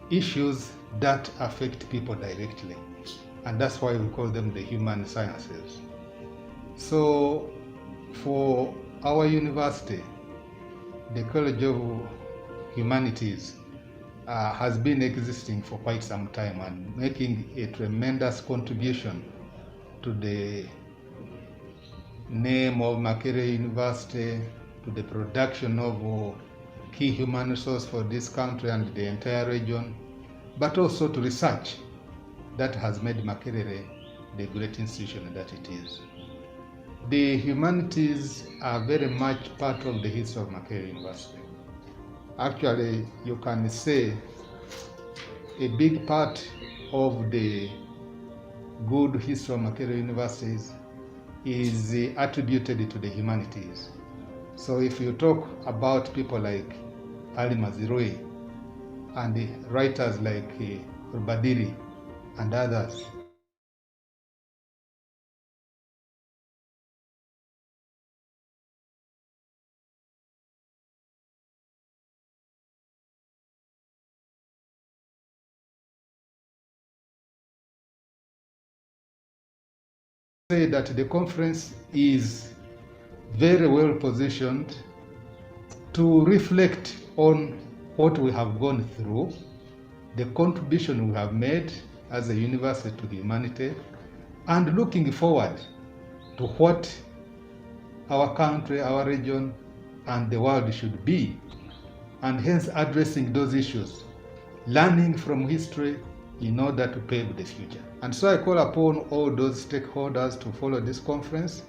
S14: issues that affect people directly. And that's why we call them the human sciences. So for our university, the College of Humanities has been existing for quite some time and making a tremendous contribution to the name of Makerere University, to the production of key human resource for this country and the entire region, but also to research that has made Makerere the great institution that it is. The humanities are very much part of the history of Makerere University. Actually, you can say a big part of the good history of Makerere universities is attributed to the humanities. So if you talk about people like Ali Mazirui and the writers like Rubadiri and others, say that the conference is very well positioned to reflect on what we have gone through, the contribution we have made as a university to humanity, and looking forward to what our country, our region, and the world should be, and hence addressing those issues, learning from history in order to pave the future. And so I call upon all those stakeholders to follow this conference,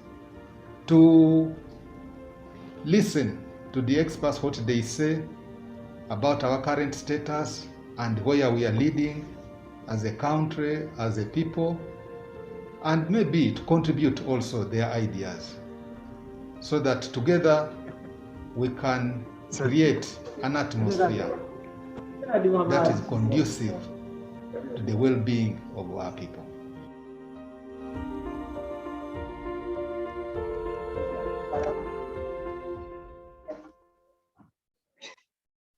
S14: to listen to the experts, what they say about our current status and where we are leading as a country, as a people, and maybe to contribute also their ideas so that together we can create an atmosphere that is conducive to the well-being of our people.